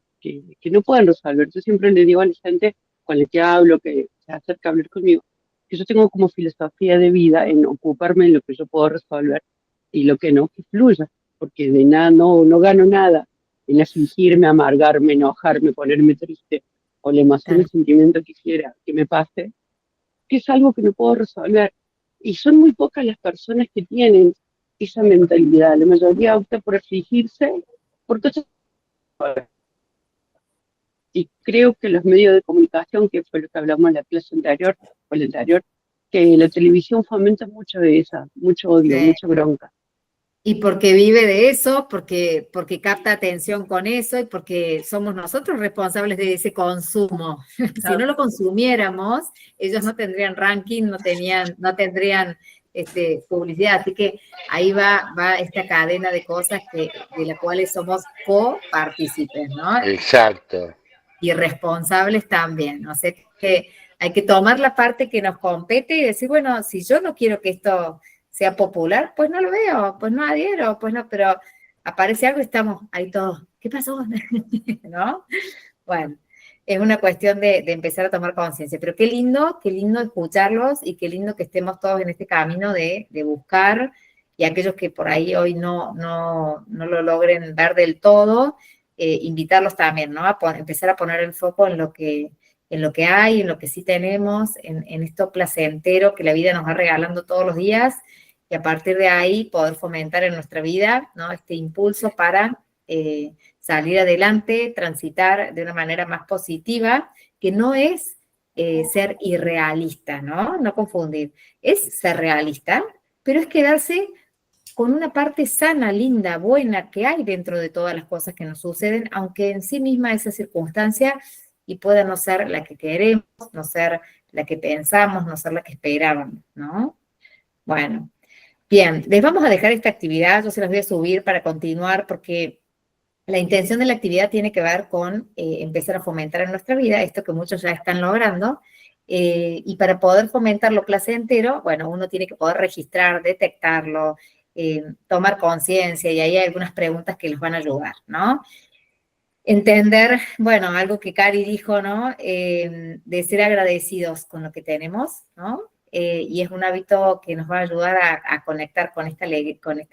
no pueden resolver. Yo siempre le digo a la gente con la que hablo, que se acerca a hablar conmigo, que yo tengo como filosofía de vida en ocuparme en lo que yo puedo resolver y lo que no, que fluya, porque de nada, no gano nada en afligirme, amargarme, enojarme, ponerme triste o la emoción, el Tal- sentimiento que quiera que me pase, que es algo que no puedo resolver. Y son muy pocas las personas que tienen esa mentalidad. La mayoría opta por exigirse por cosas. Y creo que los medios de comunicación, que fue lo que hablamos en la clase anterior, o la anterior, que la televisión fomenta mucho de esa, mucho odio, Sí. mucha bronca. Y porque vive de eso, porque capta atención con eso y porque somos nosotros responsables de ese consumo. Si no lo consumiéramos, ellos no tendrían ranking, no tendrían publicidad. Así que ahí va esta cadena de cosas de las cuales somos copartícipes, ¿no? Exacto. Y responsables también. O sea que hay que tomar la parte que nos compete y decir, bueno, si yo no quiero que esto sea popular, pues no lo veo, pues no adhiero, pues no, pero aparece algo y estamos ahí todos. ¿Qué pasó? ¿No? Bueno, es una cuestión de empezar a tomar conciencia, pero qué lindo escucharlos y qué lindo que estemos todos en este camino de buscar, y aquellos que por ahí hoy no lo logren ver del todo, invitarlos también, ¿no? A empezar a poner el foco en lo que hay, en lo que sí tenemos, en esto placentero que la vida nos va regalando todos los días, y a partir de ahí poder fomentar en nuestra vida, ¿no? Este impulso para salir adelante, transitar de una manera más positiva, que no es ser irrealista, ¿no? No confundir. Es ser realista, pero es quedarse con una parte sana, linda, buena que hay dentro de todas las cosas que nos suceden, aunque en sí misma esa circunstancia y pueda no ser la que queremos, no ser la que pensamos, no ser la que esperábamos, ¿no? Bueno, bien, les vamos a dejar esta actividad, yo se las voy a subir para continuar, porque la intención de la actividad tiene que ver con empezar a fomentar en nuestra vida esto que muchos ya están logrando, y para poder fomentar lo placentero, bueno, uno tiene que poder registrar, detectarlo, tomar conciencia, y ahí hay algunas preguntas que los van a ayudar, ¿no? Entender, bueno, algo que Cari dijo, ¿no? De ser agradecidos con lo que tenemos, ¿no? Y es un hábito que nos va a ayudar a conectar con esta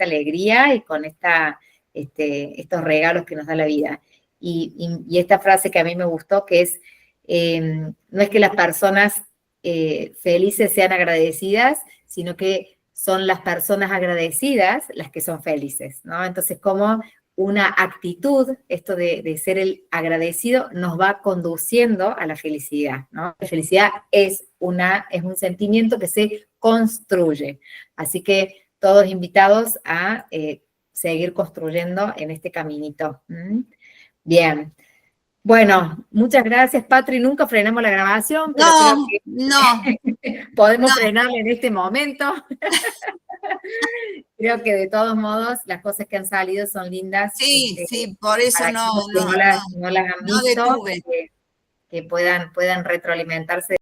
alegría y con estos regalos que nos da la vida. Y esta frase que a mí me gustó, que es, no es que las personas felices sean agradecidas, sino que son las personas agradecidas las que son felices, ¿no? Entonces, como una actitud, esto de ser el agradecido, nos va conduciendo a la felicidad, ¿no? La felicidad es un sentimiento que se construye. Así que todos invitados a seguir construyendo en este caminito. Bien. Bueno, muchas gracias, Patri. Nunca frenamos la grabación, pero creo que podemos frenarla en este momento. Creo que de todos modos las cosas que han salido son lindas. Sí, por eso no las han visto, detuve. que puedan retroalimentarse